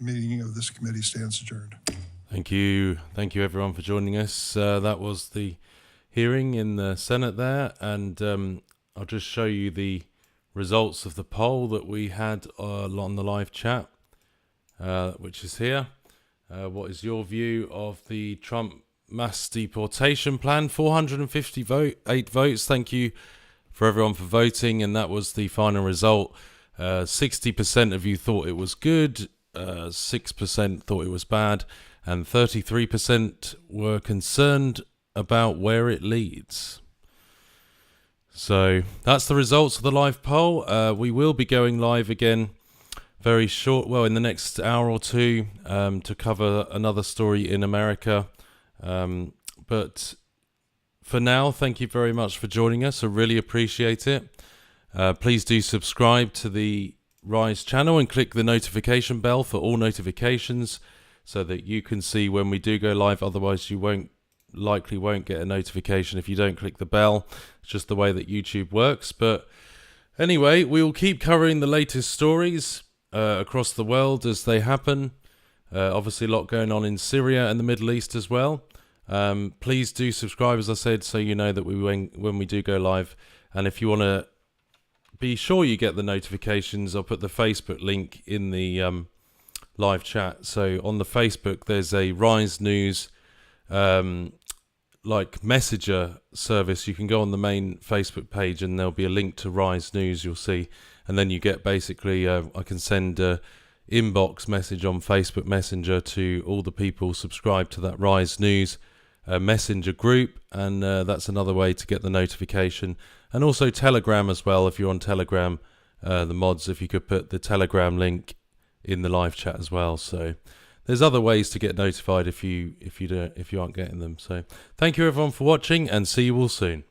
meeting of this committee stands adjourned. Thank you everyone for joining us. That was the hearing in the Senate there, and I'll just show you the results of the poll that we had on the live chat, which is here. What is your view of the Trump Mass Deportation Plan? 458 votes. Thank you for everyone for voting, and that was the final result. 60% of you thought it was good, 6% thought it was bad, and 33% were concerned about where it leads. So that's the results of the live poll. We will be going live again very short, in the next hour or two, to cover another story in America. But for now, thank you very much for joining us. I really appreciate it. Please do subscribe to the Rise channel and click the notification bell for all notifications so that you can see when we do go live. Otherwise, you likely won't get a notification if you don't click the bell. It's just the way that YouTube works. But Anyway, we will keep covering the latest stories across the world as they happen. Obviously, a lot going on in Syria and the Middle East as well. Please do subscribe, as I said, so you know that when we do go live. And if you want to be sure you get the notifications, I'll put the Facebook link in the live chat. So on the Facebook, there's a Rise News like messenger service. You can go on the main Facebook page and there'll be a link to Rise News, you'll see. And then you get basically, I can send a inbox message on Facebook Messenger to all the people subscribed to that Rise News messenger group. And that's another way to get the notification. And also Telegram as well, if you're on Telegram, the mods, if you could put the Telegram link in the live chat as well. So there's other ways to get notified if you aren't getting them. So thank you everyone for watching, and see you all soon.